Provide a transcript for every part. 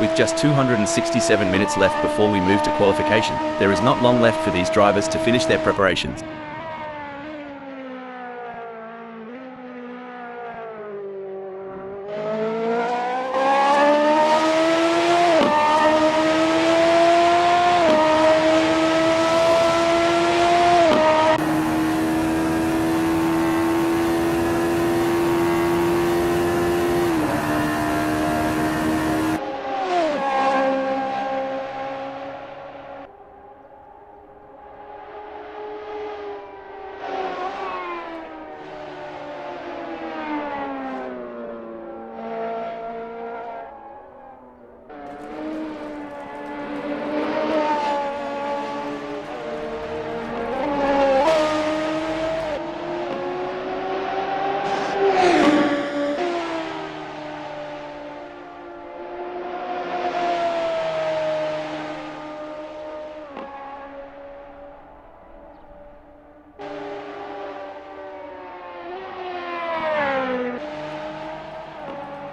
With just 267 minutes left before we move to qualification, there is not long left for these drivers to finish their preparations.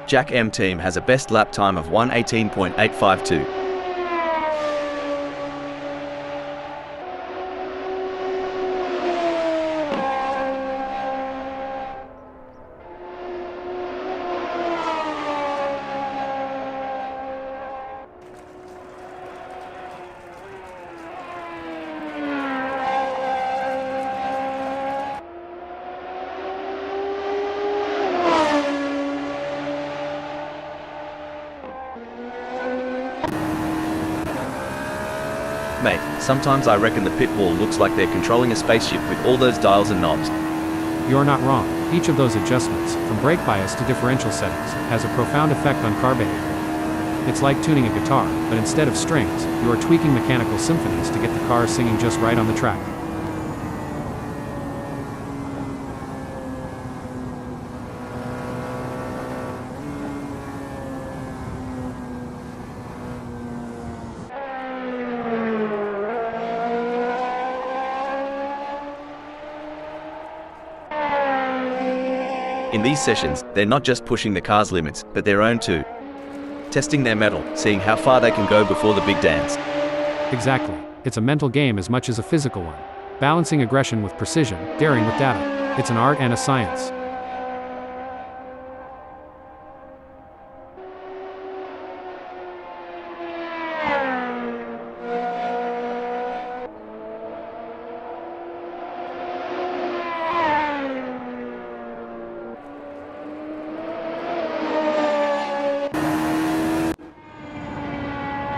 Jack M team has a best lap time of 1:18.852. Mate, sometimes I reckon the pit wall looks like they're controlling a spaceship with all those dials and knobs. You're not wrong. Each of those adjustments, from brake bias to differential settings, has a profound effect on car behavior. It's like tuning a guitar, but instead of strings, you are tweaking mechanical symphonies to get the car singing just right on the track. In these sessions, they're not just pushing the car's limits, but their own too. Testing their mettle, seeing how far they can go before the big dance. Exactly. It's a mental game as much as a physical one. Balancing aggression with precision, daring with data. It's an art and a science.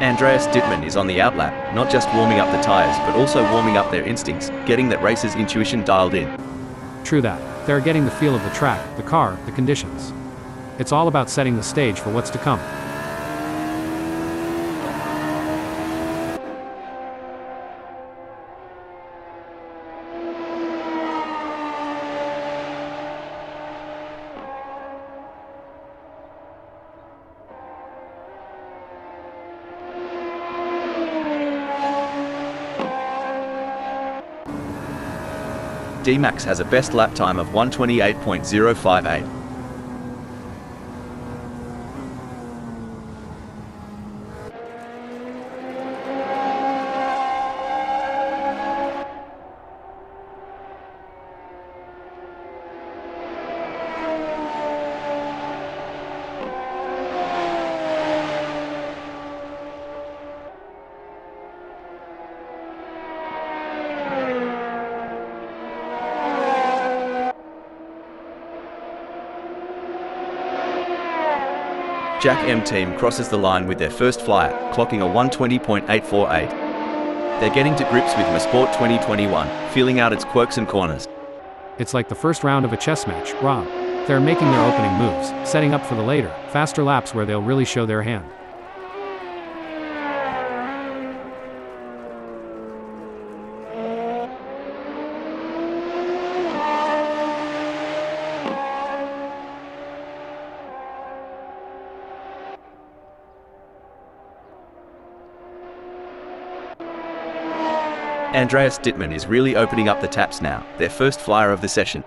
Andreas Dittmann is on the outlap, not just warming up the tires but also warming up their instincts, getting that racer's intuition dialed in. True that. They're getting the feel of the track, the car, the conditions. It's all about setting the stage for what's to come. D-Max has a best lap time of 1:28.058. Jack M team crosses the line with their first flyer, clocking a 1:20.848. They're getting to grips with Mosport 2021, feeling out its quirks and corners. It's like the first round of a chess match, Rob. They're making their opening moves, setting up for the later, faster laps where they'll really show their hand. Andreas Dittmann is really opening up the taps now, their first flyer of the session.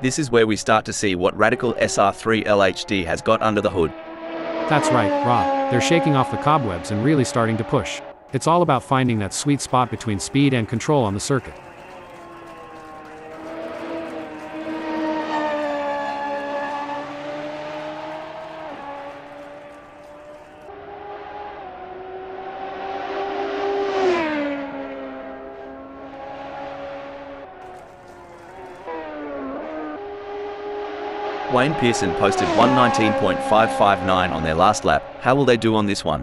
This is where we start to see what Radical SR3 LHD has got under the hood. That's right, Rob. They're shaking off the cobwebs and really starting to push. It's all about finding that sweet spot between speed and control on the circuit. Wayne Pearson posted 1:19.559 on their last lap. How will they do on this one?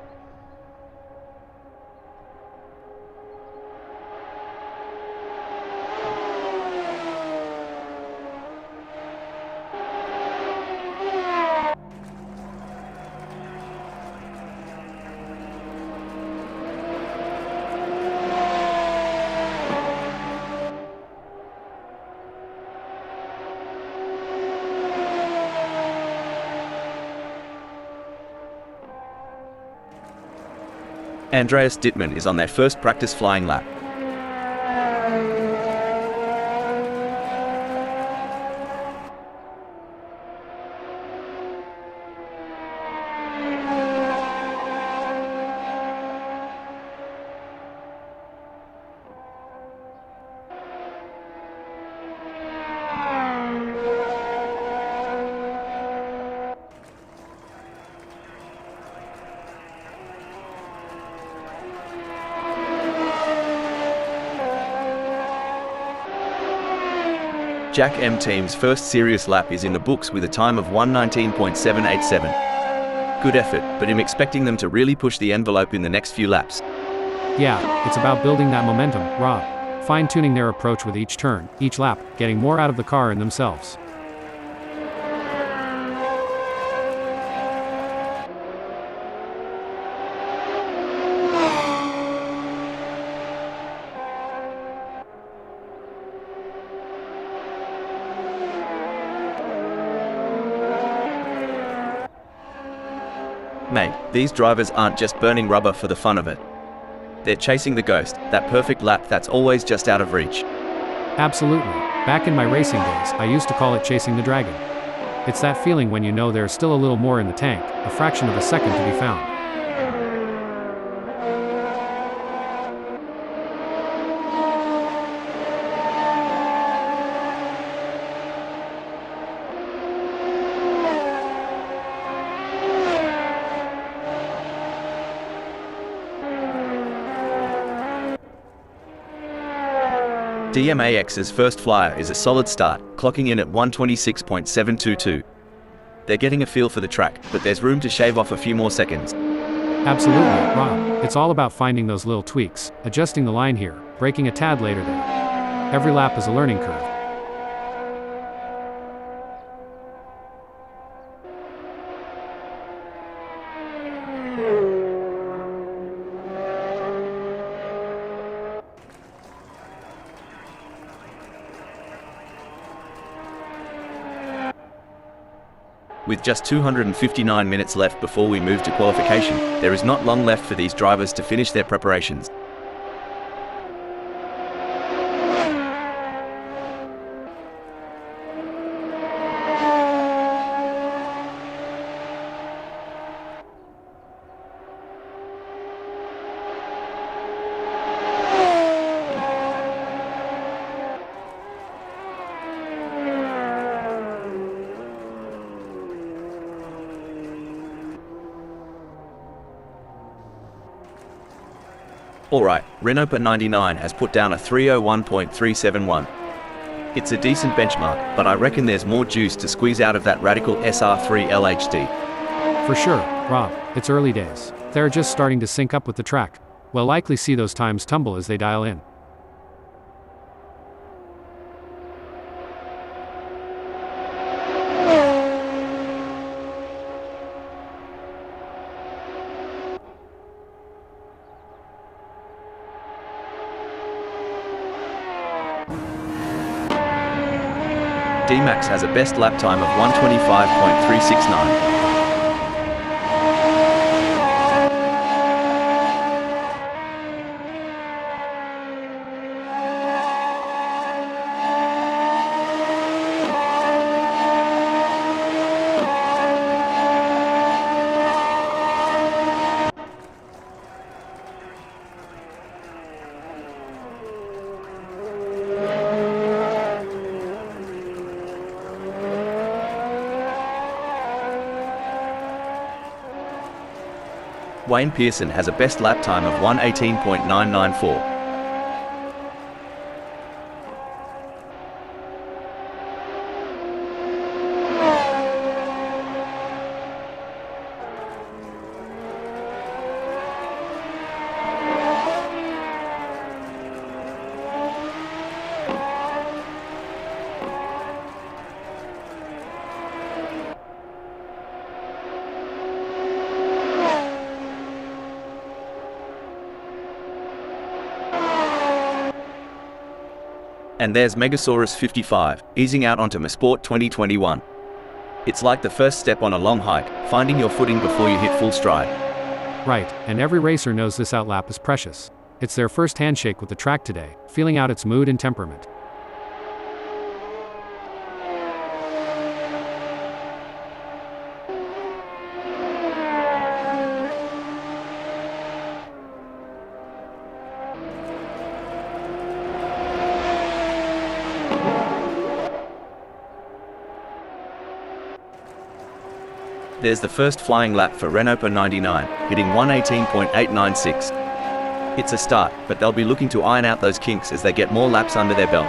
Andreas Dittmann is on their first practice flying lap. Jack M Team's first serious lap is in the books with a time of 1:19.787. Good effort, but I'm expecting them to really push the envelope in the next few laps. Yeah, it's about building that momentum, Rob. Fine-tuning their approach with each turn, each lap, getting more out of the car and themselves. Mate, these drivers aren't just burning rubber for the fun of it. They're chasing the ghost, that perfect lap that's always just out of reach. Absolutely. Back in my racing days, I used to call it chasing the dragon. It's that feeling when you know there's still a little more in the tank, a fraction of a second to be found. DMAX's first flyer is a solid start, clocking in at 1:26.722. They're getting a feel for the track, but there's room to shave off a few more seconds. Absolutely, Rob. It's all about finding those little tweaks, adjusting the line here, braking a tad later there. Every lap is a learning curve. With just 259 minutes left before we move to qualification, there is not long left for these drivers to finish their preparations. Alright, Renault 99 has put down a 3:01.371. It's a decent benchmark, but I reckon there's more juice to squeeze out of that Radical SR3 LHD. For sure, Rob, it's early days. They're just starting to sync up with the track. We'll likely see those times tumble as they dial in. D-Max has a best lap time of 1:25.369. Wayne Pearson has a best lap time of 1:18.994. And there's Megasaurus 55, easing out onto Mosport 2021. It's like the first step on a long hike, finding your footing before you hit full stride. Right, and every racer knows this outlap is precious. It's their first handshake with the track today, feeling out its mood and temperament. There's the first flying lap for Renault 99, hitting 1:18.896. It's a start, but they'll be looking to iron out those kinks as they get more laps under their belt.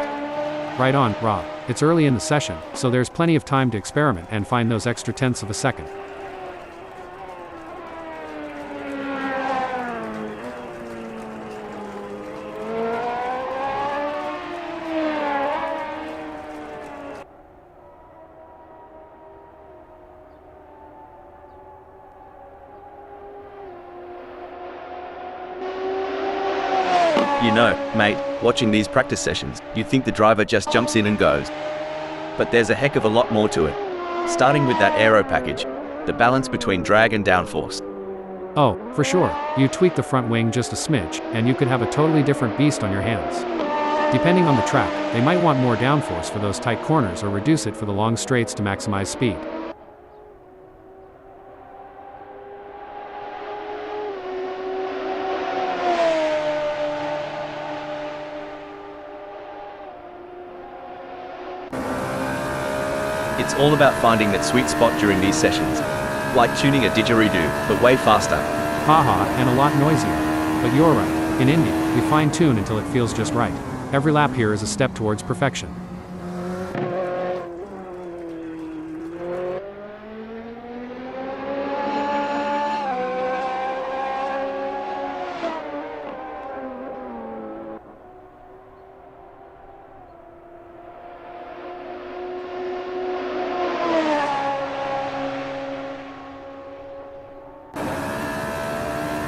Right on, Rob. It's early in the session, so there's plenty of time to experiment and find those extra tenths of a second. You know, mate, watching these practice sessions, you think the driver just jumps in and goes. But there's a heck of a lot more to it. Starting with that aero package, the balance between drag and downforce. Oh, for sure. You tweak the front wing just a smidge, and you could have a totally different beast on your hands. Depending on the track, they might want more downforce for those tight corners or reduce it for the long straights to maximize speed. It's all about finding that sweet spot during these sessions. Like tuning a didgeridoo, but way faster. Haha, and a lot noisier. But you're right. In Indy, we fine-tune until it feels just right. Every lap here is a step towards perfection.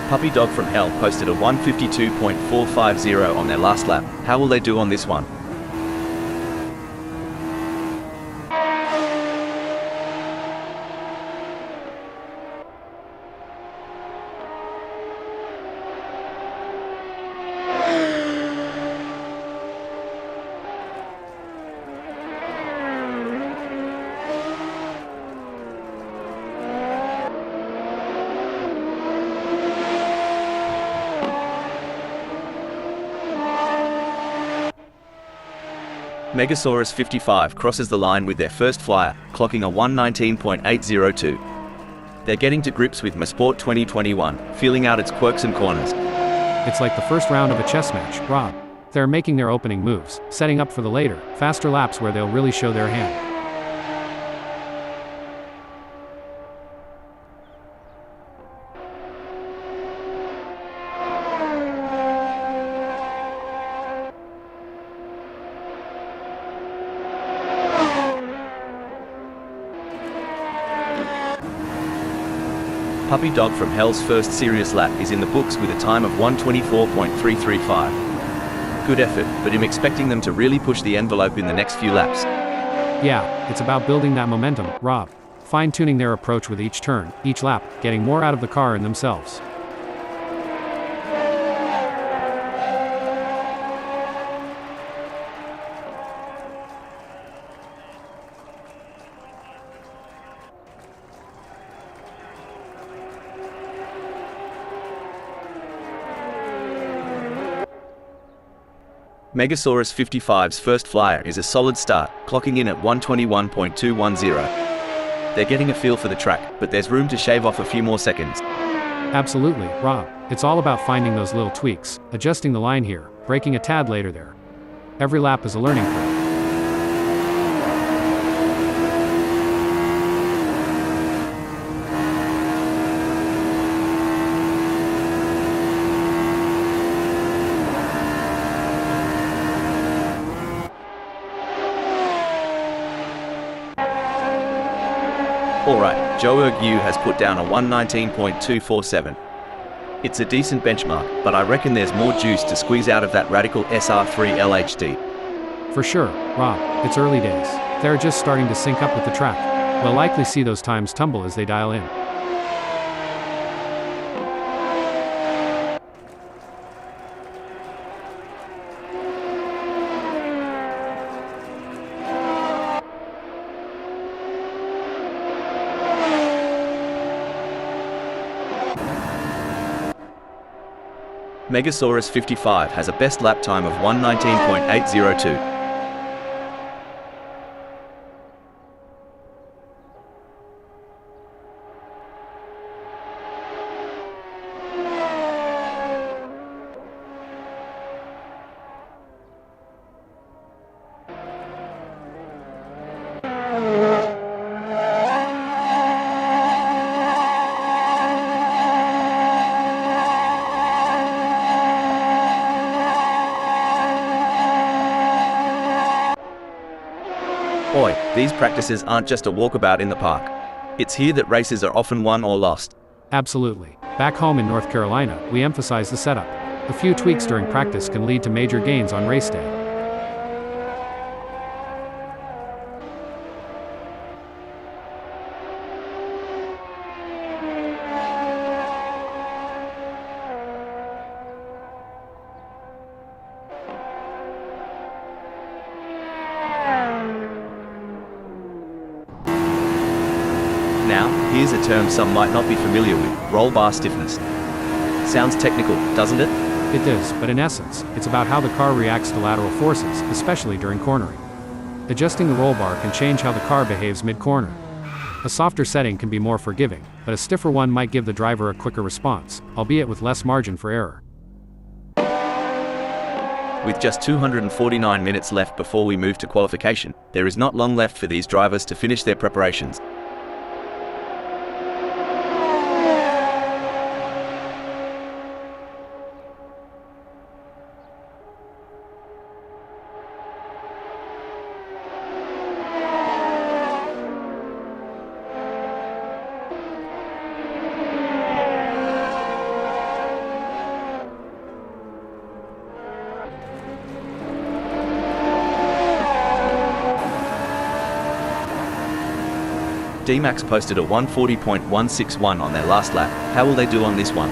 Puppy Dog from Hell posted a 1:52.450 on their last lap. How will they do on this one? Megasaurus 55 crosses the line with their first flyer, clocking a 1:19.802. They're getting to grips with Mosport 2021, feeling out its quirks and corners. It's like the first round of a chess match, Rob. They're making their opening moves, setting up for the later, faster laps where they'll really show their hand. Puppy Dog from Hell's first serious lap is in the books with a time of 1:24.335. Good effort, but I'm expecting them to really push the envelope in the next few laps. Yeah, it's about building that momentum, Rob. Fine-tuning their approach with each turn, each lap, getting more out of the car and themselves. Megasaurus 55's first flyer is a solid start, clocking in at 1:21.210. They're getting a feel for the track, but there's room to shave off a few more seconds. Absolutely, Rob. It's all about finding those little tweaks, adjusting the line here, braking a tad later there. Every lap is a learning curve. Alright, Joe Ergu has put down a 119.247. It's a decent benchmark, but I reckon there's more juice to squeeze out of that Radical SR3 LHD. For sure, Rob, it's early days. They're just starting to sync up with the track. We'll likely see those times tumble as they dial in. Megasaurus 55 has a best lap time of 119.802. Boy, these practices aren't just a walkabout in the park. It's here that races are often won or lost. Absolutely. Back home in North Carolina, we emphasize the setup. A few tweaks during practice can lead to major gains on race day. Now, here's a term some might not be familiar with: roll bar stiffness. Sounds technical, doesn't it? It does, but in essence, it's about how the car reacts to lateral forces, especially during cornering. Adjusting the roll bar can change how the car behaves mid-corner. A softer setting can be more forgiving, but a stiffer one might give the driver a quicker response, albeit with less margin for error. With just 249 minutes left before we move to qualification, there is not long left for these drivers to finish their preparations. D-Max posted a 140.161 on their last lap. How will they do on this one?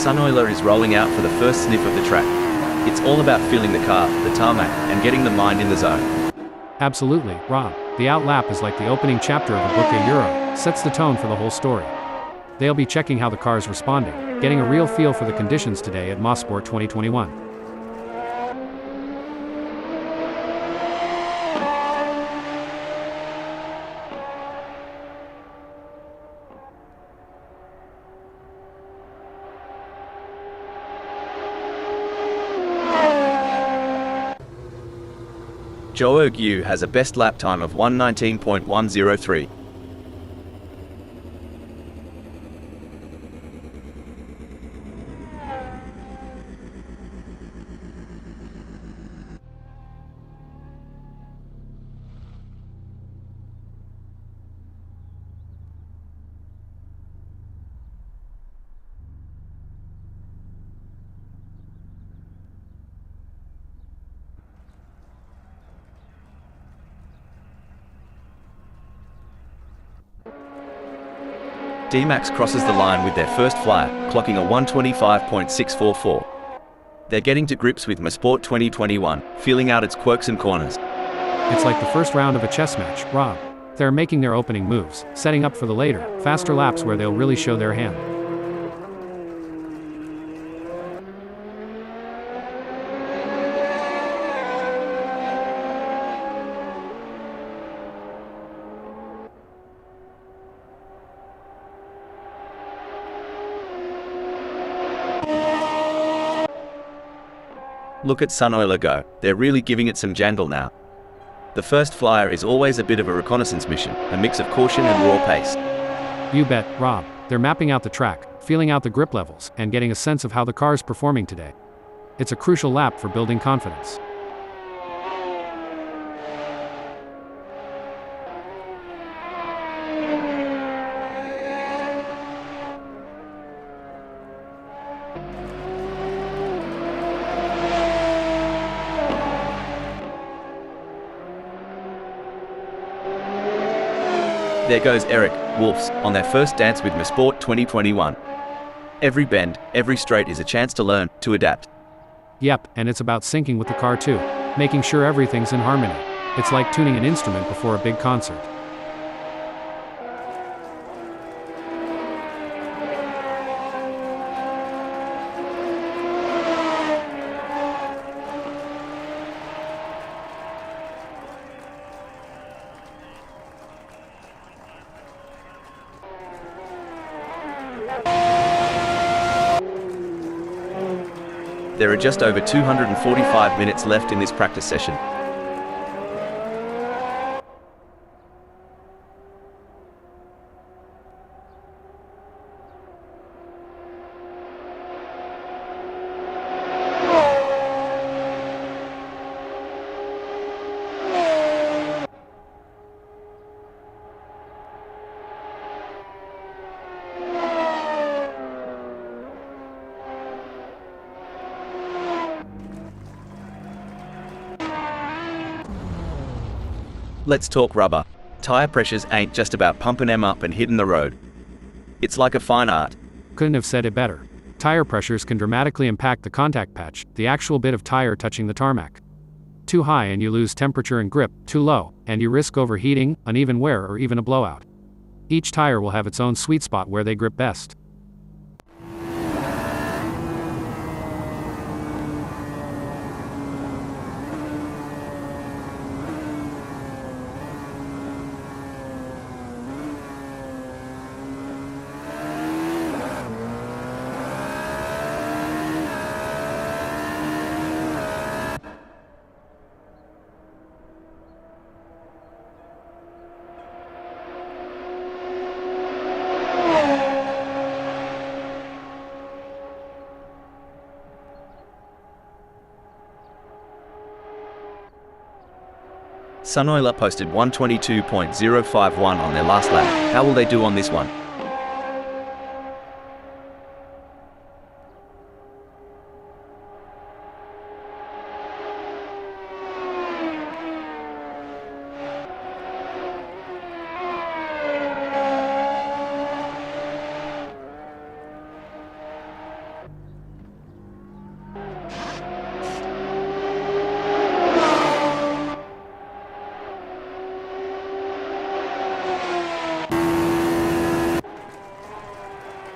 Sunoiler is rolling out for the first sniff of the track. It's all about feeling the car, the tarmac, and getting the mind in the zone. Absolutely, Rob. The out lap is like the opening chapter of a book a Euro, sets the tone for the whole story. They'll be checking how the car is responding, getting a real feel for the conditions today at Mosport 2021. Joe Ergu has a best lap time of 119.103. D-Max crosses the line with their first flyer, clocking a 125.644. They're getting to grips with Mosport 2021, feeling out its quirks and corners. It's like the first round of a chess match, Rob. They're making their opening moves, setting up for the later, faster laps where they'll really show their hand. Look at Sunoiler go, they're really giving it some jangle now. The first flyer is always a bit of a reconnaissance mission, a mix of caution and raw pace. You bet, Rob. They're mapping out the track, feeling out the grip levels, and getting a sense of how the car's performing today. It's a crucial lap for building confidence. There goes Eric, Wolfs, on their first dance with Mosport 2021. Every bend, every straight is a chance to learn, to adapt. Yep, and it's about syncing with the car too, making sure everything's in harmony. It's like tuning an instrument before a big concert. There are just over 245 minutes left in this practice session. Let's talk rubber. Tire pressures ain't just about pumping them up and hitting the road. It's like a fine art. Couldn't have said it better. Tire pressures can dramatically impact the contact patch, the actual bit of tire touching the tarmac. Too high and you lose temperature and grip, too low, and you risk overheating, uneven wear, or even a blowout. Each tire will have its own sweet spot where they grip best. Sunoiler posted 122.051 on their last lap. How will they do on this one?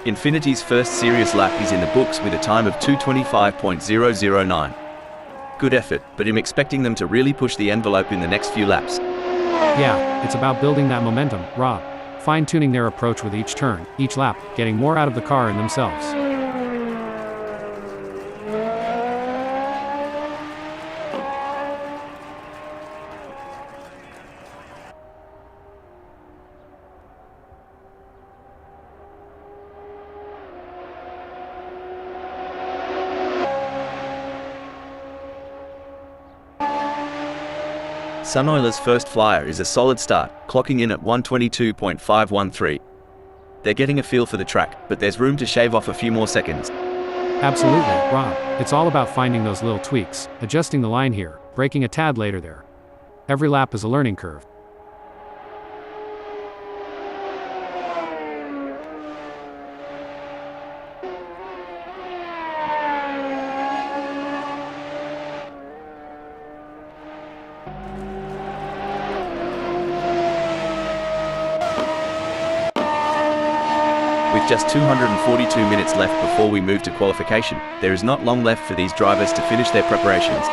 Infinity's first serious lap is in the books with a time of 2:25.009. Good effort, but I'm expecting them to really push the envelope in the next few laps. Yeah, it's about building that momentum, Rob. Fine-tuning their approach with each turn, each lap, getting more out of the car and themselves. Sunoiler's first flyer is a solid start, clocking in at 122.513. They're getting a feel for the track, but there's room to shave off a few more seconds. Absolutely, Rob. It's all about finding those little tweaks, adjusting the line here, braking a tad later there. Every lap is a learning curve. With just 242 minutes left before we move to qualification, there is not long left for these drivers to finish their preparations.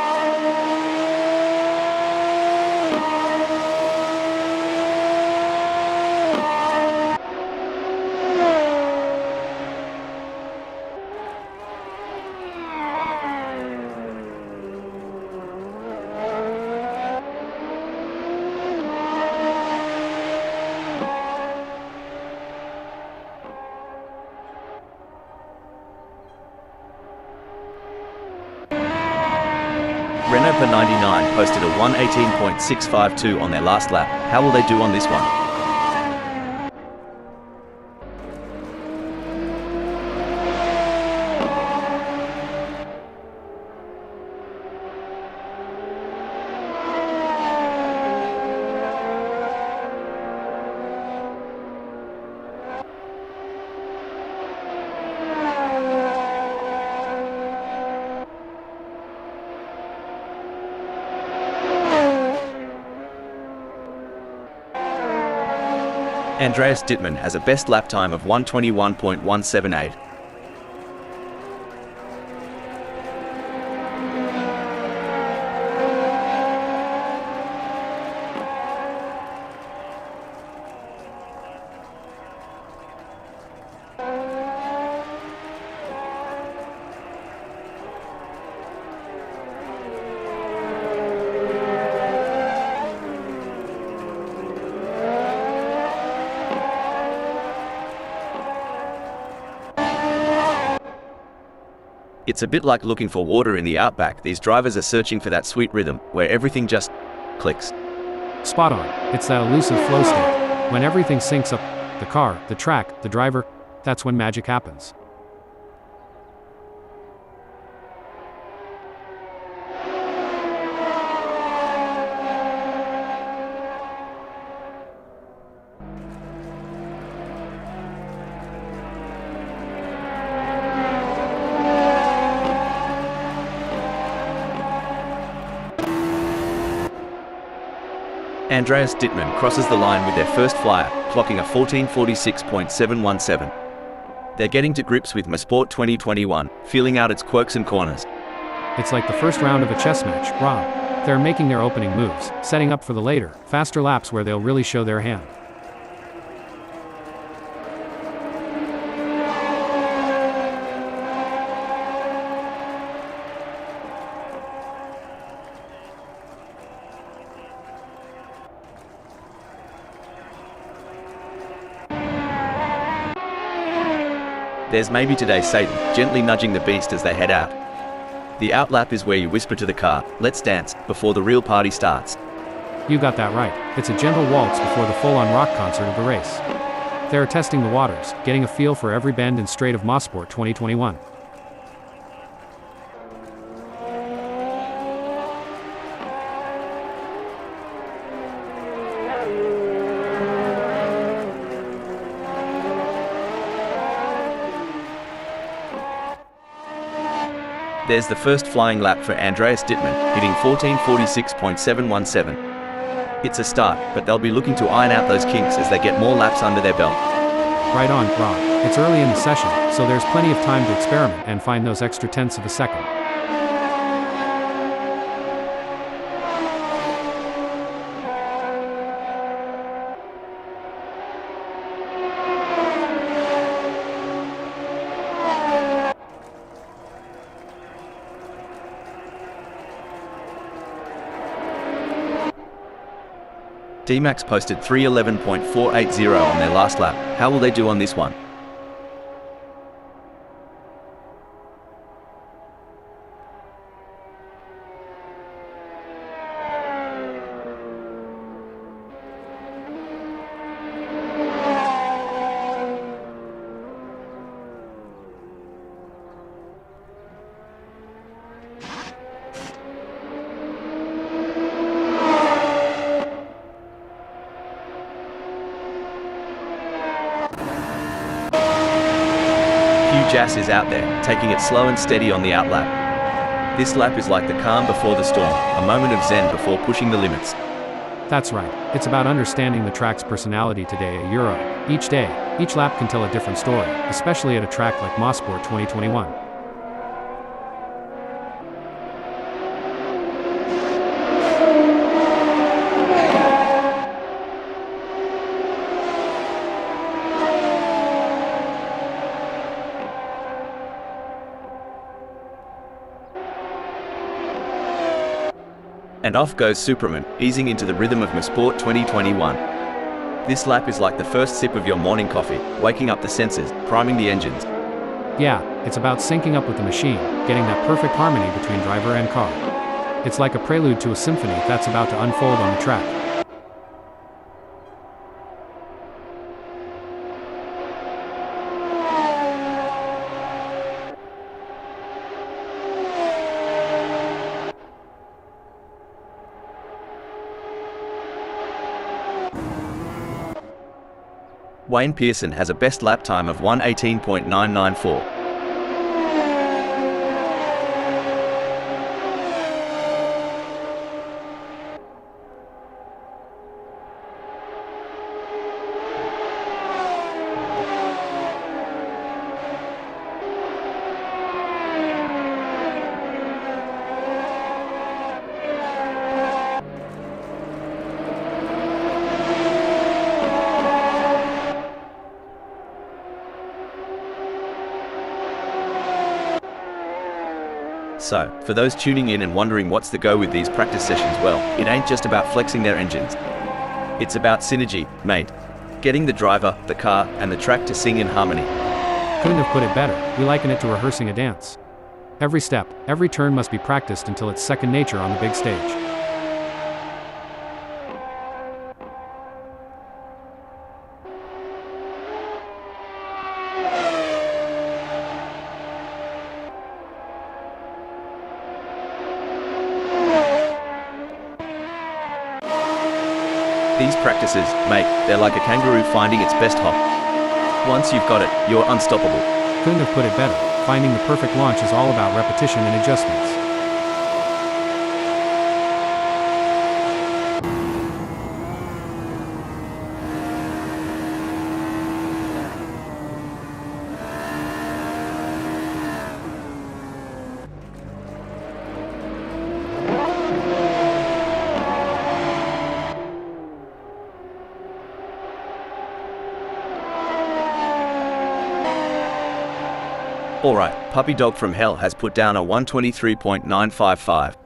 Renault per 99 posted a 1:18.652 on their last lap. How will they do on this one? Andreas Dittmann has a best lap time of 1:21.178. It's a bit like looking for water in the outback. These drivers are searching for that sweet rhythm, where everything just clicks. Spot on. It's that elusive flow state. When everything syncs up, the car, the track, the driver, that's when magic happens. Andreas Dittmann crosses the line with their first flyer, clocking a 14:46.717. They're getting to grips with Mosport 2021, feeling out its quirks and corners. It's like the first round of a chess match, Rob. They're making their opening moves, setting up for the later, faster laps where they'll really show their hand. There's maybe today's Satan, gently nudging the beast as they head out. The outlap is where you whisper to the car, "Let's dance," before the real party starts. You got that right. It's a gentle waltz before the full-on rock concert of the race. They're testing the waters, getting a feel for every bend and straight of Mosport 2021. There's the first flying lap for Andreas Dittmann, hitting 14:46.717. It's a start, but they'll be looking to iron out those kinks as they get more laps under their belt. Right on, Rob. It's early in the session, so there's plenty of time to experiment and find those extra tenths of a second. D-Max posted 3:11.480 on their last lap. How will they do on this one? Jas is out there, taking it slow and steady on the outlap. This lap is like the calm before the storm, a moment of zen before pushing the limits. That's right, it's about understanding the track's personality today at Euro. Each day, each lap can tell a different story, especially at a track like Mosport 2021. And off goes Superman, easing into the rhythm of Mosport 2021. This lap is like the first sip of your morning coffee, waking up the senses, priming the engines. Yeah, it's about syncing up with the machine, getting that perfect harmony between driver and car. It's like a prelude to a symphony that's about to unfold on the track. Wayne Pearson has a best lap time of 1:18.994. So, for those tuning in and wondering what's the go with these practice sessions, well, it ain't just about flexing their engines. It's about synergy, mate. Getting the driver, the car, and the track to sing in harmony. Couldn't have put it better. We liken it to rehearsing a dance. Every step, every turn must be practiced until it's second nature on the big stage. These practices, mate, they're like a kangaroo finding its best hop. Once you've got it, you're unstoppable. Couldn't have put it better. Finding the perfect launch is all about repetition and adjustments. Alright, Puppy Dog from Hell has put down a 1:23.955.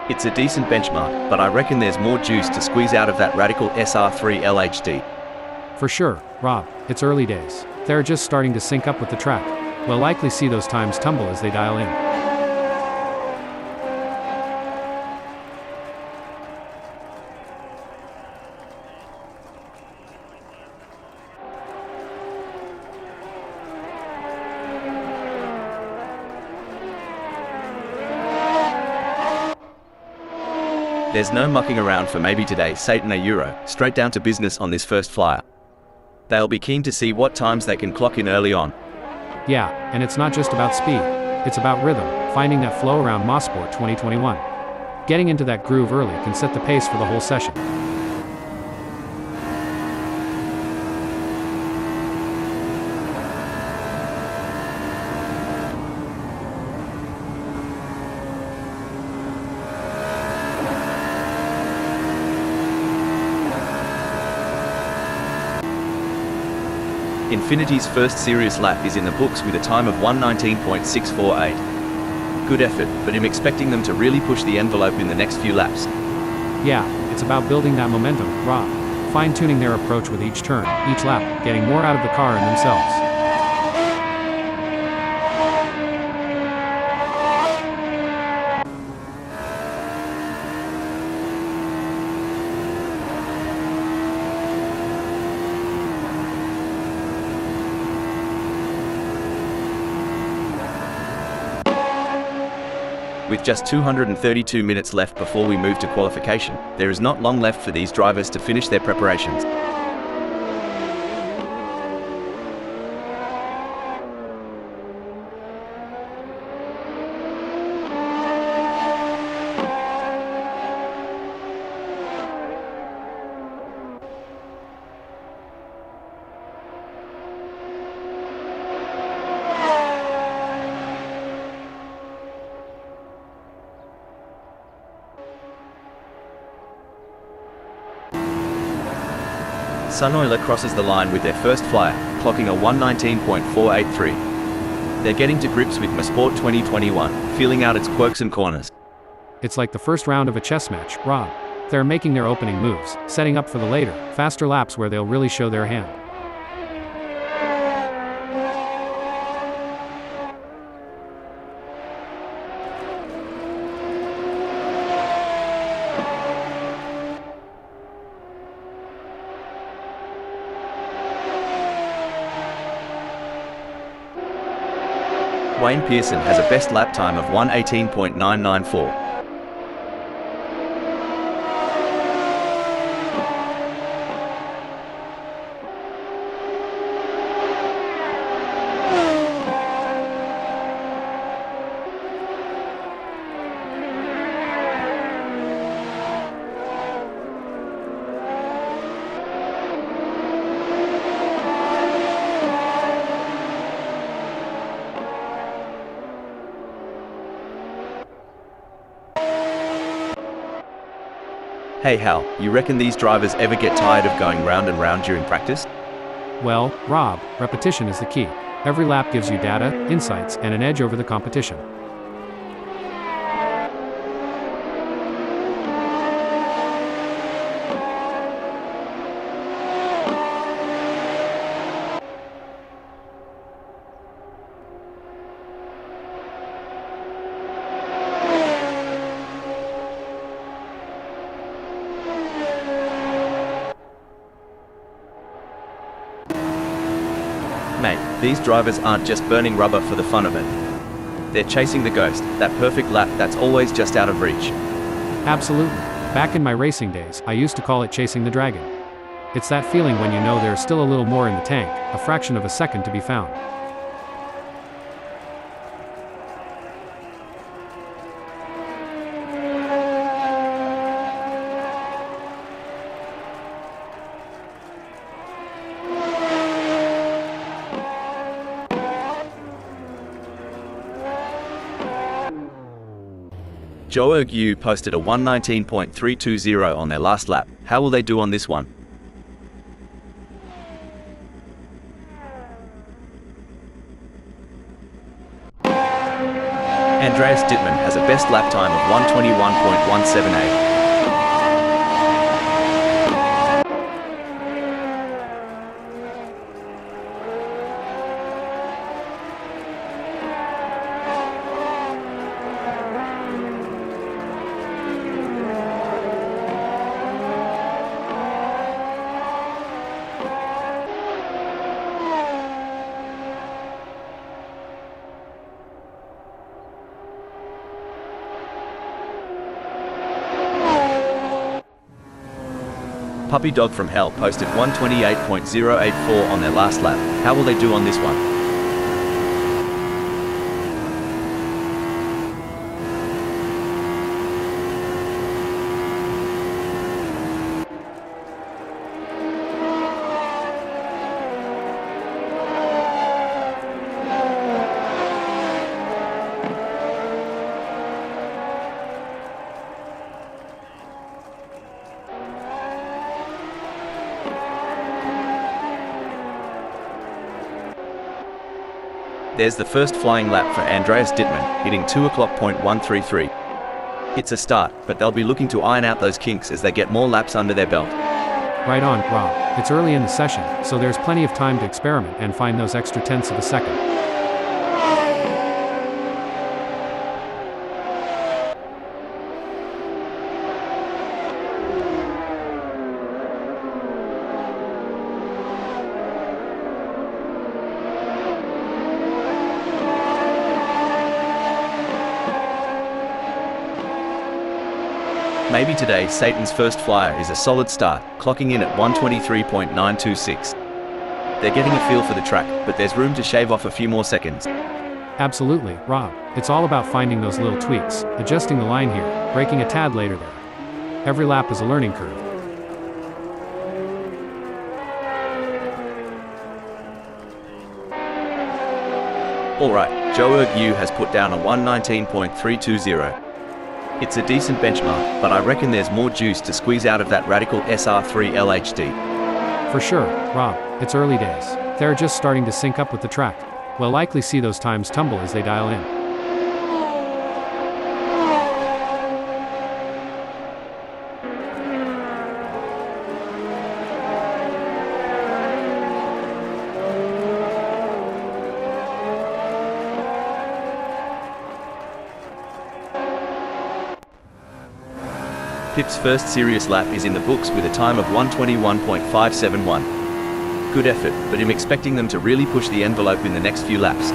It's a decent benchmark, but I reckon there's more juice to squeeze out of that Radical SR3 LHD. For sure, Rob, it's early days. They're just starting to sync up with the track. We'll likely see those times tumble as they dial in. There's no mucking around for maybe today, Satan a Euro, straight down to business on this first flyer. They'll be keen to see what times they can clock in early on. Yeah, and it's not just about speed. It's about rhythm, finding that flow around Mosport 2021. Getting into that groove early can set the pace for the whole session. Infinity's first serious lap is in the books with a time of 1:19.648. Good effort, but I'm expecting them to really push the envelope in the next few laps. Yeah, it's about building that momentum, Rob. Fine-tuning their approach with each turn, each lap, getting more out of the car and themselves. With just 232 minutes left before we move to qualification, there is not long left for these drivers to finish their preparations. Sunoiler crosses the line with their first flyer, clocking a 119.483. They're getting to grips with Mosport 2021, feeling out its quirks and corners. It's like the first round of a chess match, Rob. They're making their opening moves, setting up for the later, faster laps where they'll really show their hand. Wayne Pearson has a best lap time of 1:18.994. Hey Hal, you reckon these drivers ever get tired of going round and round during practice? Well, Rob, repetition is the key. Every lap gives you data, insights, and an edge over the competition. Mate, these drivers aren't just burning rubber for the fun of it. They're chasing the ghost, that perfect lap that's always just out of reach. Absolutely. Back in my racing days, I used to call it chasing the dragon. It's that feeling when you know there's still a little more in the tank, a fraction of a second to be found. Joe Ergu posted a 119.320 on their last lap. How will they do on this one? Andreas Dittmann has a best lap time of 121.178. Puppy Dog from Hell posted 128.084 on their last lap. How will they do on this one? There's the first flying lap for Andreas Dittmann, hitting 2:00.133. It's a start, but they'll be looking to iron out those kinks as they get more laps under their belt. Right on, Rob. It's early in the session, so there's plenty of time to experiment and find those extra tenths of a second. Maybe today, Satan's first flyer is a solid start, clocking in at 123.926. They're getting a feel for the track, but there's room to shave off a few more seconds. Absolutely, Rob. It's all about finding those little tweaks, adjusting the line here, braking a tad later there. Every lap is a learning curve. Alright, Joe Ergu has put down a 119.320. It's a decent benchmark, but I reckon there's more juice to squeeze out of that Radical SR3 LHD. For sure, Rob, it's early days. They're just starting to sync up with the track. We'll likely see those times tumble as they dial in. Pip's first serious lap is in the books with a time of 1:21.571. Good effort, but I'm expecting them to really push the envelope in the next few laps.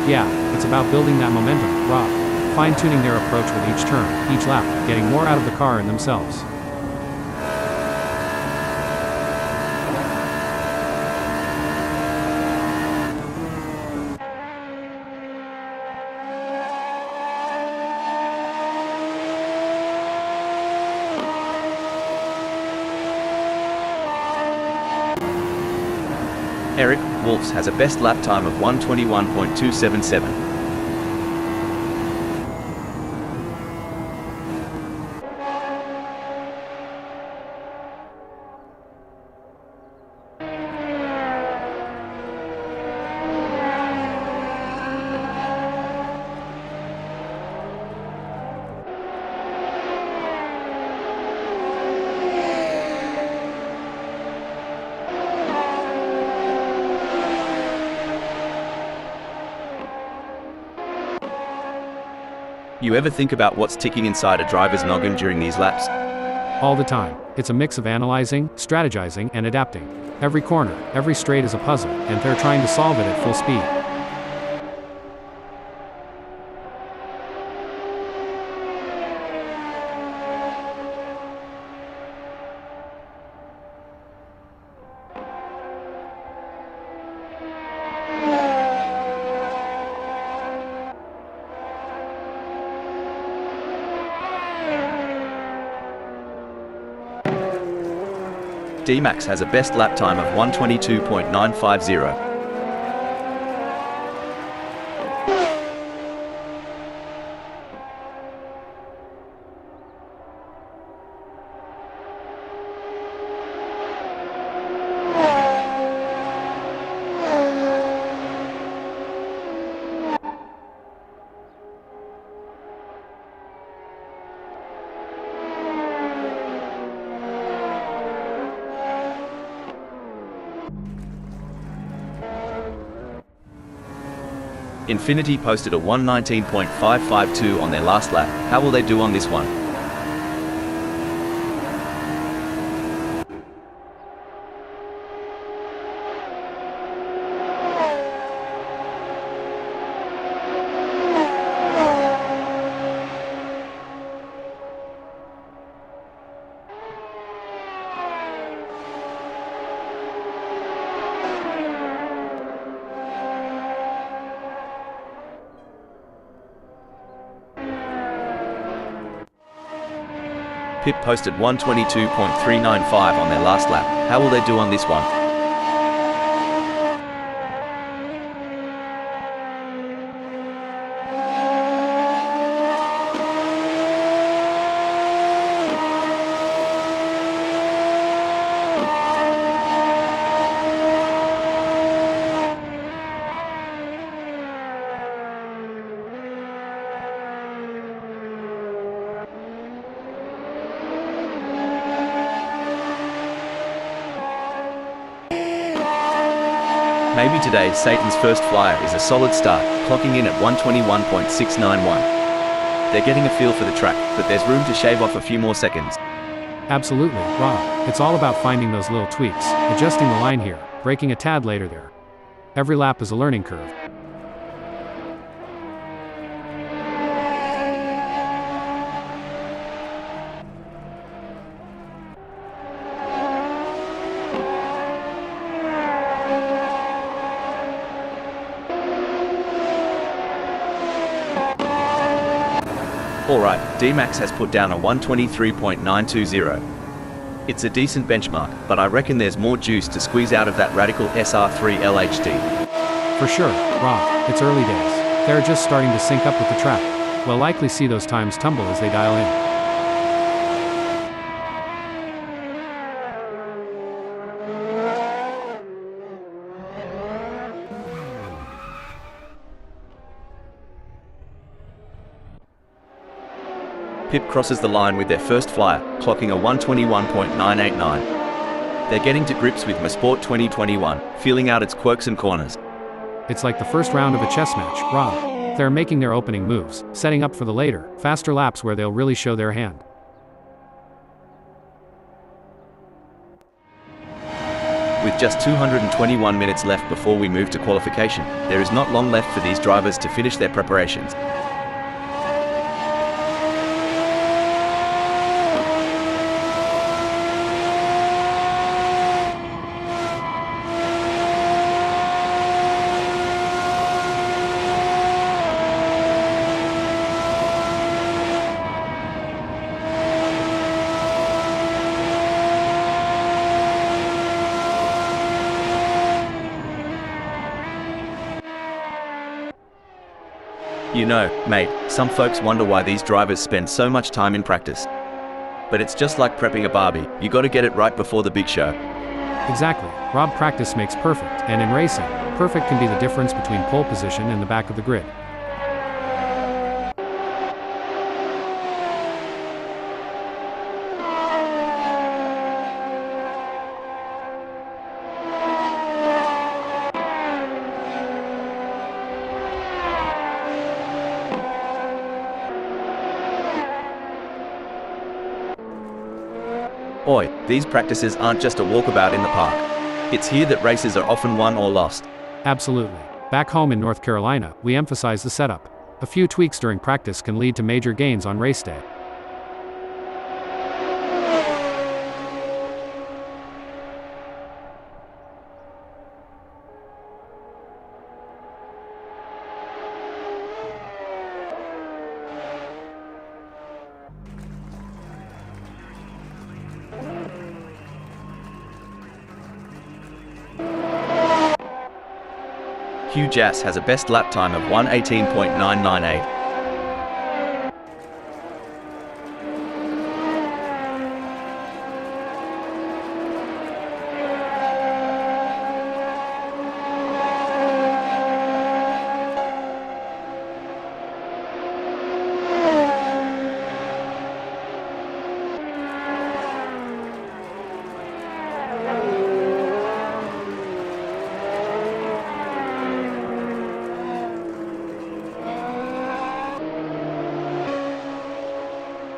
Yeah, it's about building that momentum, Rob. Fine-tuning their approach with each turn, each lap, getting more out of the car and themselves. Eric Wolfs has a best lap time of 1:21.277. You ever think about what's ticking inside a driver's noggin during these laps? All the time. It's a mix of analyzing, strategizing, and adapting. Every corner, every straight is a puzzle, and they're trying to solve it at full speed. D-Max has a best lap time of 1:22.950. Infinity posted a 1:19.552 on their last lap. How will they do on this one? Pip posted 1:22.395 on their last lap. How will they do on this one? Maybe today, Satan's first flyer is a solid start, clocking in at 1:21.691. They're getting a feel for the track, but there's room to shave off a few more seconds. Absolutely, Rob. It's all about finding those little tweaks, adjusting the line here, braking a tad later there. Every lap is a learning curve. Alright, D-Max has put down a 1:23.920. It's a decent benchmark, but I reckon there's more juice to squeeze out of that Radical SR3 LHD. For sure, Rob, it's early days. They're just starting to sync up with the track. We'll likely see those times tumble as they dial in. Pip crosses the line with their first flyer, clocking a 121.989. They're getting to grips with Mosport 2021, feeling out its quirks and corners. It's like the first round of a chess match, Rob. They're making their opening moves, setting up for the later, faster laps where they'll really show their hand. With just 221 minutes left before we move to qualification, there is not long left for these drivers to finish their preparations. You know, mate, some folks wonder why these drivers spend so much time in practice. But it's just like prepping a barbie, you gotta get it right before the big show. Exactly. Rob, practice makes perfect, and in racing, perfect can be the difference between pole position and the back of the grid. Oi, these practices aren't just a walkabout in the park. It's here that races are often won or lost. Absolutely. Back home in North Carolina, we emphasize the setup. A few tweaks during practice can lead to major gains on race day. Hugh Jass has a best lap time of 1:18.998.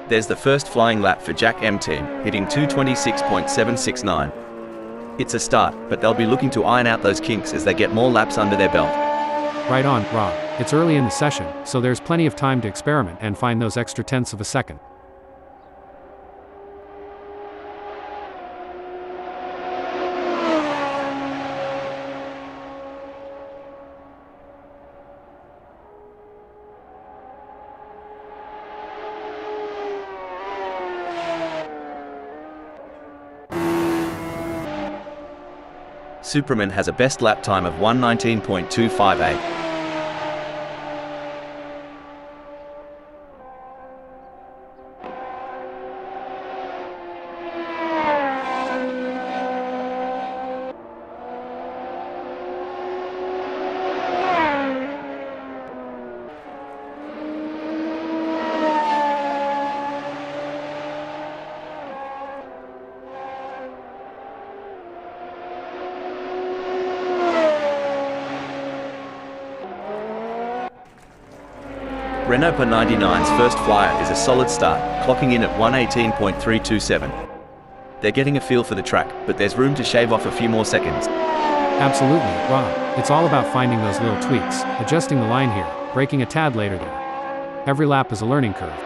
There's the first flying lap for Jack M team, hitting 2:26.769. It's a start, but they'll be looking to iron out those kinks as they get more laps under their belt. Right on, Rob. It's early in the session, so there's plenty of time to experiment and find those extra tenths of a second. Superman has a best lap time of 1:19.258. Renault 99's first flyer is a solid start, clocking in at 1:18.327. They're getting a feel for the track, but there's room to shave off a few more seconds. Absolutely, Rob. It's all about finding those little tweaks, adjusting the line here, braking a tad later there. Every lap is a learning curve.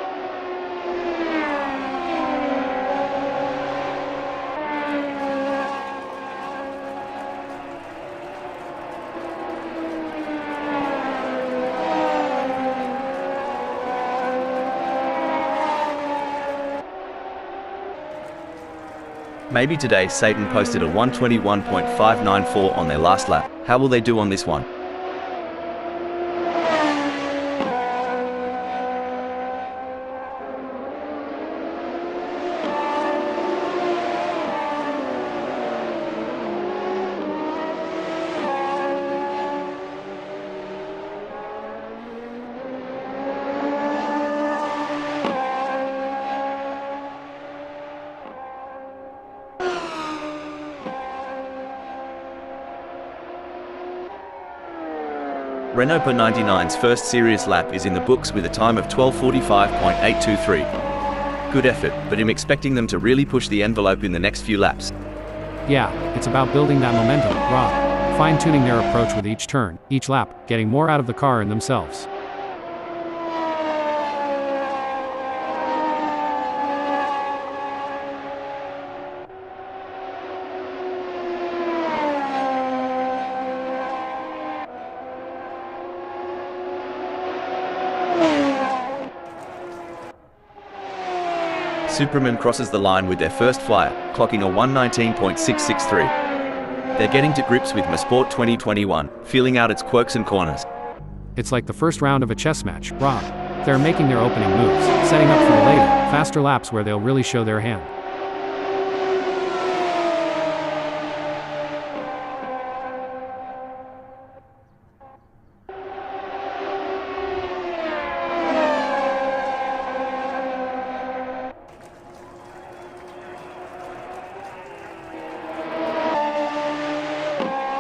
Maybe today Satan posted a 1:21.594 on their last lap. How will they do on this one? Renault 99's first serious lap is in the books with a time of 12:45.823. Good effort, but I'm expecting them to really push the envelope in the next few laps. Yeah, it's about building that momentum, Rob. Fine-tuning their approach with each turn, each lap, getting more out of the car and themselves. Superman crosses the line with their first flyer, clocking a 1:19.663. They're getting to grips with Mosport 2021, feeling out its quirks and corners. It's like the first round of a chess match, Rob. They're making their opening moves, setting up for the later, faster laps where they'll really show their hand.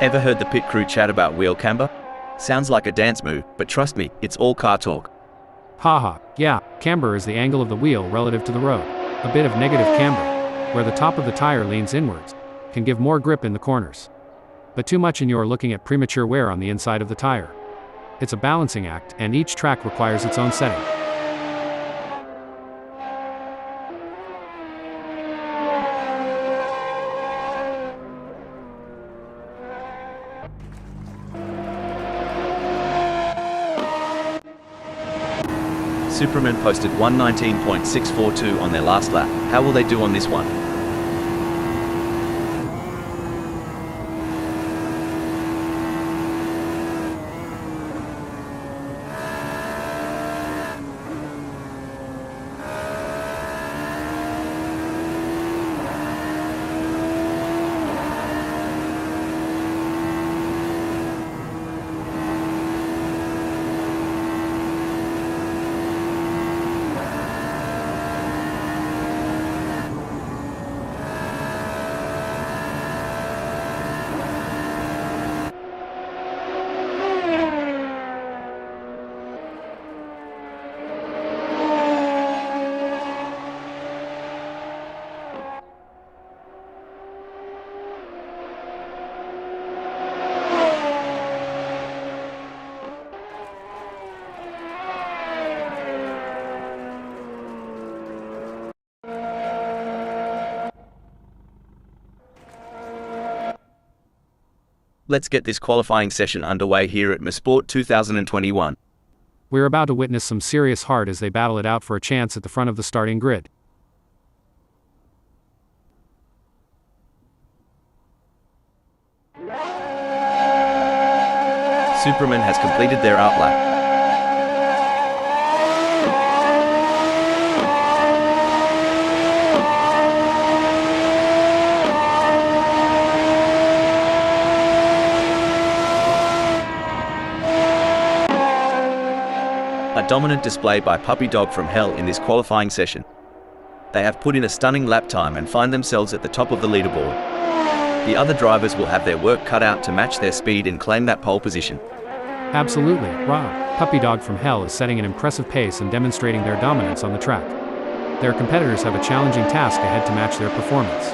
Ever heard the pit crew chat about wheel camber? Sounds like a dance move, but trust me, it's all car talk. Haha, yeah, camber is the angle of the wheel relative to the road. A bit of negative camber, where the top of the tire leans inwards, can give more grip in the corners. But too much and you're looking at premature wear on the inside of the tire. It's a balancing act, and each track requires its own setting. Superman posted 1:19.642 on their last lap. How will they do on this one? Let's get this qualifying session underway here at Mosport 2021. We're about to witness some serious heart as they battle it out for a chance at the front of the starting grid. Superman has completed their outlap. A dominant display by Puppy Dog from Hell in this qualifying session. They have put in a stunning lap time and find themselves at the top of the leaderboard. The other drivers will have their work cut out to match their speed and claim that pole position. Absolutely, Rob. Puppy Dog from Hell is setting an impressive pace and demonstrating their dominance on the track. Their competitors have a challenging task ahead to match their performance.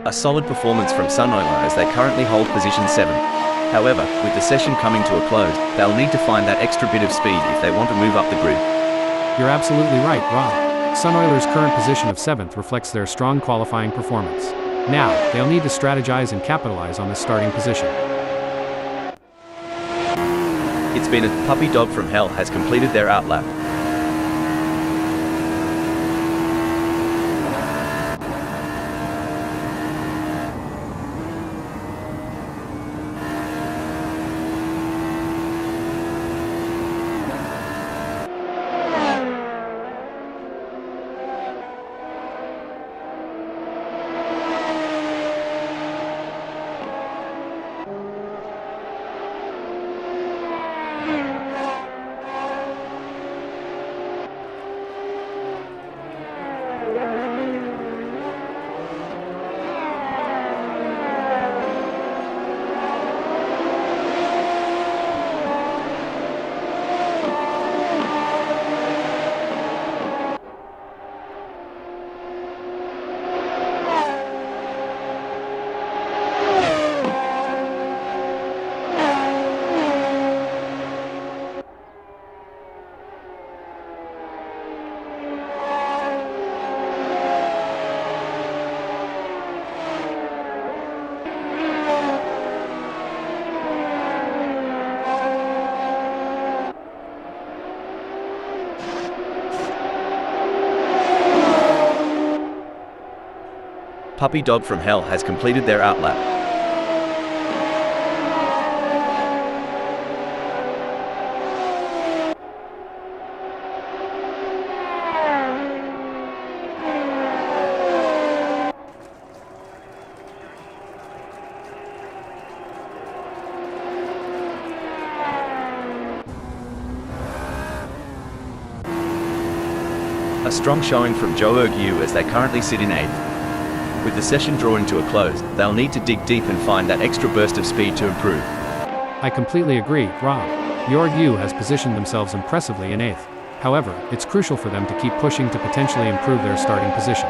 A solid performance from Sunoiler as they currently hold position 7. However, with the session coming to a close, they'll need to find that extra bit of speed if they want to move up the grid. You're absolutely right, Rob. Sunoiler's current position of 7th reflects their strong qualifying performance. Now, they'll need to strategize and capitalize on this starting position. It's been a Puppy Dog from Hell has completed their outlap. Puppy Dog from Hell has completed their outlap. A strong showing from Joe Ergu as they currently sit in 8th. With the session drawing to a close, they'll need to dig deep and find that extra burst of speed to improve. I completely agree, Rob. Ergu has positioned themselves impressively in 8th. However, it's crucial for them to keep pushing to potentially improve their starting position.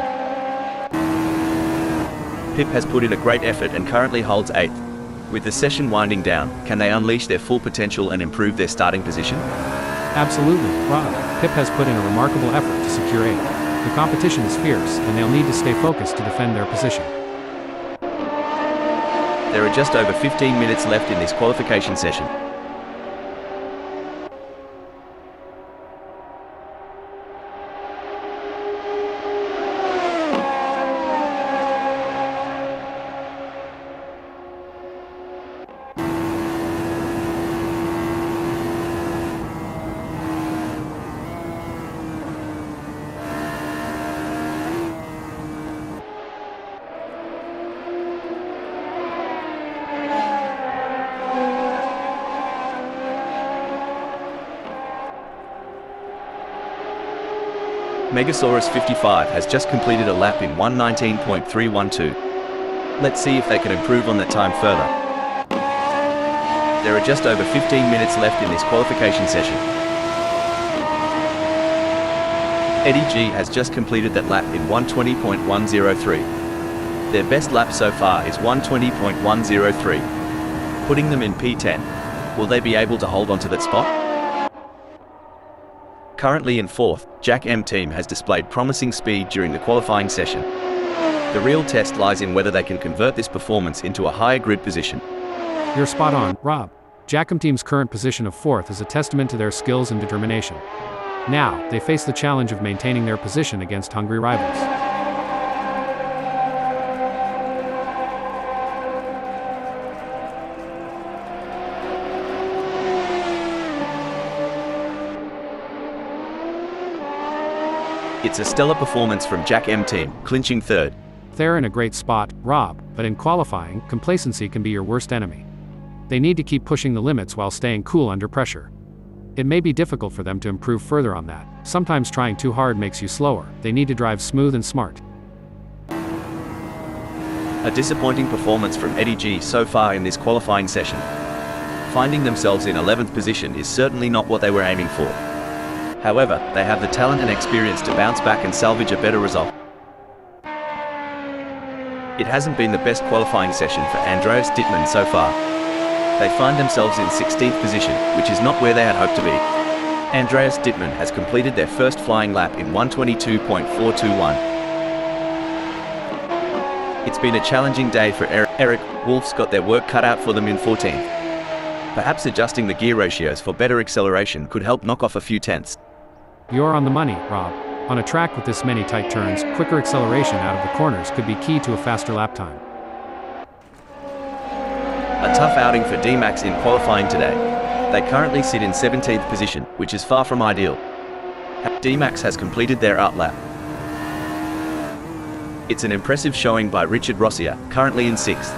Pip has put in a great effort and currently holds 8th. With the session winding down, can they unleash their full potential and improve their starting position? Absolutely, Rob. Pip has put in a remarkable effort to secure 8th. The competition is fierce, and they'll need to stay focused to defend their position. There are just over 15 minutes left in this qualification session. Megasaurus 55 has just completed a lap in 1:19.312. Let's see if they can improve on that time further. There are just over 15 minutes left in this qualification session. Eddie G has just completed that lap in 1:20.103. Their best lap so far is 1:20.103, putting them in P10. Will they be able to hold on to that spot? Currently in 4th, Jack M team has displayed promising speed during the qualifying session. The real test lies in whether they can convert this performance into a higher grid position. You're spot on, Rob. Jack M team's current position of 4th is a testament to their skills and determination. Now, they face the challenge of maintaining their position against hungry rivals. It's a stellar performance from Jack M team, clinching 3rd. They're in a great spot, Rob, but in qualifying, complacency can be your worst enemy. They need to keep pushing the limits while staying cool under pressure. It may be difficult for them to improve further on that. Sometimes trying too hard makes you slower. They need to drive smooth and smart. A disappointing performance from Eddie G so far in this qualifying session. Finding themselves in 11th position is certainly not what they were aiming for. However, they have the talent and experience to bounce back and salvage a better result. It hasn't been the best qualifying session for Andreas Dittmann so far. They find themselves in 16th position, which is not where they had hoped to be. Andreas Dittmann has completed their first flying lap in 1:22.421. It's been a challenging day for Eric. Wolf's got their work cut out for them in 14th. Perhaps adjusting the gear ratios for better acceleration could help knock off a few tenths. You're on the money, Rob. On a track with this many tight turns, quicker acceleration out of the corners could be key to a faster lap time. A tough outing for D-Max in qualifying today. They currently sit in 17th position, which is far from ideal. D-Max has completed their outlap. It's an impressive showing by Richard Rossier, currently in 6th.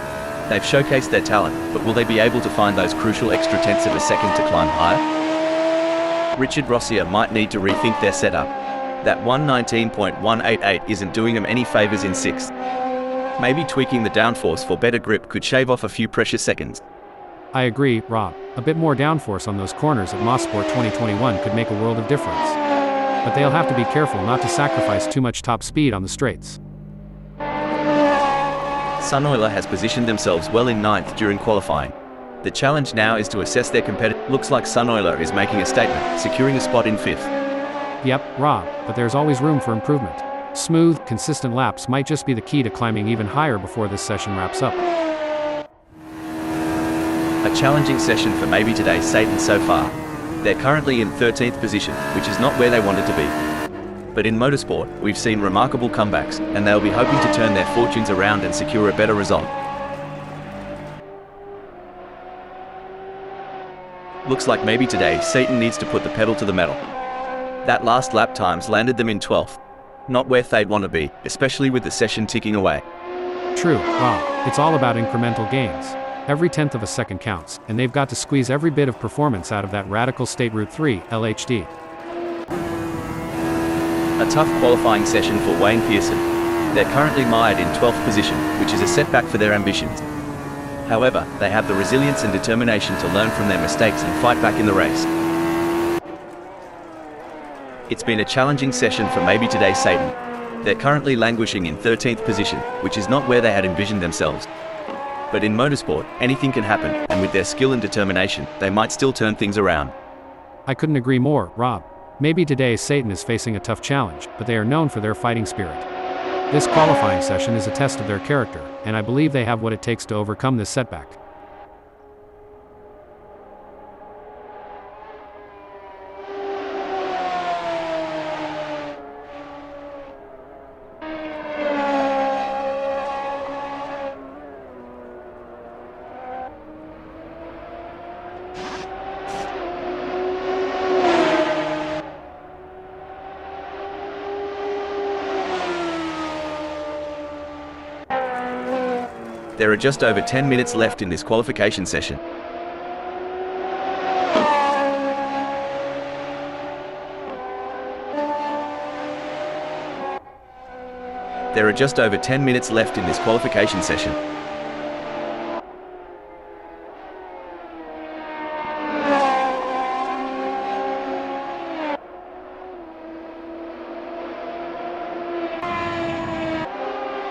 They've showcased their talent, but will they be able to find those crucial extra tenths of a second to climb higher? Richard Rossier might need to rethink their setup. That 1:19.188 isn't doing them any favors in 6th. Maybe tweaking the downforce for better grip could shave off a few precious seconds. I agree, Rob. A bit more downforce on those corners at Mosport 2021 could make a world of difference. But they'll have to be careful not to sacrifice too much top speed on the straights. Sunoiler has positioned themselves well in 9th during qualifying. The challenge now is to assess their competitor. Looks like Sunoiler is making a statement, securing a spot in 5th. Yep, Rob, but there's always room for improvement. Smooth, consistent laps might just be the key to climbing even higher before this session wraps up. A challenging session for maybe today's Satan so far. They're currently in 13th position, which is not where they wanted to be. But in motorsport, we've seen remarkable comebacks, and they'll be hoping to turn their fortunes around and secure a better result. Looks like maybe today Satan needs to put the pedal to the metal. That last lap times landed them in 12th. Not where they'd want to be, especially with the session ticking away. True, Rob. It's all about incremental gains. Every tenth of a second counts, and they've got to squeeze every bit of performance out of that Radical State Route 3 LHD. A tough qualifying session for Wayne Pearson. They're currently mired in 12th position, which is a setback for their ambitions. However, they have the resilience and determination to learn from their mistakes and fight back in the race. It's been a challenging session for maybe today Satan. They're currently languishing in 13th position, which is not where they had envisioned themselves. But in motorsport, anything can happen, and with their skill and determination, they might still turn things around. I couldn't agree more, Rob. Maybe today Satan is facing a tough challenge, but they are known for their fighting spirit. This qualifying session is a test of their character, and I believe they have what it takes to overcome this setback. There are just over 10 minutes left in this qualification session. There are just over 10 minutes left in this qualification session.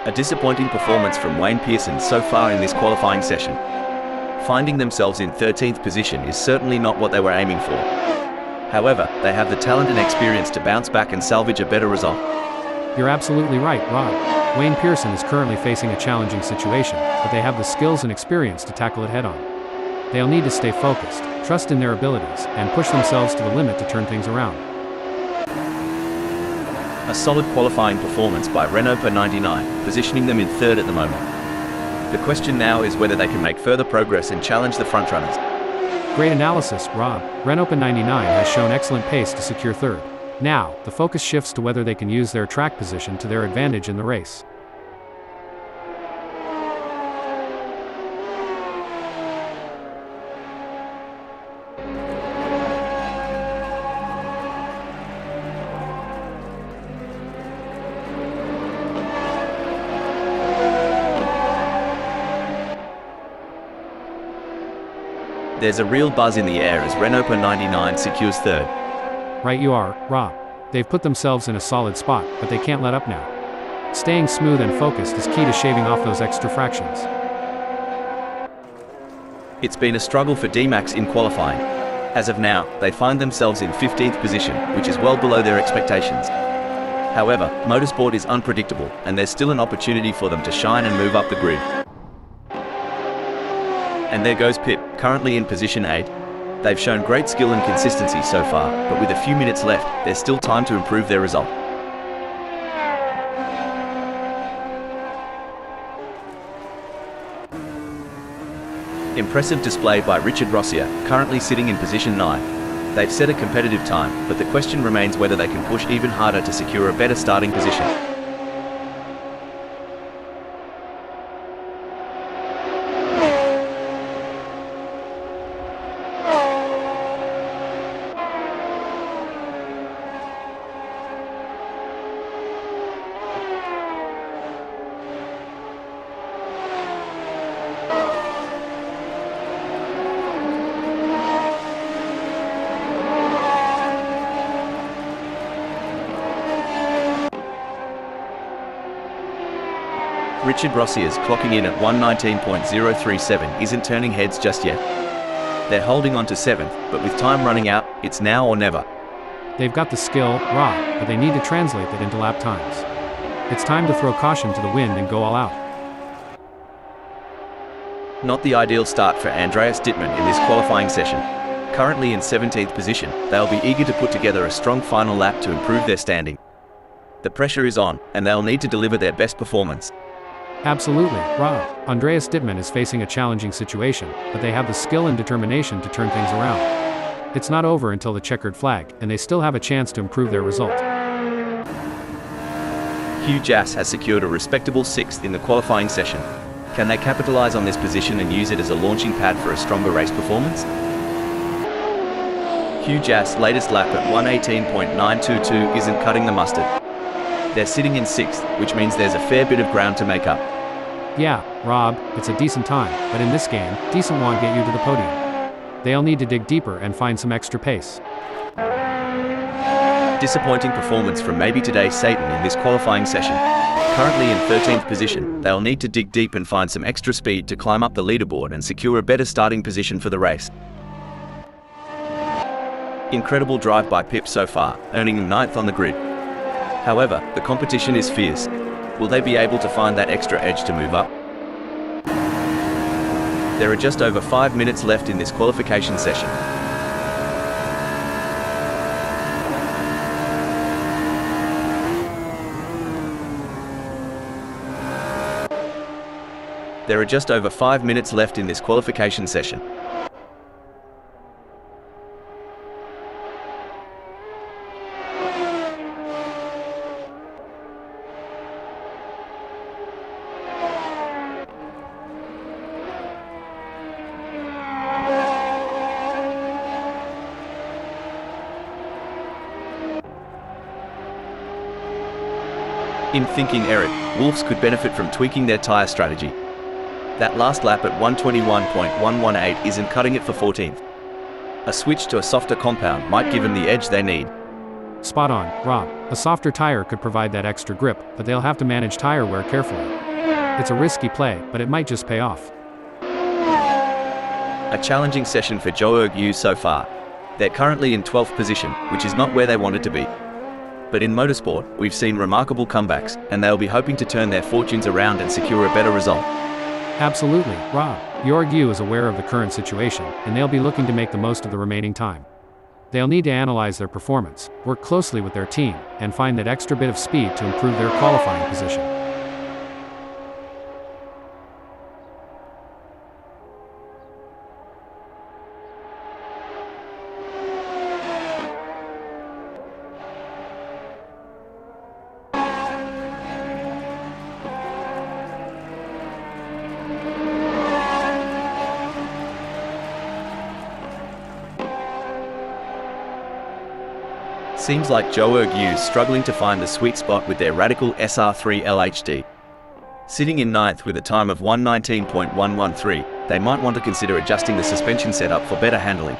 A disappointing performance from Wayne Pearson so far in this qualifying session. Finding themselves in 13th position is certainly not what they were aiming for. However, they have the talent and experience to bounce back and salvage a better result. You're absolutely right, Rob. Wayne Pearson is currently facing a challenging situation, but they have the skills and experience to tackle it head-on. They'll need to stay focused, trust in their abilities, and push themselves to the limit to turn things around. A solid qualifying performance by Renault per 99, positioning them in third at the moment. The question now is whether they can make further progress and challenge the frontrunners. Great analysis, Rob. Renault per 99 has shown excellent pace to secure third. Now, the focus shifts to whether they can use their track position to their advantage in the race. There's a real buzz in the air as Renault per 99 secures third. Right you are, Rob. They've put themselves in a solid spot, but they can't let up now. Staying smooth and focused is key to shaving off those extra fractions. It's been a struggle for D-Max in qualifying. As of now, they find themselves in 15th position, which is well below their expectations. However, motorsport is unpredictable, and there's still an opportunity for them to shine and move up the grid. And there goes Pip, currently in position 8. They've shown great skill and consistency so far, but with a few minutes left, there's still time to improve their result. Impressive display by Richard Rossier, currently sitting in position 9. They've set a competitive time, but the question remains whether they can push even harder to secure a better starting position. Richard Rossier's clocking in at 1:19.037 isn't turning heads just yet. They're holding on to 7th, but with time running out, it's now or never. They've got the skill, Rob, but they need to translate that into lap times. It's time to throw caution to the wind and go all out. Not the ideal start for Andreas Dittmann in this qualifying session. Currently in 17th position, they'll be eager to put together a strong final lap to improve their standing. The pressure is on, and they'll need to deliver their best performance. Absolutely, Rob. Andreas Dittmann is facing a challenging situation, but they have the skill and determination to turn things around. It's not over until the checkered flag, and they still have a chance to improve their result. Hugh Jass has secured a respectable 6th in the qualifying session. Can they capitalize on this position and use it as a launching pad for a stronger race performance? Hugh Jass' latest lap at 1:18.922 isn't cutting the mustard. They're sitting in 6th, which means there's a fair bit of ground to make up. Yeah, Rob, it's a decent time, but in this game, decent won't get you to the podium. They'll need to dig deeper and find some extra pace. Disappointing performance from maybe today's Satan in this qualifying session. Currently in 13th position, they'll need to dig deep and find some extra speed to climb up the leaderboard and secure a better starting position for the race. Incredible drive by Pip so far, earning him 9th on the grid. However, the competition is fierce. Will they be able to find that extra edge to move up? There are just over 5 minutes left in this qualification session. There are just over 5 minutes left in this qualification session. In thinking Eric, Wolves could benefit from tweaking their tyre strategy. That last lap at 1:21.118 isn't cutting it for 14th. A switch to a softer compound might give them the edge they need. Spot on, Rob. A softer tire could provide that extra grip, but they'll have to manage tire wear carefully. It's a risky play, but it might just pay off. A challenging session for Joerg Yu so far. They're currently in 12th position, which is not where they wanted to be. But in motorsport, we've seen remarkable comebacks, and they'll be hoping to turn their fortunes around and secure a better result. Absolutely, Rob. Joerg Yu is aware of the current situation, and they'll be looking to make the most of the remaining time. They'll need to analyze their performance, work closely with their team, and find that extra bit of speed to improve their qualifying position. Seems like Joerg Yu's struggling to find the sweet spot with their Radical SR3 LHD. Sitting in 9th with a time of 1:19.113, they might want to consider adjusting the suspension setup for better handling.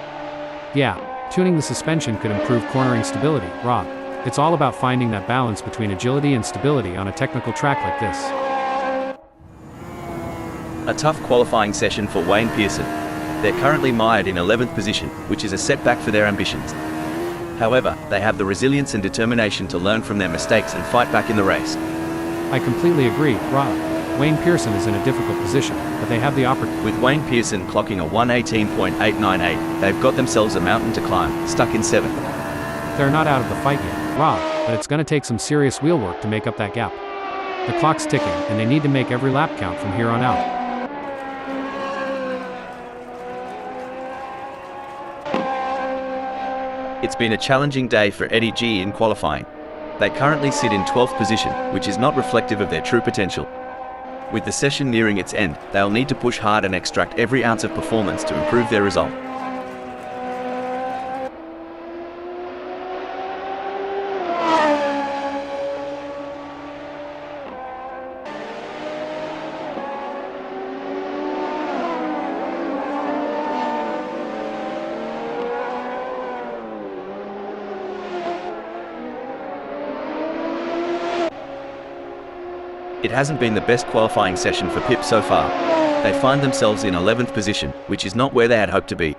Yeah, tuning the suspension could improve cornering stability, Rob. It's all about finding that balance between agility and stability on a technical track like this. A tough qualifying session for Wayne Pearson. They're currently mired in 11th position, which is a setback for their ambitions. However, they have the resilience and determination to learn from their mistakes and fight back in the race. I completely agree, Rob. Wayne Pearson is in a difficult position, but they have the opportunity. With Wayne Pearson clocking a 1:18.898, they've got themselves a mountain to climb, stuck in 7th. They're not out of the fight yet, Rob, but it's going to take some serious wheel work to make up that gap. The clock's ticking, and they need to make every lap count from here on out. It's been a challenging day for Eddie G in qualifying. They currently sit in 12th position, which is not reflective of their true potential. With the session nearing its end, they'll need to push hard and extract every ounce of performance to improve their result. It hasn't been the best qualifying session for Pip so far. They find themselves in 11th position, which is not where they had hoped to be.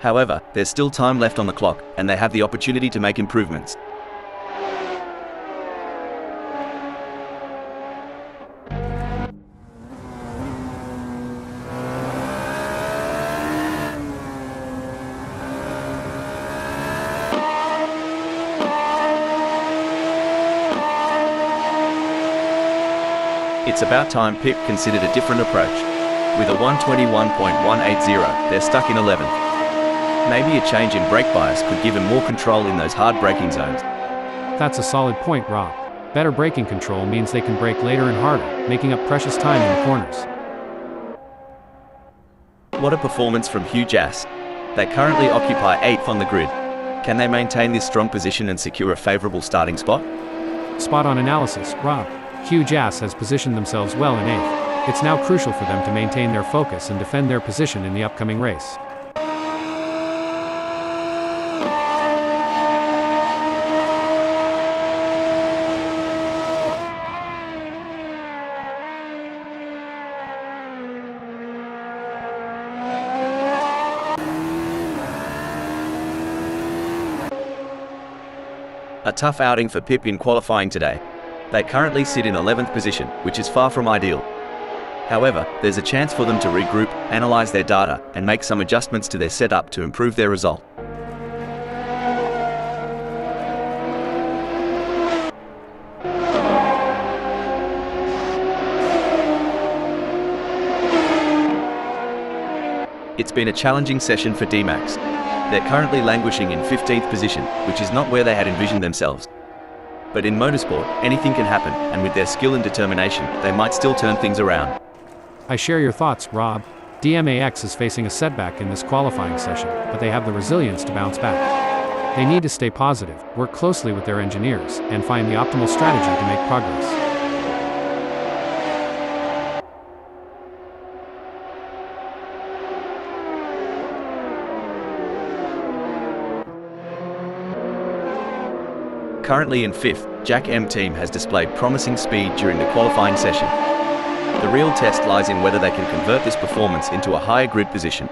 However, there's still time left on the clock, and they have the opportunity to make improvements. It's about time Pip considered a different approach. With a 121.180, they're stuck in 11th. Maybe a change in brake bias could give him more control in those hard braking zones. That's a solid point, Rob. Better braking control means they can brake later and harder, making up precious time in the corners. What a performance from Hugh Jass. They currently occupy 8th on the grid. Can they maintain this strong position and secure a favourable starting spot? Spot on analysis, Rob. Hugh Jass has positioned themselves well in 8th. It's now crucial for them to maintain their focus and defend their position in the upcoming race. A tough outing for Pip in qualifying today. They currently sit in 11th position, which is far from ideal. However, there's a chance for them to regroup, analyse their data, and make some adjustments to their setup to improve their result. It's been a challenging session for D-Max. They're currently languishing in 15th position, which is not where they had envisioned themselves. But in motorsport, anything can happen, and with their skill and determination, they might still turn things around. I share your thoughts, Rob. DMAX is facing a setback in this qualifying session, but they have the resilience to bounce back. They need to stay positive, work closely with their engineers, and find the optimal strategy to make progress. Currently in 5th, Jack M team has displayed promising speed during the qualifying session. The real test lies in whether they can convert this performance into a higher grid position.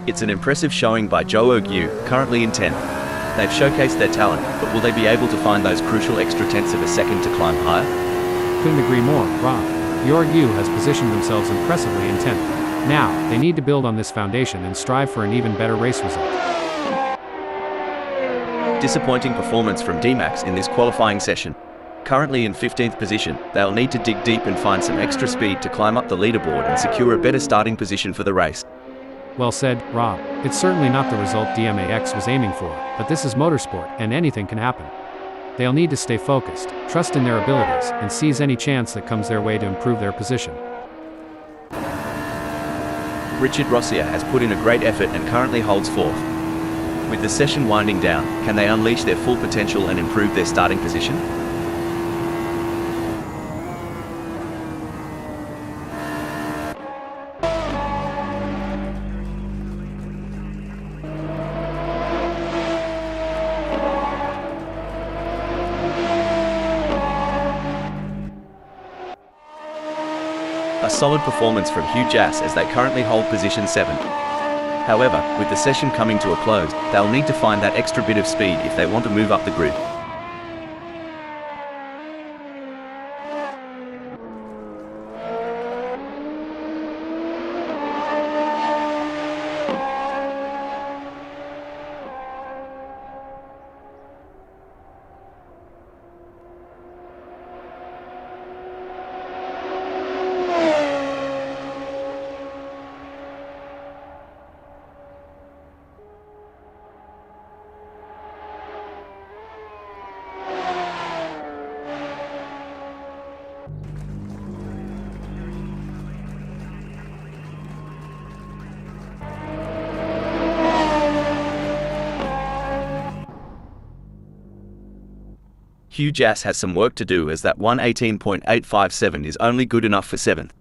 It's an impressive showing by Joe Yu, currently in 10th. They've showcased their talent, but will they be able to find those crucial extra tenths of a second to climb higher? Couldn't agree more, Rob. Yu has positioned themselves impressively in 10th. Now, they need to build on this foundation and strive for an even better race result. Disappointing performance from D-Max in this qualifying session. Currently in 15th position, they'll need to dig deep and find some extra speed to climb up the leaderboard and secure a better starting position for the race. Well said, Rob. It's certainly not the result DMAX was aiming for, but this is motorsport, and anything can happen. They'll need to stay focused, trust in their abilities, and seize any chance that comes their way to improve their position. Richard Rossier has put in a great effort and currently holds 4th. With the session winding down, can they unleash their full potential and improve their starting position? A solid performance from Hugh Jass as they currently hold position 7. However, with the session coming to a close, they'll need to find that extra bit of speed if they want to move up the grid. Hugh Jass has some work to do as that 118.857 is only good enough for 7th.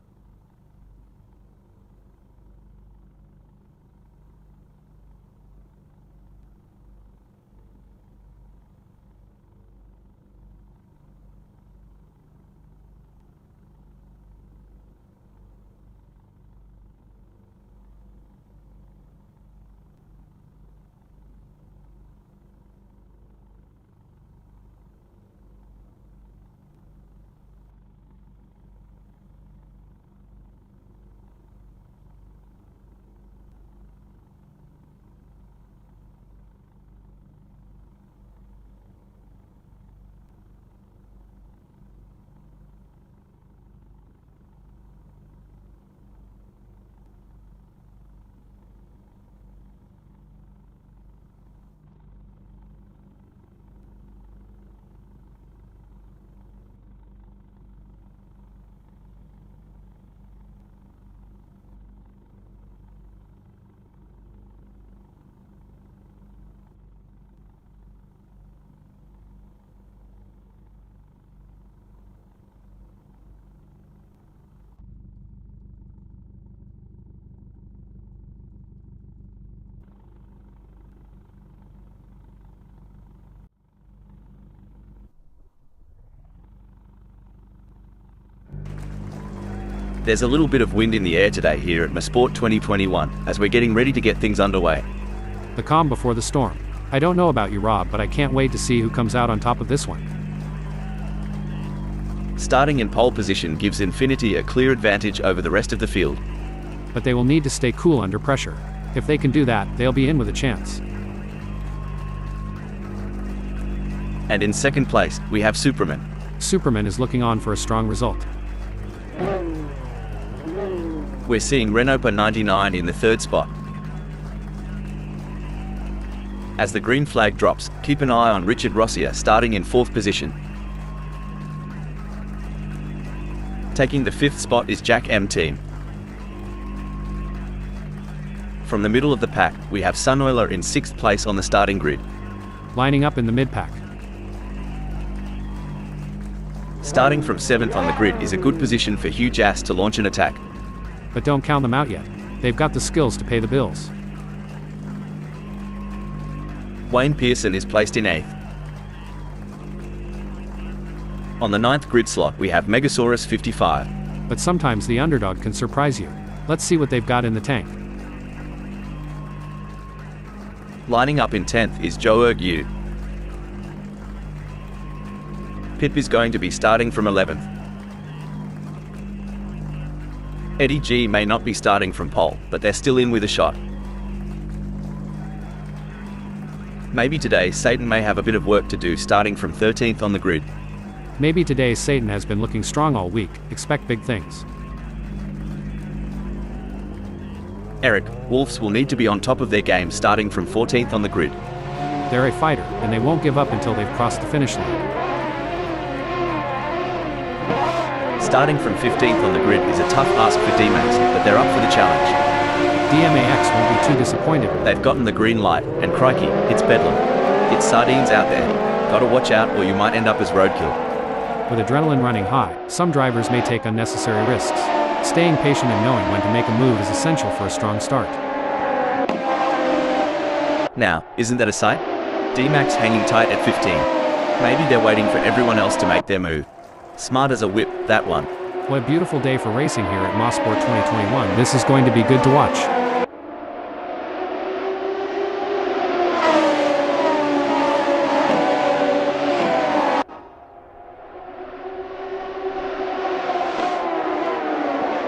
There's a little bit of wind in the air today here at Mosport 2021, as we're getting ready to get things underway. The calm before the storm. I don't know about you, Rob, but I can't wait to see who comes out on top of this one. Starting in pole position gives Infiniti a clear advantage over the rest of the field. But they will need to stay cool under pressure. If they can do that, they'll be in with a chance. And in second place, we have Superman. Superman is looking on for a strong result. We're seeing Renault 99 in the third spot. As the green flag drops, keep an eye on Richard Rossier starting in fourth position. Taking the fifth spot is Jack M Team. From the middle of the pack, we have Sunoiler in sixth place on the starting grid. Lining up in the mid-pack. Starting from seventh on the grid is a good position for Hugh Jass to launch an attack. But don't count them out yet. They've got the skills to pay the bills. Wayne Pearson is placed in eighth. On the ninth grid slot, we have Megasaurus 55. But sometimes the underdog can surprise you. Let's see what they've got in the tank. Lining up in 10th is Joe Yu. Pip is going to be starting from 11th. Eddie G may not be starting from pole, but they're still in with a shot. Maybe today Satan may have a bit of work to do starting from 13th on the grid. Maybe today Satan has been looking strong all week. Expect big things. Eric, Wolves will need to be on top of their game starting from 14th on the grid. They're a fighter, and they won't give up until they've crossed the finish line. Starting from 15th on the grid is a tough ask for D-Max, but they're up for the challenge. DMAX won't be too disappointed. They've gotten the green light, and crikey, it's bedlam. It's sardines out there. Gotta watch out or you might end up as roadkill. With adrenaline running high, some drivers may take unnecessary risks. Staying patient and knowing when to make a move is essential for a strong start. Now, isn't that a sight? D-Max hanging tight at 15. Maybe they're waiting for everyone else to make their move. Smart as a whip, that one. What a beautiful day for racing here at Mosport 2021. This is going to be good to watch.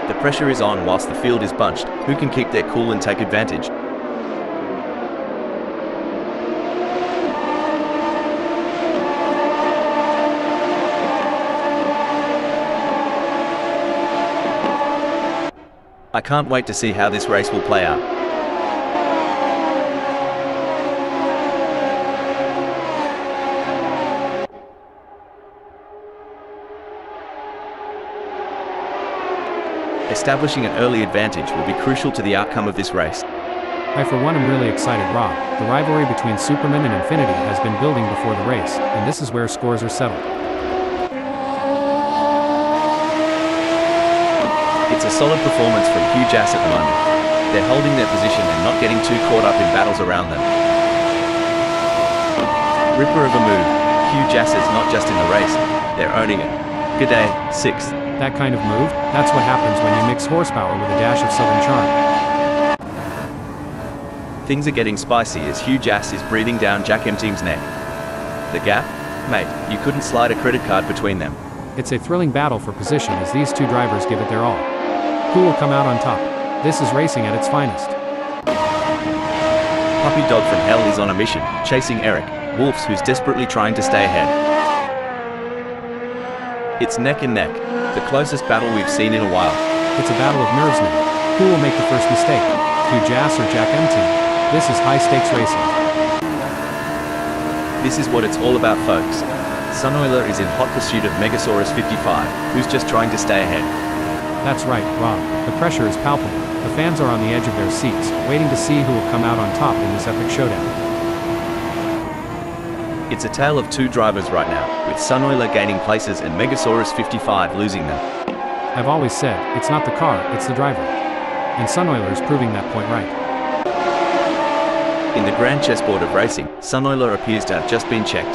The pressure is on whilst the field is bunched. Who can keep their cool and take advantage? I can't wait to see how this race will play out. Establishing an early advantage will be crucial to the outcome of this race. I for one am really excited, Rob. The rivalry between Superman and Infiniti has been building before the race, and this is where scores are settled. It's a solid performance from Hugh Jass at the moment. They're holding their position and not getting too caught up in battles around them. Ripper of a move. Hugh Jass is not just in the race, they're owning it. Good day, 6th. That kind of move? That's what happens when you mix horsepower with a dash of southern charm. Things are getting spicy as Hugh Jass is breathing down Jack M Team's neck. The gap? Mate, you couldn't slide a credit card between them. It's a thrilling battle for position as these two drivers give it their all. Who will come out on top? This is racing at its finest. Puppy Dog from Hell is on a mission, chasing Eric, Wolves, who's desperately trying to stay ahead. It's neck and neck, the closest battle we've seen in a while. It's a battle of nerves now. Who will make the first mistake? Hugh Jass or Jack M Team? This is high-stakes racing. This is what it's all about, folks. Sunoiler is in hot pursuit of Megasaurus 55, who's just trying to stay ahead. That's right, Rob. The pressure is palpable. The fans are on the edge of their seats, waiting to see who will come out on top in this epic showdown. It's a tale of two drivers right now, with Sunoiler gaining places and Megasaurus 55 losing them. I've always said, it's not the car, it's the driver. And Sunoiler's proving that point right. In the grand chessboard of racing, Sunoiler appears to have just been checked.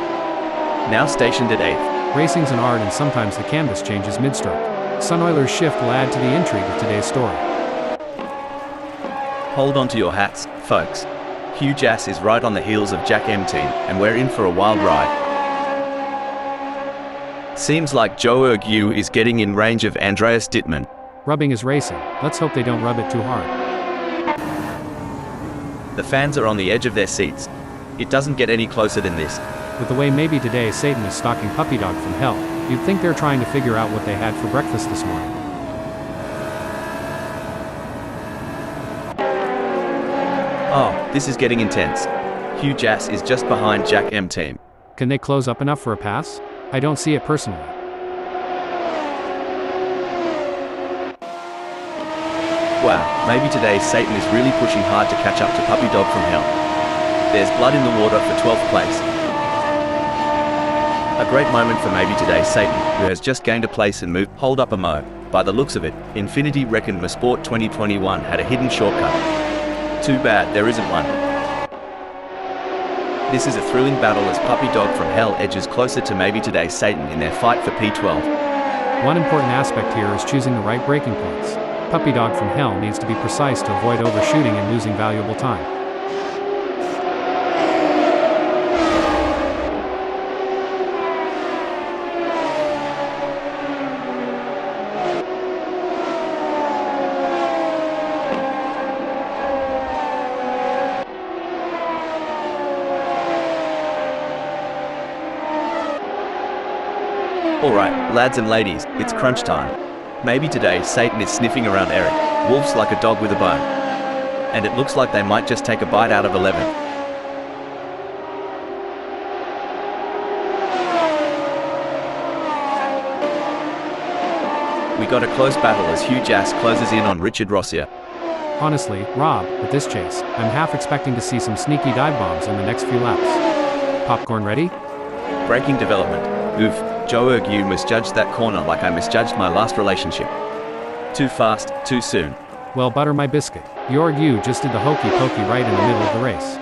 Now stationed at 8th. Racing's an art and sometimes the canvas changes mid-stroke. Sun-Oilers' shift will add to the intrigue of today's story. Hold on to your hats, folks. Hugh Jass is right on the heels of Jack M Team, and we're in for a wild ride. Seems like Joe Ergu is getting in range of Andreas Dittmann. Rubbing is racing. Let's hope they don't rub it too hard. The fans are on the edge of their seats. It doesn't get any closer than this. With the way maybe today Satan is stalking Puppy Dog from hell, you'd think they're trying to figure out what they had for breakfast this morning. Oh, this is getting intense. Hugh Jass is just behind Jack M Team. Can they close up enough for a pass? I don't see it personally. Wow, maybe today Satan is really pushing hard to catch up to Puppy Dog from hell. There's blood in the water for 12th place. A great moment for maybe today Satan, who has just gained a place and moved. Hold up a mo. By the looks of it, Infinity reckoned Mosport 2021 had a hidden shortcut. Too bad there isn't one. This is a thrilling battle as Puppy Dog from hell edges closer to maybe today Satan in their fight for P12. One important aspect here is choosing the right braking points. Puppy Dog from hell needs to be precise to avoid overshooting and losing valuable time. Alright, lads and ladies, it's crunch time. Maybe today Satan is sniffing around Eric, wolf's like a dog with a bone. And it looks like they might just take a bite out of 11. We got a close battle as Hugh Jass closes in on Richard Rossier. Honestly, Rob, with this chase, I'm half expecting to see some sneaky dive bombs in the next few laps. Popcorn ready? Breaking development. Oof, Joe Ergu misjudged that corner like I misjudged my last relationship. Too fast, too soon. Well, butter my biscuit. Your you just did the hokey pokey right in the middle of the race.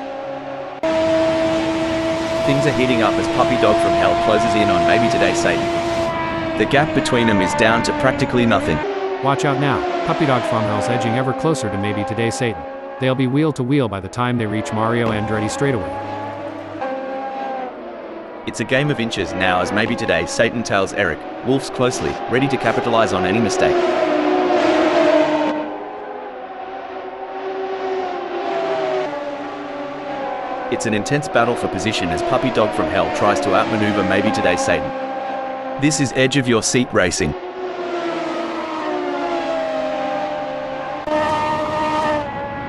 Things are heating up as Puppy Dog from hell closes in on maybe today Satan. The gap between them is down to practically nothing. Watch out now, Puppy Dog from hell's edging ever closer to maybe today Satan. They'll be wheel to wheel by the time they reach Mario Andretti straightaway. It's a game of inches now as maybe today Satan tails Eric, wolves closely, ready to capitalize on any mistake. It's an intense battle for position as Puppy Dog from hell tries to outmaneuver maybe today Satan. This is edge of your seat racing.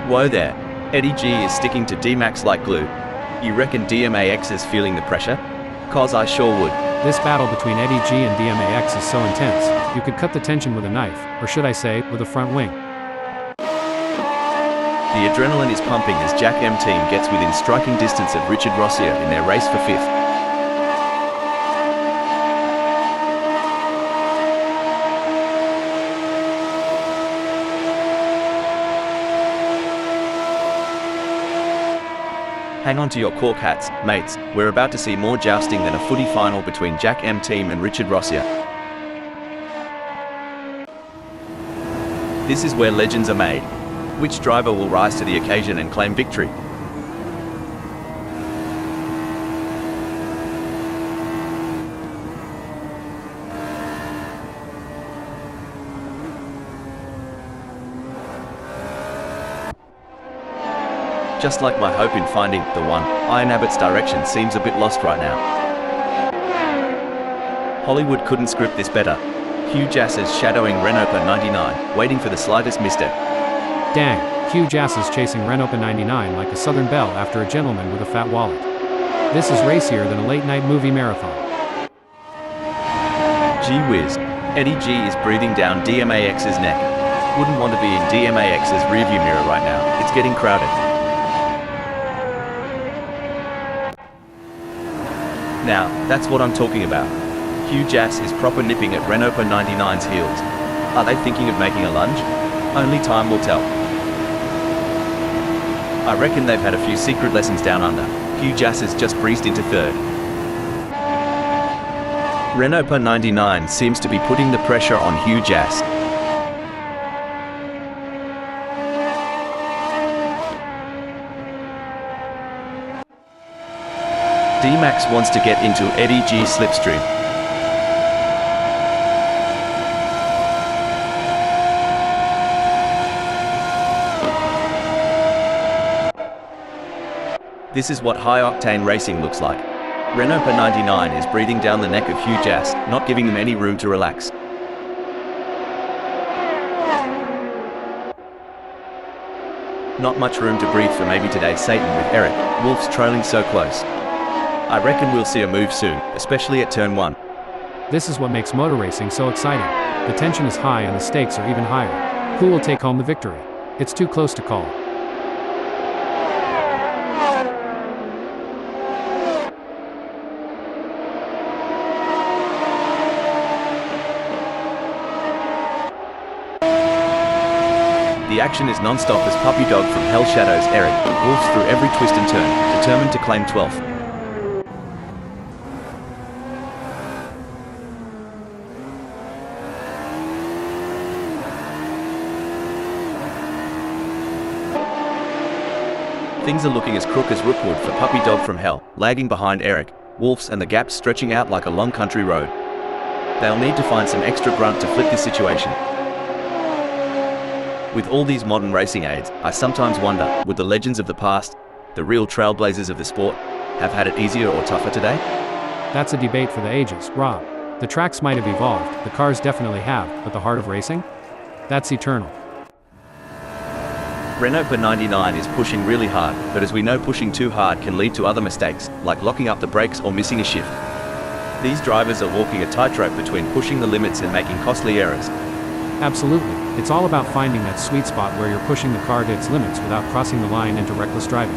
Whoa there, Eddie G is sticking to D-Max like glue. You reckon DMAX is feeling the pressure? Cause I sure would. This battle between Eddie G and DMAX is so intense, you could cut the tension with a knife, or should I say, with a front wing. The adrenaline is pumping as Jack M Team gets within striking distance of Richard Rossier in their race for 5th. Hang on to your cork hats, mates. We're about to see more jousting than a footy final between Jack M Team and Richard Rossier. This is where legends are made. Which driver will rise to the occasion and claim victory? Just like my hope in finding the one, Iron Abbott's direction seems a bit lost right now. Hollywood couldn't script this better. Hugh Jass is shadowing Renault 99, waiting for the slightest misstep. Dang, Hugh Jass is chasing Renault 99 like a Southern belle after a gentleman with a fat wallet. This is racier than a late-night movie marathon. Gee whiz, Eddie G is breathing down DMAX's neck. Wouldn't want to be in DMAX's rearview mirror right now, it's getting crowded. Now, that's what I'm talking about. Hugh Jass is proper nipping at Renault 99's heels. Are they thinking of making a lunge? Only time will tell. I reckon they've had a few secret lessons down under. Hugh Jass has just breezed into 3rd. Renault Per 99 seems to be putting the pressure on huge ass. D-Max wants to get into Eddie G's slipstream. This is what high-octane racing looks like. Renault Per 99 is breathing down the neck of huge ass, not giving them any room to relax. Not much room to breathe for maybe today's Satan with Eric Wolf's trailing so close. I reckon we'll see a move soon, especially at turn 1. This is what makes motor racing so exciting. The tension is high and the stakes are even higher. Who will take home the victory? It's too close to call. The action is non-stop as Puppy Dog from Hell shadows Eric Wolf's through every twist and turn, determined to claim 12th. Things are looking as crook as Rookwood for Puppy Dog from Hell, lagging behind Eric Wolf's and the gaps stretching out like a long country road. They'll need to find some extra grunt to flip this situation. With all these modern racing aids, I sometimes wonder, would the legends of the past, the real trailblazers of the sport, have had it easier or tougher today? That's a debate for the ages, Rob. The tracks might have evolved, the cars definitely have, but the heart of racing? That's eternal. Renault Per 99 is pushing really hard, but as we know, pushing too hard can lead to other mistakes, like locking up the brakes or missing a shift. These drivers are walking a tightrope between pushing the limits and making costly errors. Absolutely. It's all about finding that sweet spot where you're pushing the car to its limits without crossing the line into reckless driving.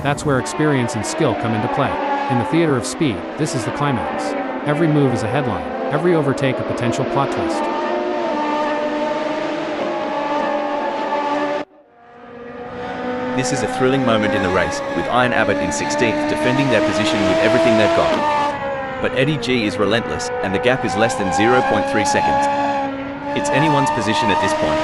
That's where experience and skill come into play. In the theater of speed, this is the climax. Every move is a headline, every overtake a potential plot twist. This is a thrilling moment in the race, with Iron Abbott in 16th defending their position with everything they've got. But Eddie G is relentless, and the gap is less than 0.3 seconds. It's anyone's position at this point.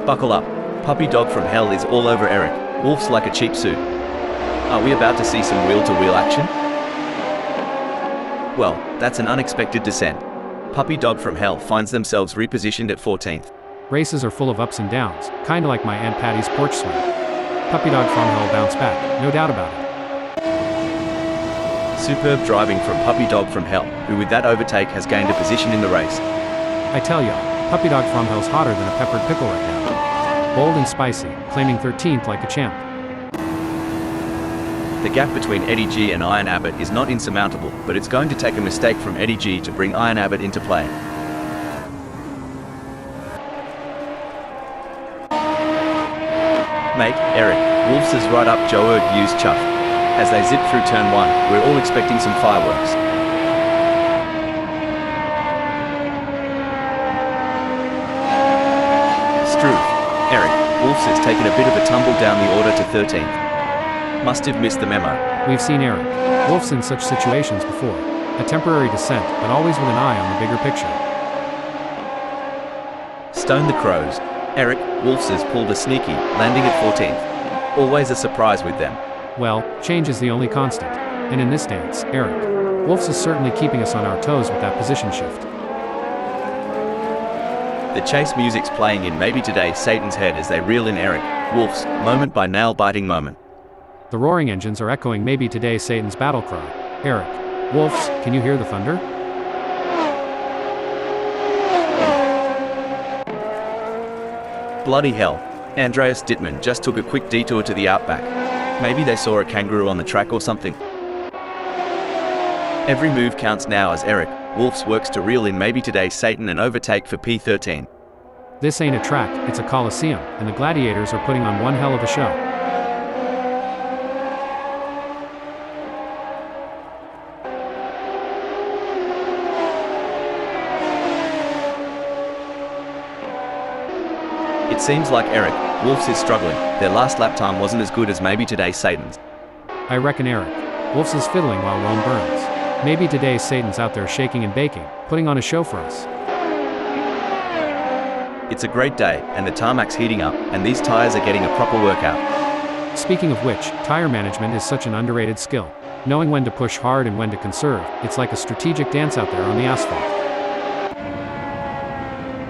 Buckle up. Puppy Dog from Hell is all over Eric Wolf's like a cheap suit. Are we about to see some wheel-to-wheel action? Well, that's an unexpected descent. Puppy Dog from Hell finds themselves repositioned at 14th. Races are full of ups and downs, kinda like my Aunt Patty's porch swing. Puppy Dog from Hell bounced back, no doubt about it. Superb driving from Puppy Dog from Hell, who with that overtake has gained a position in the race. I tell ya, Puppy Dog from Hell's hotter than a peppered pickle right now. Bold and spicy, claiming 13th like a champ. The gap between Eddie G and Iron Abbott is not insurmountable, but it's going to take a mistake from Eddie G to bring Iron Abbott into play. Mate, Eric Wolf's is right up Joe U's chuff. As they zip through turn 1, we're all expecting some fireworks. Struth. Eric Wolf's has taken a bit of a tumble down the order to 13th. Must have missed the memo. We've seen Eric Wolf's in such situations before. A temporary descent, but always with an eye on the bigger picture. Stone the Crows. Eric Wolf's has pulled a sneaky, landing at 14th. Always a surprise with them. Well, change is the only constant. And in this dance, Eric Wolf's is certainly keeping us on our toes with that position shift. The chase music's playing in maybe today Satan's head as they reel in Eric Wolf's moment by nail-biting moment. The roaring engines are echoing maybe today Satan's battle cry. Eric Wolf's, can you hear the thunder? Bloody hell. Andreas Dittmann just took a quick detour to the outback. Maybe they saw a kangaroo on the track or something. Every move counts now as Eric Wolf's works to reel in maybe today Satan and overtake for P13. This ain't a track, it's a coliseum, and the gladiators are putting on one hell of a show. It seems like Eric Wolf's is struggling. Their last lap time wasn't as good as maybe today's Satan's. I reckon Eric Wolf's is fiddling while Rome burns. Maybe today Satan's out there shaking and baking, putting on a show for us. It's a great day, and the tarmac's heating up, and these tires are getting a proper workout. Speaking of which, tire management is such an underrated skill. Knowing when to push hard and when to conserve, it's like a strategic dance out there on the asphalt.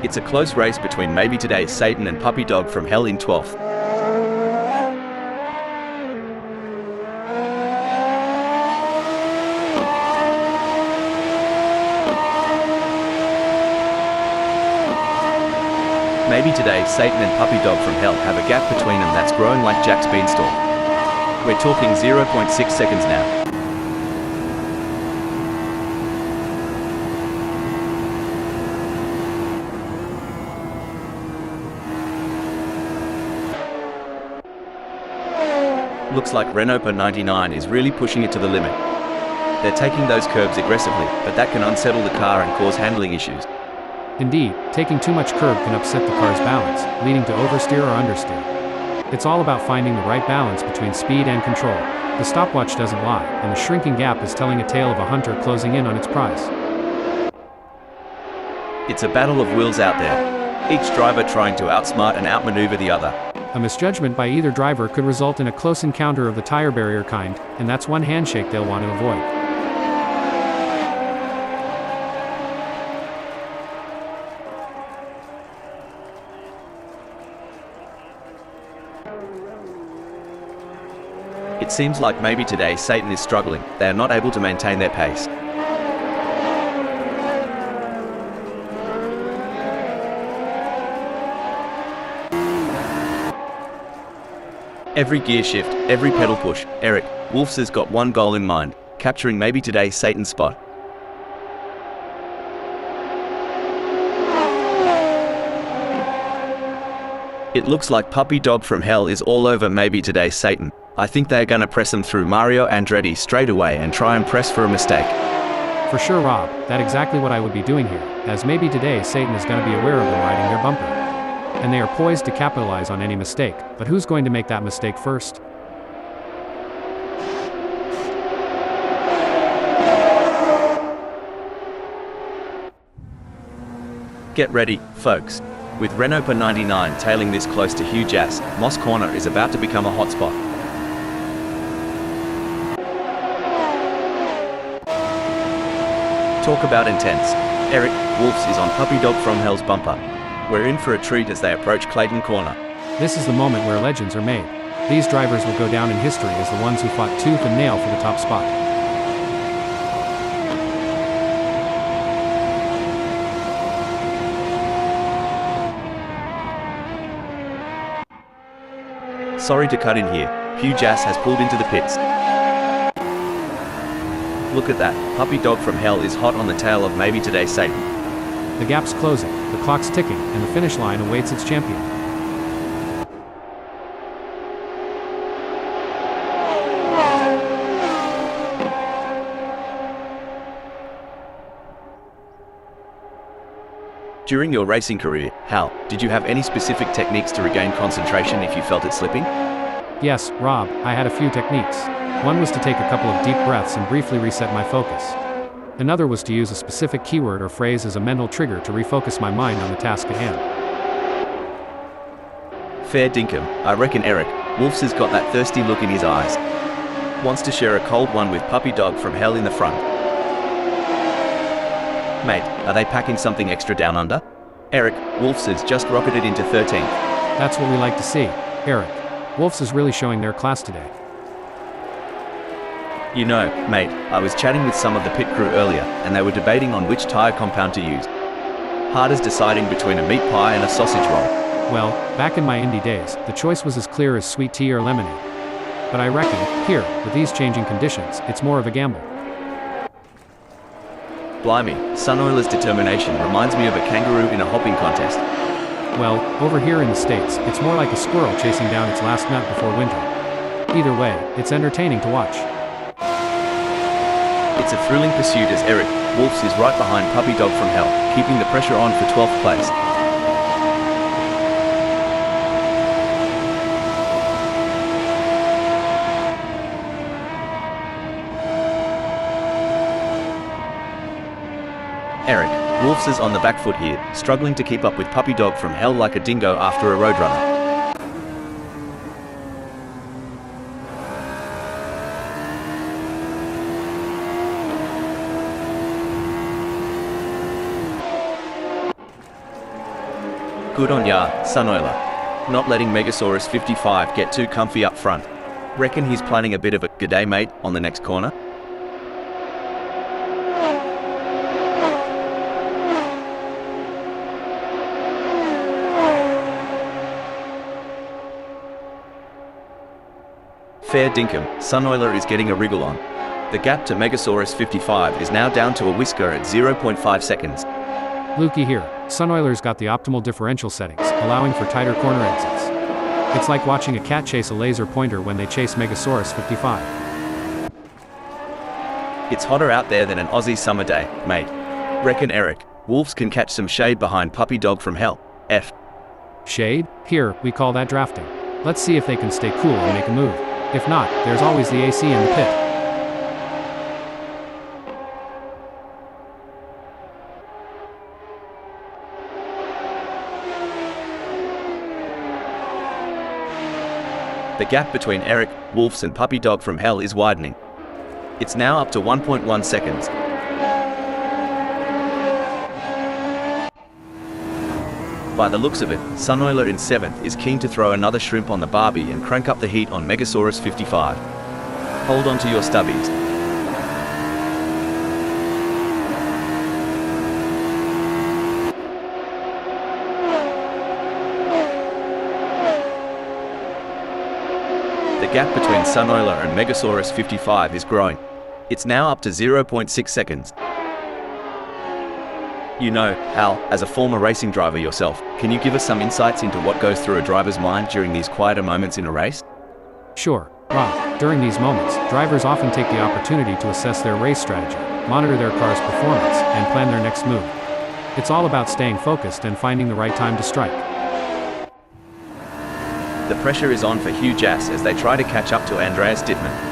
It's a close race between maybe today's Satan and Puppy Dog from Hell in 12th. Maybe today Satan and Puppy Dog from Hell have a gap between them that's growing like Jack's beanstalk. We're talking 0.6 seconds now. Looks like Renault 99 is really pushing it to the limit. They're taking those curbs aggressively, but that can unsettle the car and cause handling issues. Indeed, taking too much curb can upset the car's balance, leading to oversteer or understeer. It's all about finding the right balance between speed and control. The stopwatch doesn't lie, and the shrinking gap is telling a tale of a hunter closing in on its prize. It's a battle of wills out there, each driver trying to outsmart and outmaneuver the other. A misjudgment by either driver could result in a close encounter of the tire barrier kind, and that's one handshake they'll want to avoid. It seems like maybe today Satan is struggling. They are not able to maintain their pace. Every gear shift, every pedal push, Eric Wolfs has got one goal in mind, capturing maybe today's Satan's spot. It looks like Puppy Dog from Hell is all over maybe today's Satan. I think they're gonna press him through Mario Andretti straight away and try and press for a mistake. For sure, Rob, that's exactly what I would be doing here, as maybe today Satan is gonna be aware of them riding their bumper. And they are poised to capitalize on any mistake, but who's going to make that mistake first? Get ready, folks. With Renault 99 tailing this close to Huge Ass, Moss Corner is about to become a hotspot. Talk about intense. Eric Wolfs is on Puppy Dog from Hell's bumper. We're in for a treat as they approach Clayton Corner. This is the moment where legends are made. These drivers will go down in history as the ones who fought tooth and nail for the top spot. Sorry to cut in here, Huge Ass has pulled into the pits. Look at that, Puppy Dog from Hell is hot on the tail of maybe today's Satan. The gap's closing, the clock's ticking, and the finish line awaits its champion. During your racing career, Hal, did you have any specific techniques to regain concentration if you felt it slipping? Yes, Rob, I had a few techniques. One was to take a couple of deep breaths and briefly reset my focus. Another was to use a specific keyword or phrase as a mental trigger to refocus my mind on the task at hand. Fair dinkum, I reckon Eric Wolfs has got that thirsty look in his eyes. Wants to share a cold one with Puppy Dog from Hell in the front. Mate, are they packing something extra down under? Eric Wolfs has just rocketed into 13th. That's what we like to see. Eric Wolfs is really showing their class today. You know, mate, I was chatting with some of the pit crew earlier, and they were debating on which tyre compound to use. Hard as deciding between a meat pie and a sausage roll. Well, back in my indie days, the choice was as clear as sweet tea or lemonade. But I reckon, here, with these changing conditions, it's more of a gamble. Blimey, Sun Oiler's determination reminds me of a kangaroo in a hopping contest. Well, over here in the States, it's more like a squirrel chasing down its last nut before winter. Either way, it's entertaining to watch. It's a thrilling pursuit as Eric Wolfs is right behind Puppy Dog from Hell, keeping the pressure on for 12th place. Eric, Wolfs is on the back foot here, struggling to keep up with Puppy Dog from Hell like a dingo after a roadrunner. Good on ya, Sunoiler. Not letting Megasaurus 55 get too comfy up front. Reckon he's planning a bit of a "g'day mate" on the next corner? Fair dinkum, Sunoiler is getting a wriggle on. The gap to Megasaurus 55 is now down to a whisker at 0.5 seconds. Lukey here. Sunoiler's got the optimal differential settings, allowing for tighter corner exits. It's like watching a cat chase a laser pointer when they chase Megasaurus 55. It's hotter out there than an Aussie summer day, mate. Reckon Eric, Wolves can catch some shade behind Puppy Dog from Hell. F. Shade? Here, we call that drafting. Let's see if they can stay cool and make a move. If not, there's always the AC in the pit. The gap between Eric, Wolfs and Puppy Dog from Hell is widening. It's now up to 1.1 seconds. By the looks of it, Sunoiler in 7th is keen to throw another shrimp on the barbie and crank up the heat on Megasaurus 55. Hold on to your stubbies. The gap between Sunoiler and Megasaurus 55 is growing. It's now up to 0.6 seconds. You know, Hal, as a former racing driver yourself, can you give us some insights into what goes through a driver's mind during these quieter moments in a race? Sure, Rob. During these moments, drivers often take the opportunity to assess their race strategy, monitor their car's performance, and plan their next move. It's all about staying focused and finding the right time to strike. The pressure is on for Hugh Jass as they try to catch up to Andreas Dittmann.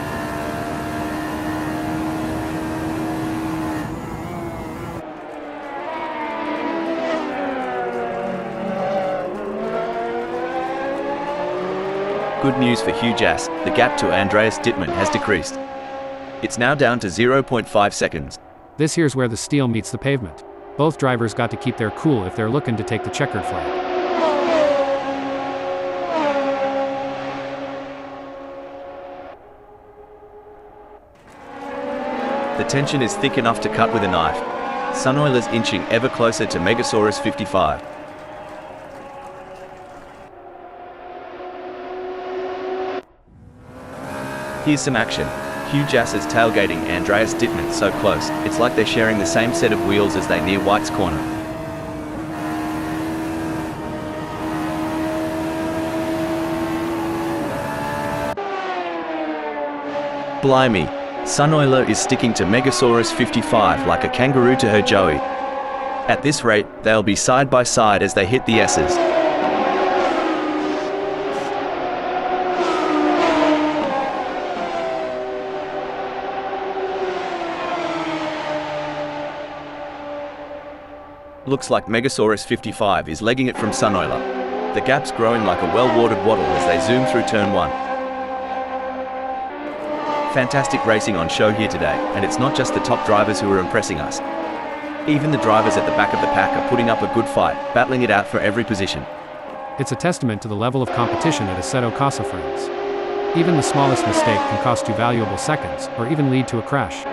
Good news for Hugh Jass, the gap to Andreas Dittmann has decreased. It's now down to 0.5 seconds. This here's where the steel meets the pavement. Both drivers got to keep their cool if they're looking to take the checkered flag. The tension is thick enough to cut with a knife. Sunoiler's inching ever closer to Megasaurus 55. Here's some action. Hugh Jass is tailgating Andreas Dittmann so close, it's like they're sharing the same set of wheels as they near White's corner. Blimey, Sunoiler is sticking to Megasaurus 55 like a kangaroo to her Joey. At this rate, they'll be side by side as they hit the S's. Looks like Megasaurus 55 is legging it from Sunoiler. The gap's growing like a well-watered waddle as they zoom through turn 1. Fantastic racing on show here today, and it's not just the top drivers who are impressing us. Even the drivers at the back of the pack are putting up a good fight, battling it out for every position. It's a testament to the level of competition at AssettoCorsaFriends. Even the smallest mistake can cost you valuable seconds, or even lead to a crash.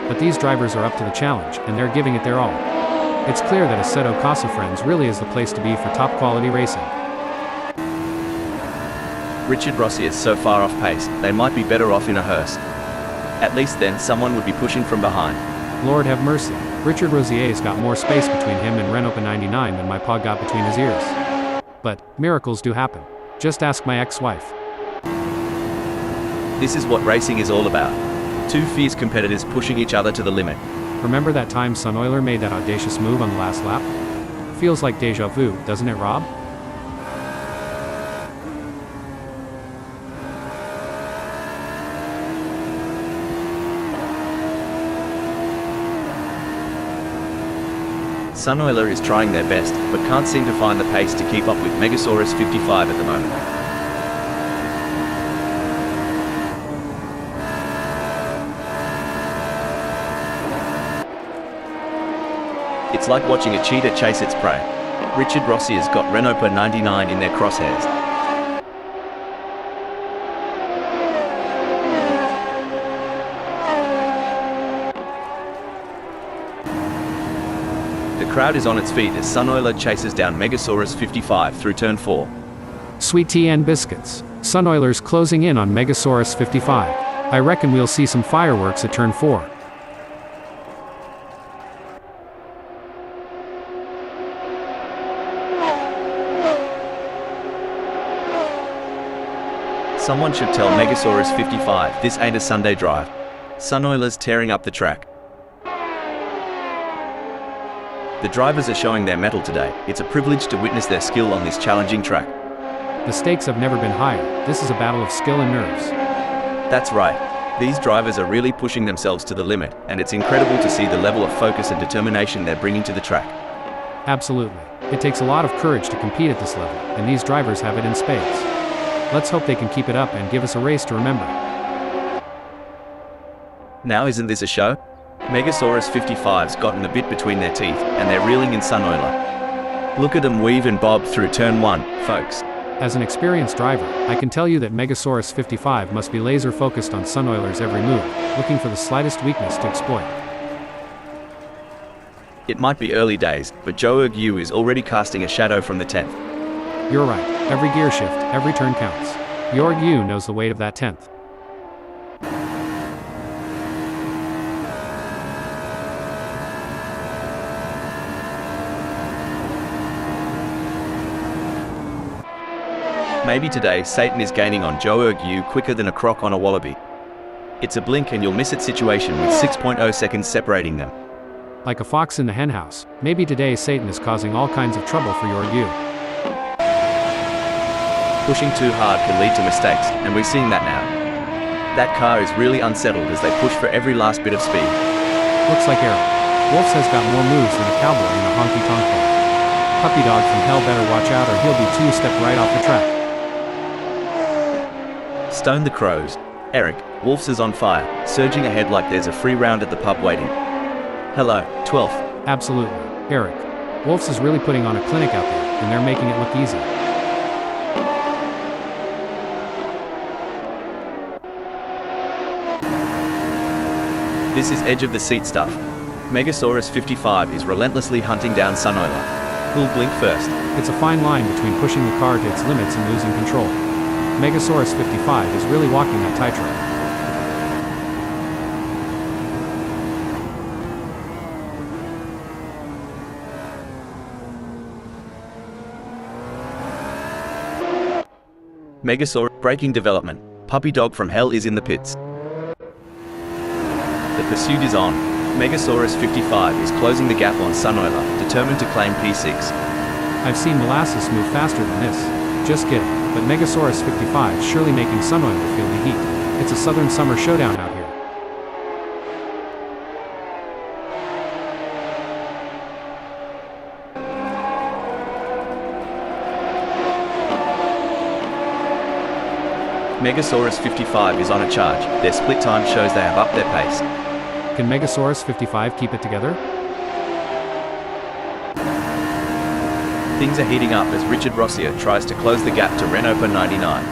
But these drivers are up to the challenge, and they're giving it their all. It's clear that AssettoCorsaFriends really is the place to be for top-quality racing. Richard Rossi is so far off pace, they might be better off in a hearse. At least then, someone would be pushing from behind. Lord have mercy. Richard Rosier's got more space between him and Renault 99 than my pog got between his ears. But miracles do happen. Just ask my ex-wife. This is what racing is all about. Two fierce competitors pushing each other to the limit. Remember that time Sunoiler made that audacious move on the last lap? Feels like deja vu, doesn't it, Rob? Sunoiler is trying their best, but can't seem to find the pace to keep up with Megasaurus 55 at the moment. It's like watching a cheetah chase its prey. Richard Rossi has got Renault 99 in their crosshairs. The crowd is on its feet as Sunoiler chases down Megasaurus 55 through turn 4. Sweet tea and biscuits. Sunoiler's closing in on Megasaurus 55. I reckon we'll see some fireworks at turn 4. Someone should tell Megasaurus 55 this ain't a Sunday drive. Sunoiler's tearing up the track. The drivers are showing their mettle today. It's a privilege to witness their skill on this challenging track. The stakes have never been higher. This is a battle of skill and nerves. That's right. These drivers are really pushing themselves to the limit, and it's incredible to see the level of focus and determination they're bringing to the track. Absolutely. It takes a lot of courage to compete at this level, and these drivers have it in spades. Let's hope they can keep it up and give us a race to remember. Now isn't this a show? Megasaurus 55's gotten a bit between their teeth, and they're reeling in Sunoiler. Look at them weave and bob through turn 1, folks. As an experienced driver, I can tell you that Megasaurus 55 must be laser focused on Sunoiler's every move, looking for the slightest weakness to exploit. It might be early days, but Joe Yu is already casting a shadow from the 10th. You're right. Every gear shift, every turn counts. Jorg Yu knows the weight of that 10th. Maybe today Satan is gaining on Joe Yu quicker than a croc on a wallaby. It's a blink and you'll miss it situation with 6.0 seconds separating them. Like a fox in the henhouse, maybe today Satan is causing all kinds of trouble for Jorg Yu. Pushing too hard can lead to mistakes, and we're seeing that now. That car is really unsettled as they push for every last bit of speed. Looks like Eric. Wolf's has got more moves than a cowboy in a honky-tonk bar. Puppy dog from hell better watch out or he'll be two-step right off the track. Stone the crows. Eric, Wolf's is on fire, surging ahead like there's a free round at the pub waiting. Hello, 12th. Absolutely. Eric. Wolf's is really putting on a clinic out there, and they're making it look easy. This is edge-of-the-seat stuff. Megasaurus 55 is relentlessly hunting down Sunoiler. Who'll blink first? It's a fine line between pushing the car to its limits and losing control. Megasaurus 55 is really walking that tightrope. Megasaurus braking development. Puppy dog from hell is in the pits. The pursuit is on. Megasaurus 55 is closing the gap on Sunoiler, determined to claim P6. I've seen molasses move faster than this. Just kidding, but Megasaurus 55 is surely making Sunoiler feel the heat. It's a southern summer showdown out here. Megasaurus 55 is on a charge. Their split time shows they have upped their pace. Can Megasaurus 55 keep it together? Things are heating up as Richard Rossi tries to close the gap to Renault 99.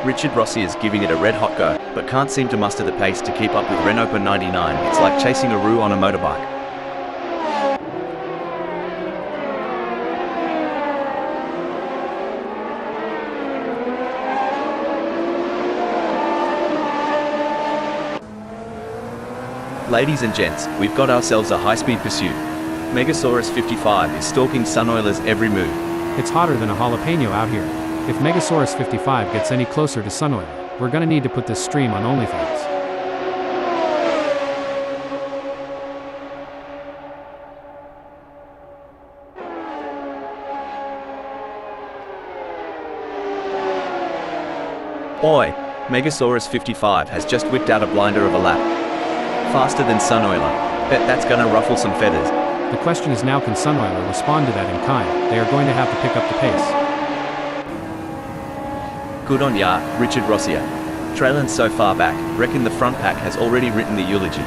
Richard Rossi is giving it a red-hot go, but can't seem to muster the pace to keep up with Renault 99. It's like chasing a roux on a motorbike. Ladies and gents, we've got ourselves a high-speed pursuit. Megasaurus 55 is stalking Sunoiler's every move. It's hotter than a jalapeno out here. If Megasaurus 55 gets any closer to Sunoiler, we're gonna need to put this stream on OnlyFans. Oi! Megasaurus 55 has just whipped out a blinder of a lap. Faster than Sunoiler. Bet that's gonna ruffle some feathers. The question is now, can Sunoiler respond to that in kind? They are going to have to pick up the pace. Good on ya, Richard Rossier. Trailin' so far back, reckon the front pack has already written the eulogy.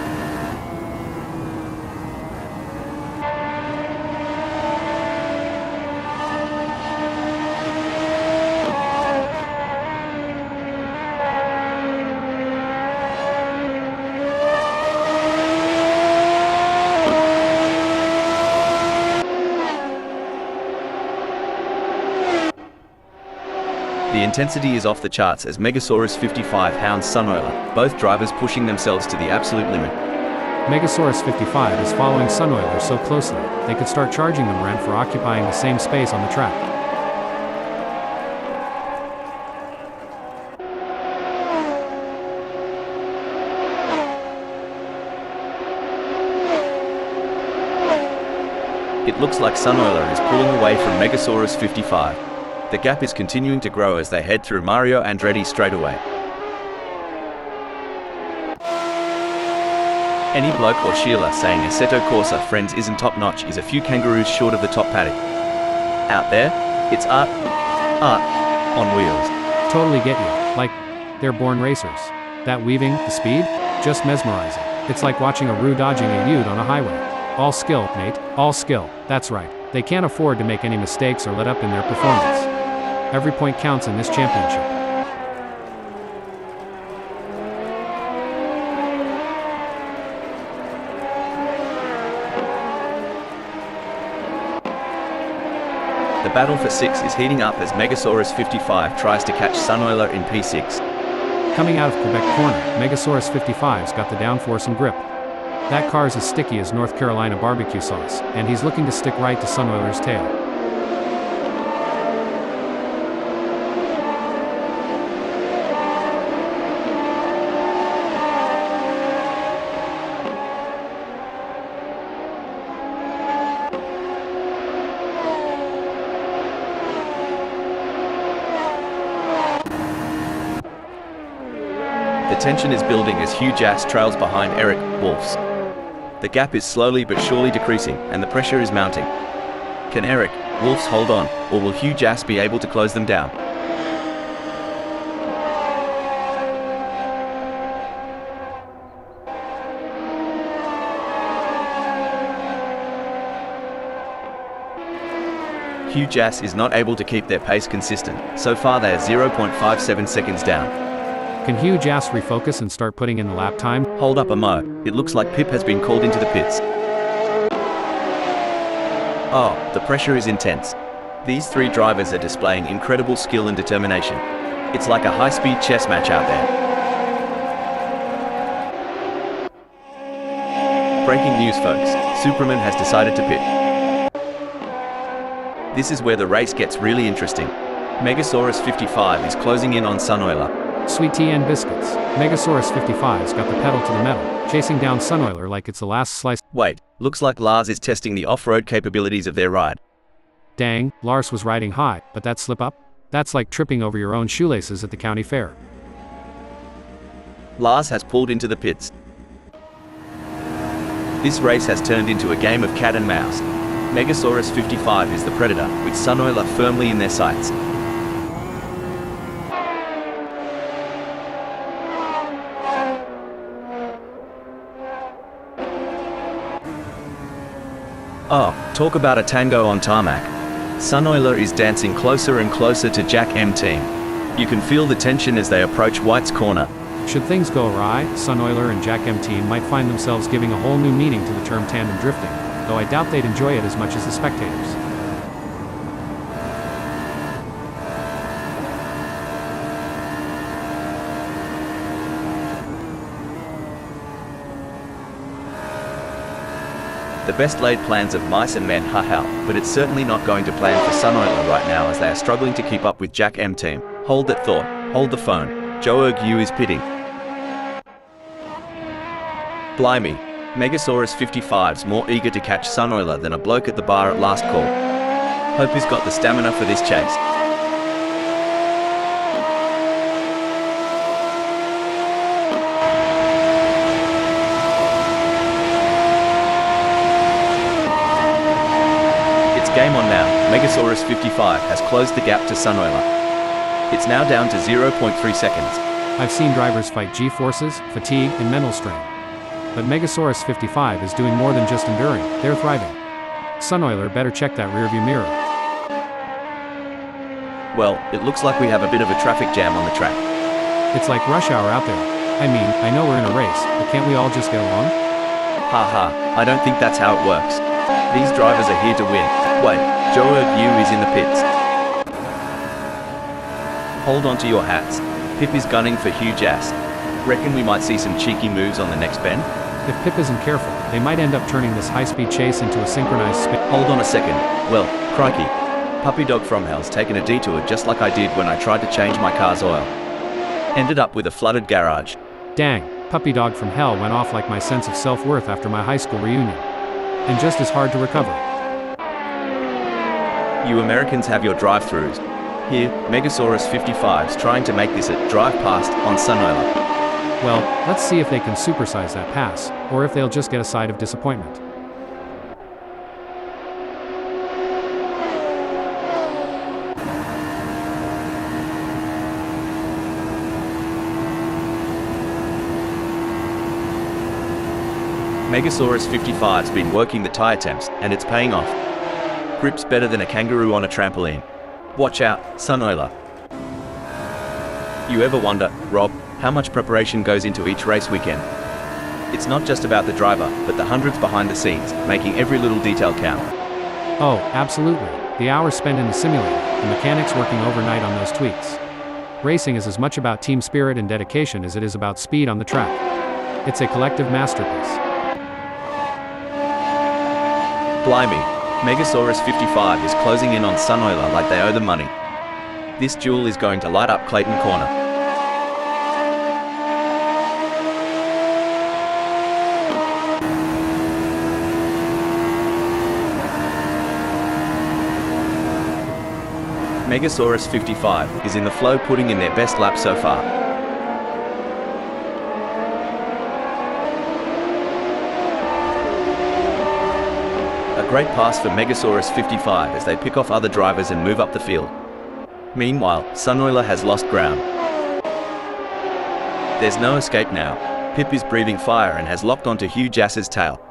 The intensity is off the charts as Megasaurus 55 hounds Sunoiler, both drivers pushing themselves to the absolute limit. Megasaurus 55 is following Sunoiler so closely, they could start charging them rent for occupying the same space on the track. It looks like Sunoiler is pulling away from Megasaurus 55. The gap is continuing to grow as they head through Mario Andretti straightaway. Any bloke or Sheila saying Assetto Corsa Friends isn't top-notch is a few kangaroos short of the top paddock. Out there, it's art on wheels. Totally get you. Like, they're born racers. That weaving, the speed, just mesmerizing. It's like watching a Roo dodging a Ute on a highway. All skill, mate, all skill. That's right. They can't afford to make any mistakes or let up in their performance. Every point counts in this championship. The battle for 6 is heating up as Megasaurus 55 tries to catch Sunoiler in P6. Coming out of Quebec corner, Megasaurus 55's got the downforce and grip. That car's as sticky as North Carolina barbecue sauce, and he's looking to stick right to Sunoiler's tail. The tension is building as Hugh Jass trails behind Eric Wolfs. The gap is slowly but surely decreasing, and the pressure is mounting. Can Eric Wolfs hold on, or will Hugh Jass be able to close them down? Hugh Jass is not able to keep their pace consistent. So far they are 0.57 seconds down. Can Hugh Jass refocus and start putting in the lap time? Hold up a mo. It looks like Pip has been called into the pits. Oh, the pressure is intense. These three drivers are displaying incredible skill and determination. It's like a high-speed chess match out there. Breaking news, folks. Superman has decided to pit. This is where the race gets really interesting. Megasaurus 55 is closing in on Sunoiler. Sweet tea and biscuits. Megasaurus 55's got the pedal to the metal, chasing down Sunoiler like it's the last slice. Wait, looks like Lars is testing the off-road capabilities of their ride. Dang, Lars was riding high, but that slip up? That's like tripping over your own shoelaces at the county fair. Lars has pulled into the pits. This race has turned into a game of cat and mouse. Megasaurus 55 is the predator, with Sunoiler firmly in their sights. Oh, talk about a tango on tarmac. Sunoiler is dancing closer and closer to Jack M Team. You can feel the tension as they approach White's corner. Should things go awry, Sunoiler and Jack M Team might find themselves giving a whole new meaning to the term tandem drifting, though I doubt they'd enjoy it as much as the spectators. The best laid plans of mice and men, haha, but it's certainly not going to plan for Sunoiler right now as they are struggling to keep up with Jack M Team. Hold that thought, hold the phone. Joe Erg is pitting. Blimey, Megasaurus 55's more eager to catch Sunoiler than a bloke at the bar at last call. Hope he's got the stamina for this chase. It's game on now. Megasaurus 55 has closed the gap to Sunoiler. It's now down to 0.3 seconds. I've seen drivers fight G-forces, fatigue, and mental strain. But Megasaurus 55 is doing more than just enduring, they're thriving. Sunoiler better check that rearview mirror. Well, it looks like we have a bit of a traffic jam on the track. It's like rush hour out there. I mean, I know we're in a race, but can't we all just get along? Haha, I don't think that's how it works. These drivers are here to win. Wait, Joe Yu is in the pits. Hold on to your hats. Pip is gunning for huge ass. Reckon we might see some cheeky moves on the next bend? If Pip isn't careful, they might end up turning this high-speed chase into a synchronized spin. Hold on a second. Well, crikey. Puppy Dog from Hell's taken a detour just like I did when I tried to change my car's oil. Ended up with a flooded garage. Dang, Puppy Dog from Hell went off like my sense of self-worth after my high school reunion. And just as hard to recover. You Americans have your drive-thrus. Here, Megasaurus 55's trying to make this a drive past on Sunoiler. Well, let's see if they can supersize that pass, or if they'll just get a side of disappointment. Megasaurus 55's been working the tire temps, and it's paying off. Grip's better than a kangaroo on a trampoline. Watch out, Sunoiler. You ever wonder, Rob, how much preparation goes into each race weekend? It's not just about the driver, but the hundreds behind the scenes, making every little detail count. Oh, absolutely. The hours spent in the simulator, the mechanics working overnight on those tweaks. Racing is as much about team spirit and dedication as it is about speed on the track. It's a collective masterpiece. Blimey, Megasaurus 55 is closing in on Sunoiler like they owe the money. This duel is going to light up Clayton Corner. Megasaurus 55 is in the flow, putting in their best lap so far. A great pass for Megasaurus 55 as they pick off other drivers and move up the field. Meanwhile, Sunoiler has lost ground. There's no escape now. Pip is breathing fire and has locked onto Hugh Jass's tail.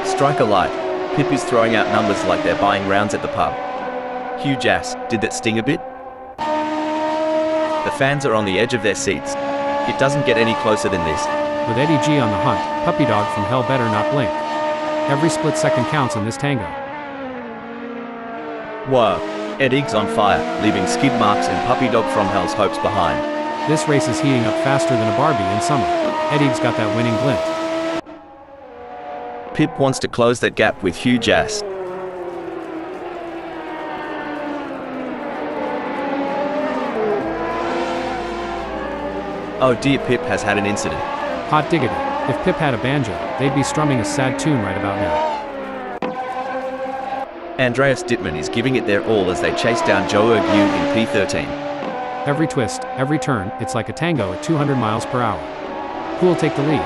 Strike a light. Pip is throwing out numbers like they're buying rounds at the pub. Hugh Jass, did that sting a bit? The fans are on the edge of their seats. It doesn't get any closer than this. With Eddie G on the hunt, Puppy Dog from Hell better not blink. Every split second counts in this tango. Whoa, Eddie's on fire, leaving skid marks and Puppy Dog from Hell's hopes behind. This race is heating up faster than a Barbie in summer. Eddie's got that winning glint. Pip wants to close that gap with Hugh Jass. Oh dear, Pip has had an incident. Hot diggity. If Pip had a banjo, they'd be strumming a sad tune right about now. Andreas Dittmann is giving it their all as they chase down Joe Yu in P13. Every twist, every turn, it's like a tango at 200 miles per hour. Who'll take the lead?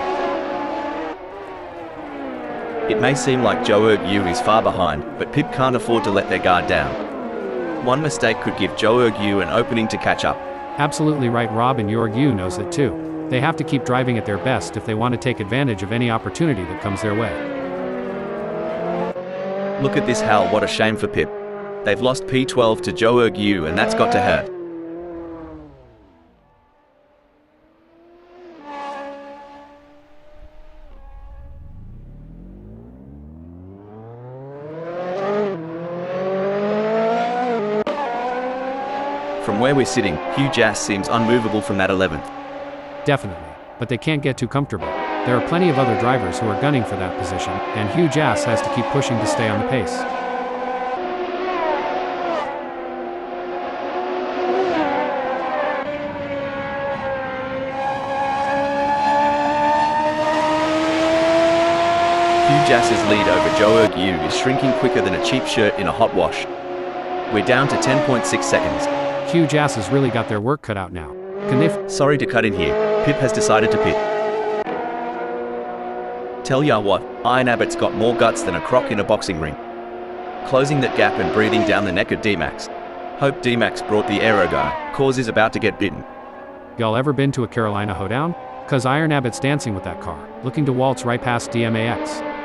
It may seem like Joe Yu is far behind, but Pip can't afford to let their guard down. One mistake could give Joe Yu an opening to catch up. Absolutely right, Rob, and Jorg Yu knows it too. They have to keep driving at their best if they want to take advantage of any opportunity that comes their way. Look at this hell, what a shame for Pip. They've lost P12 to Joe Yu and that's got to hurt. From where we're sitting, Hugh Jass seems unmovable from that 11th. Definitely. But they can't get too comfortable. There are plenty of other drivers who are gunning for that position, and Hugh Jass has to keep pushing to stay on the pace. Hugh Jass's lead over Joe Yu is shrinking quicker than a cheap shirt in a hot wash. We're down to 10.6 seconds. Huge asses really got their work cut out now. Can they Sorry to cut in here. Pip has decided to pit. Tell ya what, Iron Abbott's got more guts than a croc in a boxing ring. Closing that gap and breathing down the neck of D-Max. Hope D-Max brought the aero guy. Cause is about to get bitten. Y'all ever been to a Carolina hoedown? Cause Iron Abbott's dancing with that car, looking to waltz right past DMAX.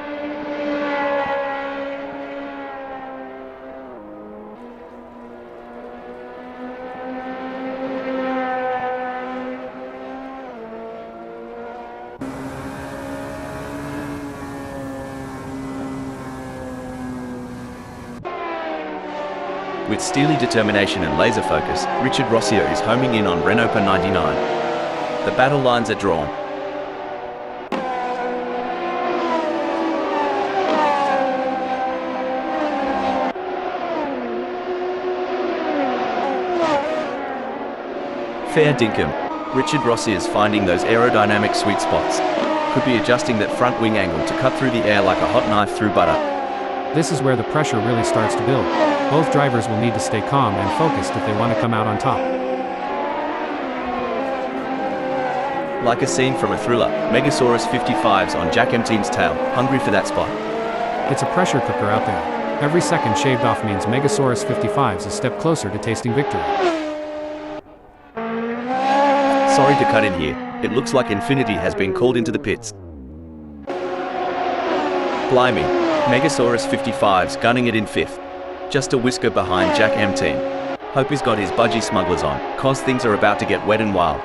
With steely determination and laser focus, Richard Rossio is homing in on Renault 99. The battle lines are drawn. Fair dinkum. Richard Rossi is finding those aerodynamic sweet spots. Could be adjusting that front wing angle to cut through the air like a hot knife through butter. This is where the pressure really starts to build. Both drivers will need to stay calm and focused if they want to come out on top. Like a scene from a thriller, Megasaurus 55's on Jack M Team's tail, hungry for that spot. It's a pressure cooker out there. Every second shaved off means Megasaurus 55's a step closer to tasting victory. Sorry to cut in here. It looks like Infinity has been called into the pits. Blimey, Megasaurus 55's gunning it in fifth. Just a whisker behind Jack M Team. Hope he's got his budgie smugglers on, cause things are about to get wet and wild.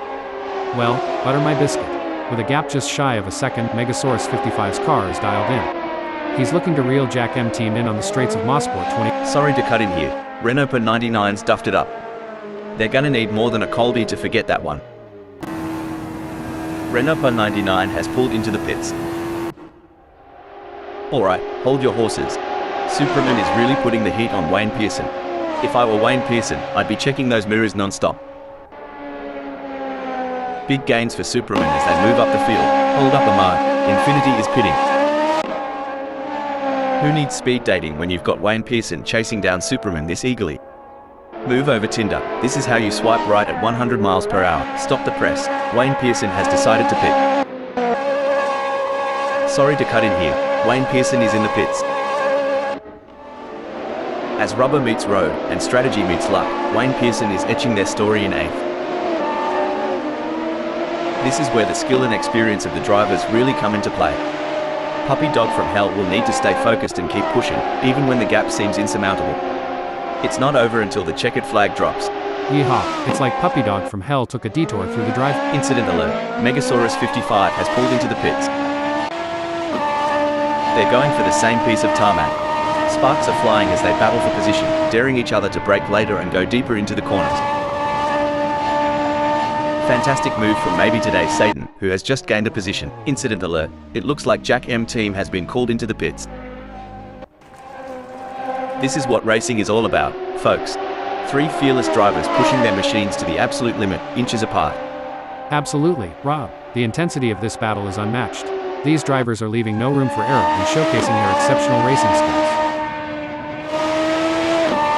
Well, butter my biscuit. With a gap just shy of a second, Megasaurus 55's car is dialed in. He's looking to reel Jack M Team in on the straights of Mosport 20. Sorry to cut in here. Renault 99's duffed it up. They're gonna need more than a Colby to forget that one. Renault 99 has pulled into the pits. Alright, hold your horses. Superman is really putting the heat on Wayne Pearson. If I were Wayne Pearson, I'd be checking those mirrors non-stop. Big gains for Superman as they move up the field. Hold up a mark. Infinity is pitting. Who needs speed dating when you've got Wayne Pearson chasing down Superman this eagerly? Move over Tinder. This is how you swipe right at 100 miles per hour. Stop the press. Wayne Pearson has decided to pit. Sorry to cut in here. Wayne Pearson is in the pits. As rubber meets road and strategy meets luck, Wayne Pearson is etching their story in eighth. This is where the skill and experience of the drivers really come into play. Puppy Dog from Hell will need to stay focused and keep pushing, even when the gap seems insurmountable. It's not over until the checkered flag drops. Yeehaw, it's like Puppy Dog from Hell took a detour through the drive. Incident alert. Megasaurus 55 has pulled into the pits. They're going for the same piece of tarmac. Sparks are flying as they battle for position, daring each other to brake later and go deeper into the corners. Fantastic move from maybe today Satan, who has just gained a position. Incident alert. It looks like Jack M Team has been called into the pits. This is what racing is all about, folks. Three fearless drivers pushing their machines to the absolute limit, inches apart. Absolutely, Rob. The intensity of this battle is unmatched. These drivers are leaving no room for error and showcasing their exceptional racing skills.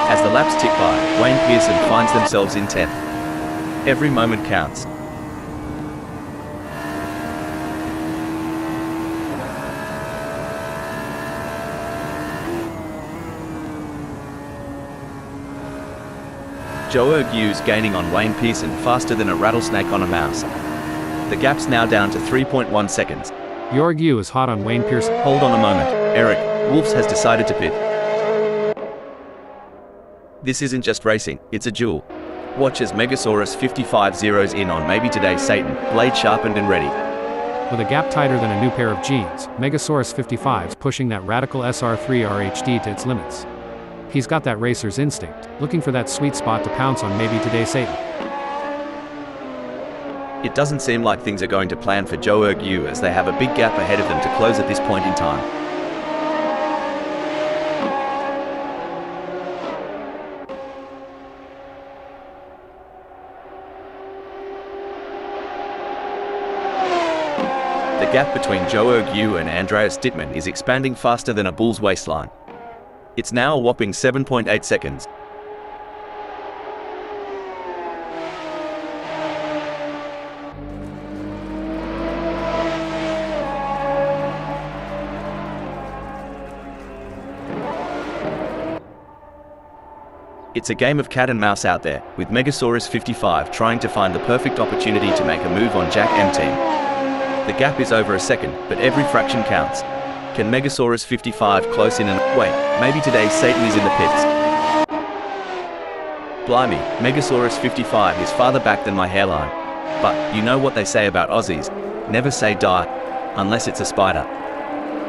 As the laps tick by, Wayne Pearson finds themselves in 10th. Every moment counts. Joe Ergu's gaining on Wayne Pearson faster than a rattlesnake on a mouse. The gap's now down to 3.1 seconds. Yorgu is hot on Wayne Pearson. Hold on a moment, Eric. Wolfs has decided to pit. This isn't just racing, it's a duel. Watch as Megasaurus 55 zeroes in on maybe today's Satan, blade sharpened and ready. With a gap tighter than a new pair of jeans, Megasaurus 55's pushing that Radical SR3 RHD to its limits. He's got that racer's instinct, looking for that sweet spot to pounce on maybe today's Satan. It doesn't seem like things are going to plan for Joe Ergu as they have a big gap ahead of them to close at this point in time. The gap between Joe Ergu and Andreas Dittmann is expanding faster than a bull's waistline. It's now a whopping 7.8 seconds. It's a game of cat and mouse out there, with Megasaurus 55 trying to find the perfect opportunity to make a move on Jack M Team. The gap is over a second, but every fraction counts. Can Megasaurus 55 close in and... Wait, maybe today Satan is in the pits. Blimey, Megasaurus 55 is farther back than my hairline. But, you know what they say about Aussies, never say die, unless it's a spider.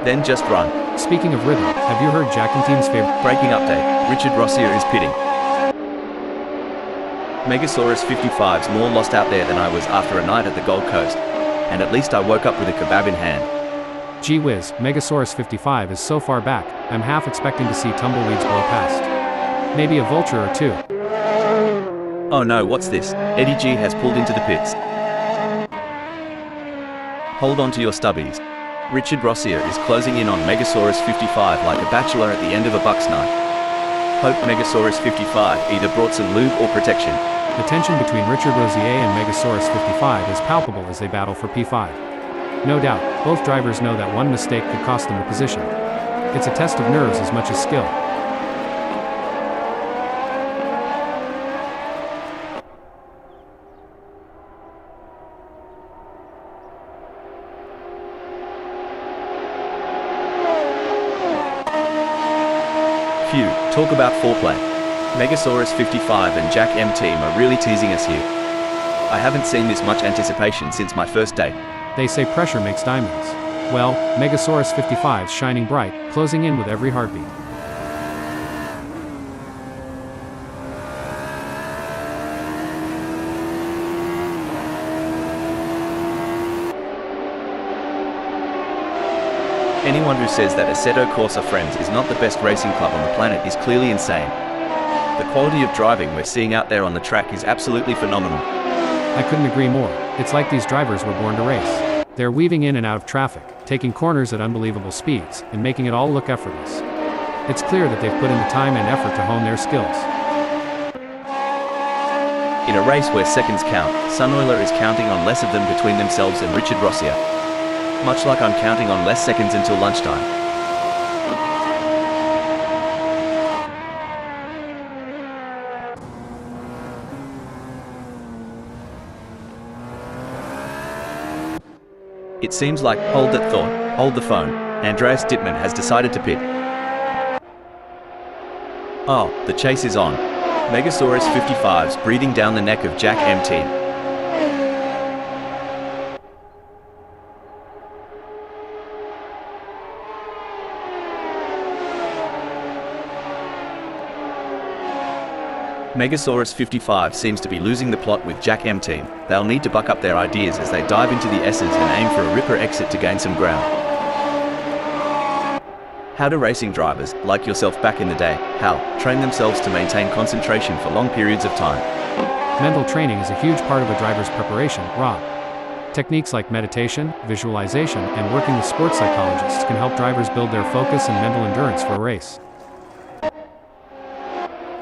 Then just run. Speaking of rhythm, have you heard Jack and Team's favorite Breaking update, Richard Rossier is pitting. Megasaurus 55's more lost out there than I was after a night at the Gold Coast. And at least I woke up with a kebab in hand. Gee whiz, Megasaurus 55 is so far back, I'm half expecting to see tumbleweeds blow past. Maybe a vulture or two. Oh no, what's this? Eddie G has pulled into the pits. Hold on to your stubbies. Richard Rossier is closing in on Megasaurus 55 like a bachelor at the end of a buck's night. Hope Megasaurus 55 either brought some lube or protection. The tension between Richard Rossier and Megasaurus 55 is palpable as they battle for P5. No doubt, both drivers know that one mistake could cost them the position. It's a test of nerves as much as skill. Phew, talk about foreplay. Megasaurus 55 and Jack M Team are really teasing us here. I haven't seen this much anticipation since my first date. They say pressure makes diamonds. Well, Megasaurus 55's shining bright, closing in with every heartbeat. Anyone who says that AssettoCorsaFriends is not the best racing club on the planet is clearly insane. The quality of driving we're seeing out there on the track is absolutely phenomenal. I couldn't agree more. It's like these drivers were born to race. They're weaving in and out of traffic, taking corners at unbelievable speeds, and making it all look effortless. It's clear that they've put in the time and effort to hone their skills. In a race where seconds count, Sunoiler is counting on less of them between themselves and Richard Rossier. Much like I'm counting on less seconds until lunchtime. It seems like, hold that thought, hold the phone, Andreas Dittmann has decided to pit. Oh, the chase is on. Megasaurus 55's breathing down the neck of Jack M Team. Megasaurus 55 seems to be losing the plot with Jack M Team. They'll need to buck up their ideas as they dive into the S's and aim for a ripper exit to gain some ground. How do racing drivers, like yourself back in the day, train themselves to maintain concentration for long periods of time? Mental training is a huge part of a driver's preparation, Rob. Techniques like meditation, visualization, and working with sports psychologists can help drivers build their focus and mental endurance for a race.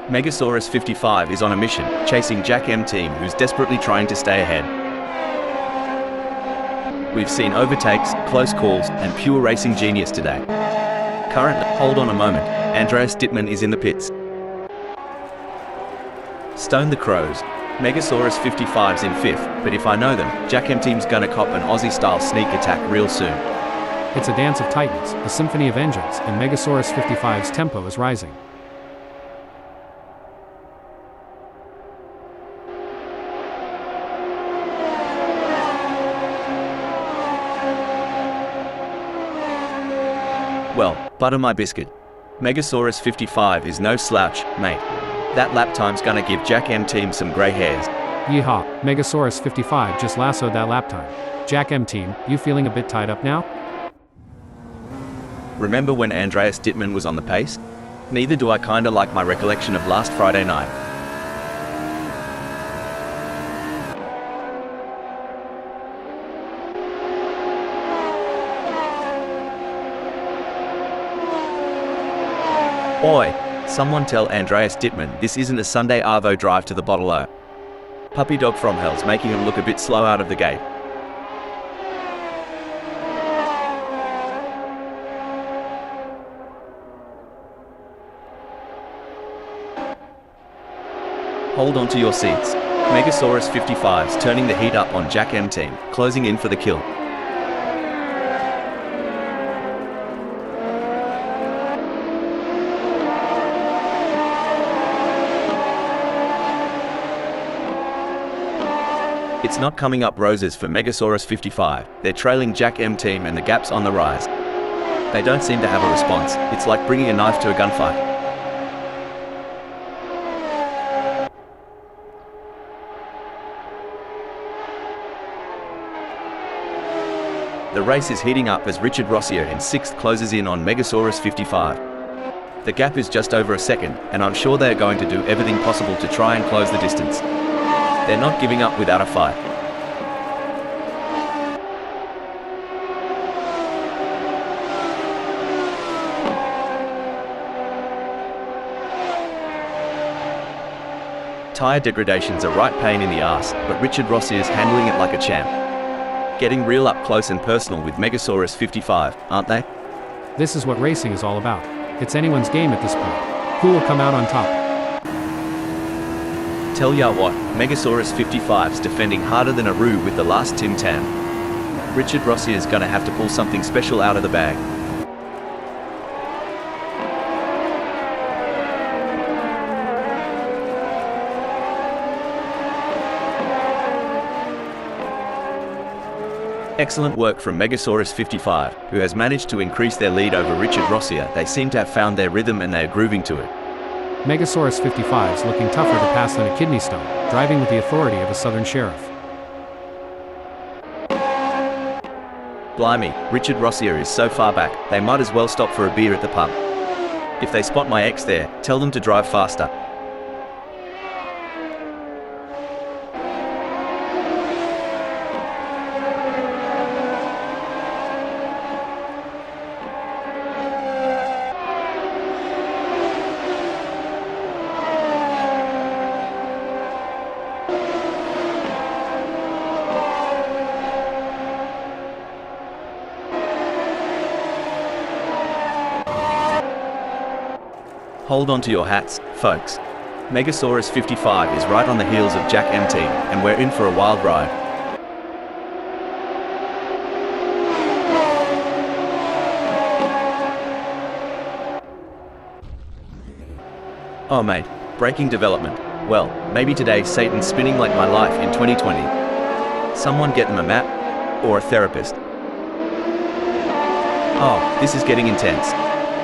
Megasaurus 55 is on a mission, chasing Jack M Team, who's desperately trying to stay ahead. We've seen overtakes, close calls, and pure racing genius today. Currently, hold on a moment, Andreas Dittmann is in the pits. Stone the Crows. Megasaurus 55's in 5th, but if I know them, Jack M Team's gonna cop an Aussie-style sneak attack real soon. It's a dance of titans, a symphony of engines, and Megasaurus 55's tempo is rising. Well, butter my biscuit. Megasaurus 55 is no slouch, mate. That lap time's gonna give Jack M Team some grey hairs. Yeehaw, Megasaurus 55 just lassoed that lap time. Jack M Team, you feeling a bit tied up now? Remember when Andreas Dittmann was on the pace? Neither do I kinda like my recollection of last Friday night. Oi! Someone tell Andreas Dittmann this isn't a Sunday Arvo drive to the Bottle O. Puppy dog from hell's making him look a bit slow out of the gate. Hold on to your seats. Megasaurus 55's turning the heat up on Jack M team, closing in for the kill. It's not coming up roses for Megasaurus 55. They're trailing Jack M team and the gap's on the rise. They don't seem to have a response. It's like bringing a knife to a gunfight. The race is heating up as Richard Rossier in 6th closes in on Megasaurus 55. The gap is just over a second, and I'm sure they're going to do everything possible to try and close the distance. They're not giving up without a fight. Tyre degradation's a right pain in the ass, but Richard Rossier's handling it like a champ. Getting real up close and personal with Megasaurus 55, aren't they? This is what racing is all about. It's anyone's game at this point. Who will come out on top? Tell ya what, Megasaurus 55's defending harder than a roux with the last Tim Tam. Richard Rossier's gonna have to pull something special out of the bag. Excellent work from Megasaurus 55, who has managed to increase their lead over Richard Rossier. They seem to have found their rhythm and they are grooving to it. Megasaurus 55's looking tougher to pass than a kidney stone, driving with the authority of a southern sheriff. Blimey, Richard Rossier is so far back, they might as well stop for a beer at the pub. If they spot my ex there, tell them to drive faster. Hold on to your hats, folks. Megasaurus 55 is right on the heels of Jack M team, and we're in for a wild ride. Oh mate, breaking development. Well, maybe today Satan's spinning like my life in 2020. Someone get them a map? Or a therapist? Oh, this is getting intense.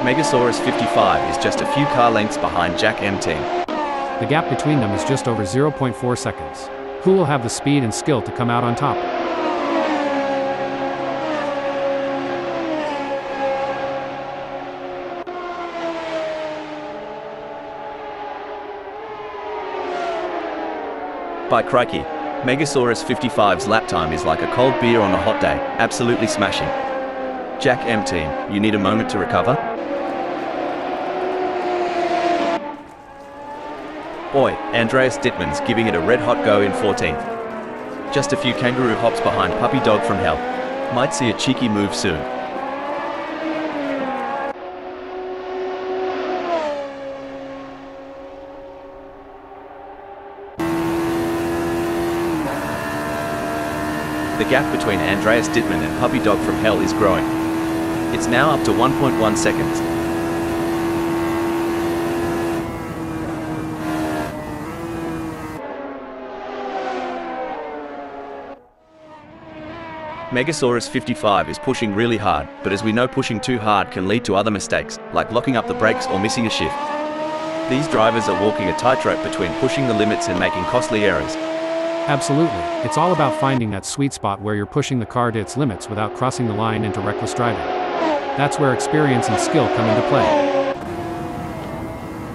Megasaurus 55 is just a few car lengths behind Jack M team. The gap between them is just over 0.4 seconds. Who will have the speed and skill to come out on top? By crikey, Megasaurus 55's lap time is like a cold beer on a hot day, absolutely smashing. Jack M team, you need a moment to recover? Boy, Andreas Dittmann's giving it a red-hot go in 14th. Just a few kangaroo hops behind Puppy Dog from Hell. Might see a cheeky move soon. The gap between Andreas Dittmann and Puppy Dog from Hell is growing. It's now up to 1.1 seconds. Megasaurus 55 is pushing really hard, but as we know, pushing too hard can lead to other mistakes, like locking up the brakes or missing a shift. These drivers are walking a tightrope between pushing the limits and making costly errors. Absolutely. It's all about finding that sweet spot where you're pushing the car to its limits without crossing the line into reckless driving. That's where experience and skill come into play.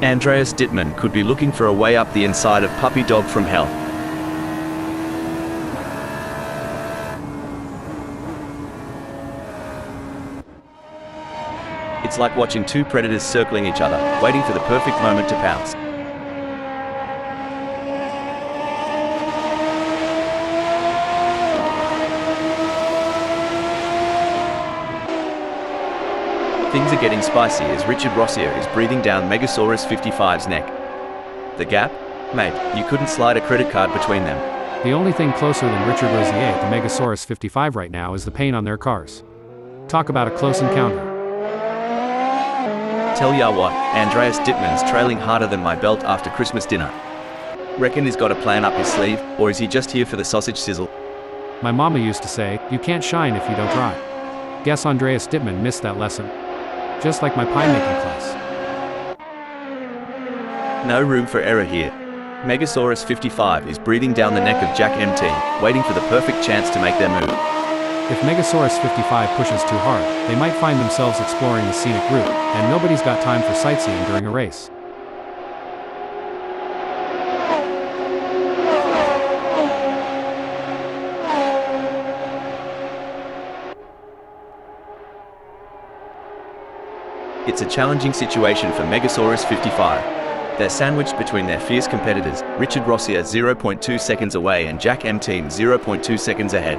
Andreas Dittmann could be looking for a way up the inside of Puppy Dog from Hell. It's like watching two predators circling each other, waiting for the perfect moment to pounce. Things are getting spicy as Richard Rossier is breathing down Megasaurus 55's neck. The gap? Mate, you couldn't slide a credit card between them. The only thing closer than Richard Rosier to Megasaurus 55 right now is the paint on their cars. Talk about a close encounter. Tell ya what, Andreas Dittmann's trailing harder than my belt after Christmas dinner. Reckon he's got a plan up his sleeve, or is he just here for the sausage sizzle? My mama used to say, you can't shine if you don't try. Guess Andreas Dittmann missed that lesson. Just like my pie making class. No room for error here. Megasaurus 55 is breathing down the neck of Jack MT, waiting for the perfect chance to make their move. If Megasaurus 55 pushes too hard, they might find themselves exploring the scenic route, and nobody's got time for sightseeing during a race. It's a challenging situation for Megasaurus 55. They're sandwiched between their fierce competitors, Richard Rosier 0.2 seconds away and Jack MT 0.2 seconds ahead.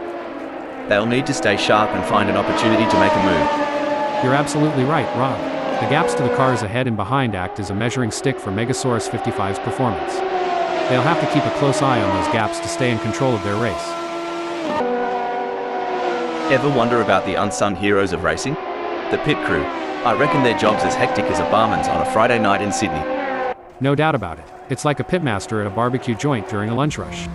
They'll need to stay sharp and find an opportunity to make a move. You're absolutely right, Rob. The gaps to the cars ahead and behind act as a measuring stick for Megasaurus 55's performance. They'll have to keep a close eye on those gaps to stay in control of their race. Ever wonder about the unsung heroes of racing? The pit crew. I reckon their job's as hectic as a barman's on a Friday night in Sydney. No doubt about it. It's like a pitmaster at a barbecue joint during a lunch rush.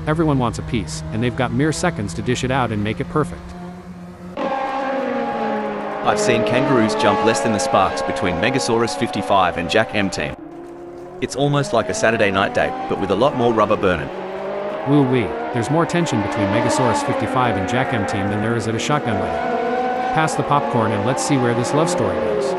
Everyone wants a piece, and they've got mere seconds to dish it out and make it perfect. I've seen kangaroos jump less than the sparks between Megasaurus 55 and Jack MT. It's almost like a Saturday night date, but with a lot more rubber burning. Woo-wee, there's more tension between Megasaurus 55 and Jack MT than there is at a shotgun wedding. Pass the popcorn and let's see where this love story goes.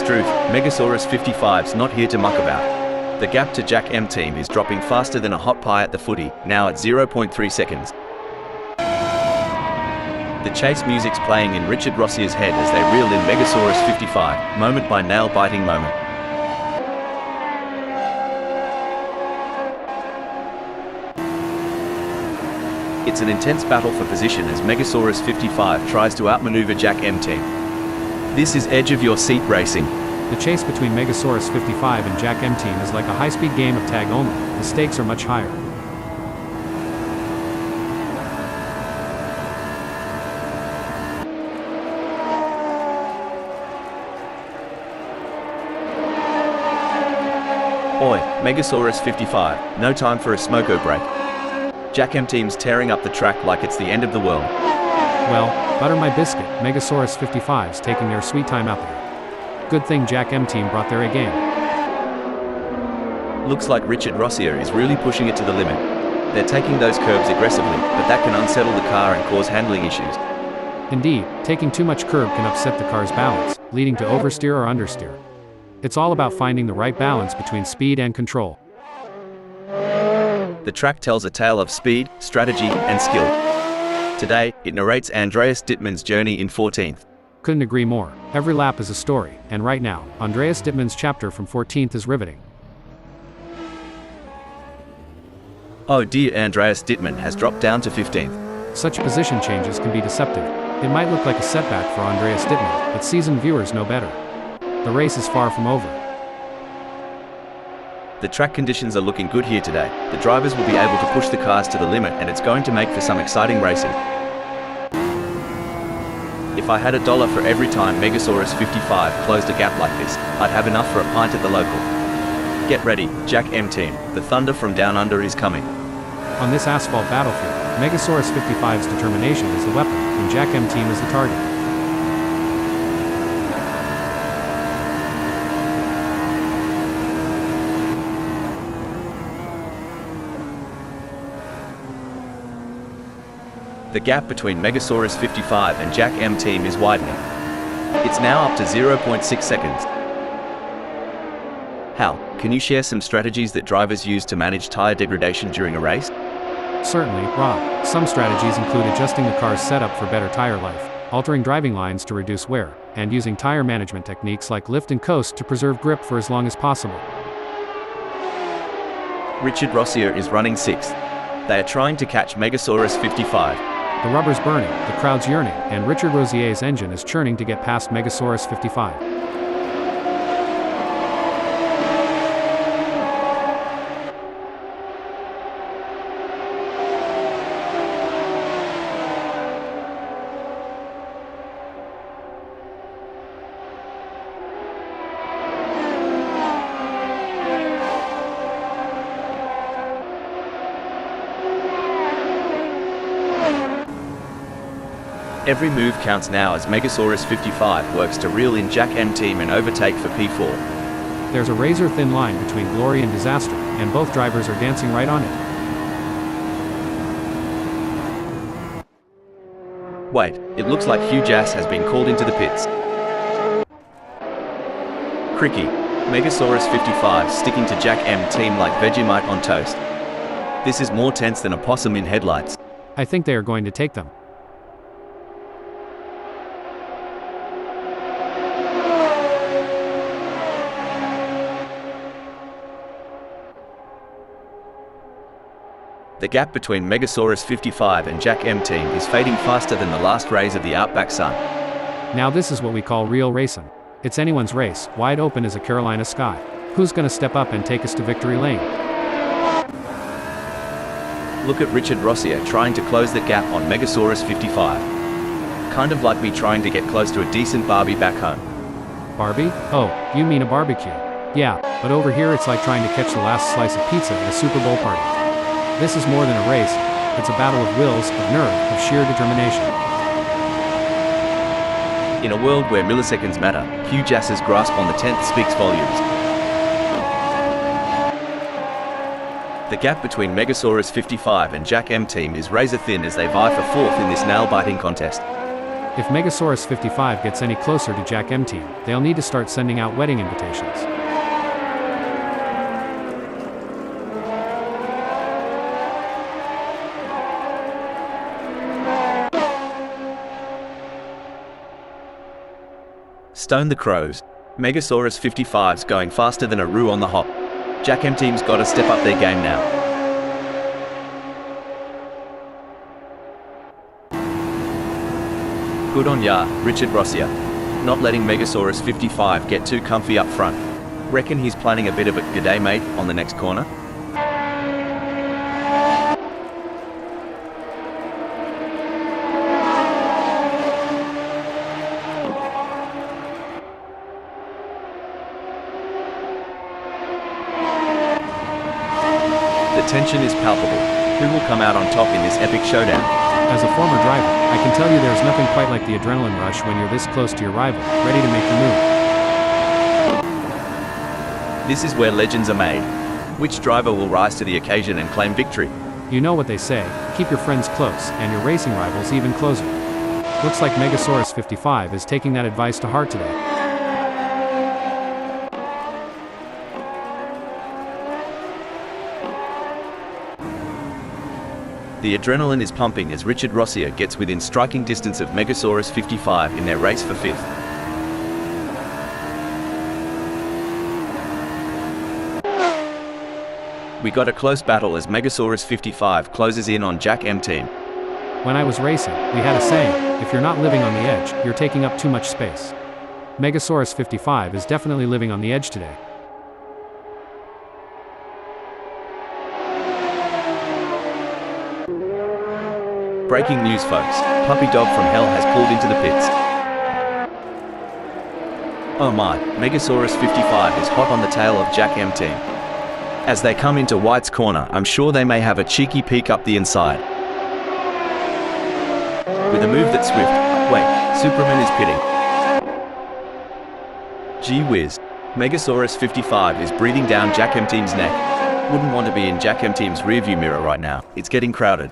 Truth, Megasaurus 55's not here to muck about. The gap to Jack MT is dropping faster than a hot pie at the footy, now at 0.3 seconds. The chase music's playing in Richard Rossier's head as they reel in Megasaurus 55, moment by nail-biting moment. It's an intense battle for position as Megasaurus 55 tries to outmaneuver Jack MT. This is edge-of-your-seat racing. The chase between Megasaurus 55 and Jack MT is like a high-speed game of tag only. The stakes are much higher. Oi, Megasaurus 55, no time for a smoko break. Jack MT's tearing up the track like it's the end of the world. Well, butter my biscuit, Megasaurus 55's taking their sweet time out there. Good thing Jack MT brought their A-game. Looks like Richard Rossier is really pushing it to the limit. They're taking those curbs aggressively, but that can unsettle the car and cause handling issues. Indeed, taking too much curb can upset the car's balance, leading to oversteer or understeer. It's all about finding the right balance between speed and control. The track tells a tale of speed, strategy, and skill. Today, it narrates Andreas Dittmann's journey in 14th. Couldn't agree more. Every lap is a story, and right now, Andreas Dittmann's chapter from 14th is riveting. Oh dear, Andreas Dittmann has dropped down to 15th. Such position changes can be deceptive. It might look like a setback for Andreas Dittmann, but seasoned viewers know better. The race is far from over. The track conditions are looking good here today. The drivers will be able to push the cars to the limit and it's going to make for some exciting racing. If I had $1 for every time Megasaurus 55 closed a gap like this, I'd have enough for a pint at the local. Get ready, Jack MT, the thunder from down under is coming. On this asphalt battlefield, Megasaurus 55's determination is the weapon, and Jack MT is the target. The gap between Megasaurus 55 and Jack MT is widening. It's now up to 0.6 seconds. Hal, can you share some strategies that drivers use to manage tire degradation during a race? Certainly, Rob. Some strategies include adjusting the car's setup for better tire life, altering driving lines to reduce wear, and using tire management techniques like lift and coast to preserve grip for as long as possible. Richard Rossier is running 6th. They are trying to catch Megasaurus 55. The rubber's burning, the crowd's yearning, and Richard Rosier's engine is churning to get past Megasaurus 55. Every move counts now as Megasaurus 55 works to reel in Jack M team and overtake for P4. There's a razor-thin line between glory and disaster, and both drivers are dancing right on it. Wait, it looks like Hugh Jass has been called into the pits. Cricky, Megasaurus 55 sticking to Jack M team like Vegemite on toast. This is more tense than a possum in headlights. I think they are going to take them. The gap between Megasaurus 55 and Jack M team is fading faster than the last rays of the outback sun. Now this is what we call real racing. It's anyone's race, wide open as a Carolina sky. Who's gonna step up and take us to victory lane? Look at Richard Rossier trying to close the gap on Megasaurus 55. Kind of like me trying to get close to a decent Barbie back home. Barbie? Oh, you mean a barbecue. Yeah, but over here it's like trying to catch the last slice of pizza at a Super Bowl party. This is more than a race, it's a battle of wills, of nerve, of sheer determination. In a world where milliseconds matter, Hugh Jass's grasp on the 10th speaks volumes. The gap between Megasaurus 55 and Jack M team is razor thin as they vie for 4th in this nail-biting contest. If Megasaurus 55 gets any closer to Jack M team, they'll need to start sending out wedding invitations. Stone the crows. Megasaurus 55's going faster than a roux on the hop. Jack M team's gotta step up their game now. Good on ya, Richard Rossier. Not letting Megasaurus 55 get too comfy up front. Reckon he's planning a bit of a "g'day mate" on the next corner? The tension is palpable. Who will come out on top in this epic showdown? As a former driver, I can tell you there's nothing quite like the adrenaline rush when you're this close to your rival, ready to make the move. This is where legends are made. Which driver will rise to the occasion and claim victory? You know what they say, keep your friends close, and your racing rivals even closer. Looks like Megasaurus 55 is taking that advice to heart today. The adrenaline is pumping as Richard Rossier gets within striking distance of Megasaurus 55 in their race for 5th. We got a close battle as Megasaurus 55 closes in on Jack M team. When I was racing, we had a saying, if you're not living on the edge, you're taking up too much space. Megasaurus 55 is definitely living on the edge today. Breaking news, folks. Puppy Dog from Hell has pulled into the pits. Oh my, Megasaurus 55 is hot on the tail of Jack M team. As they come into White's corner, I'm sure they may have a cheeky peek up the inside. With a move that's swift. Wait, Superman is pitting. Gee whiz. Megasaurus 55 is breathing down Jack M team's neck. Wouldn't want to be in Jack M team's rearview mirror right now. It's getting crowded.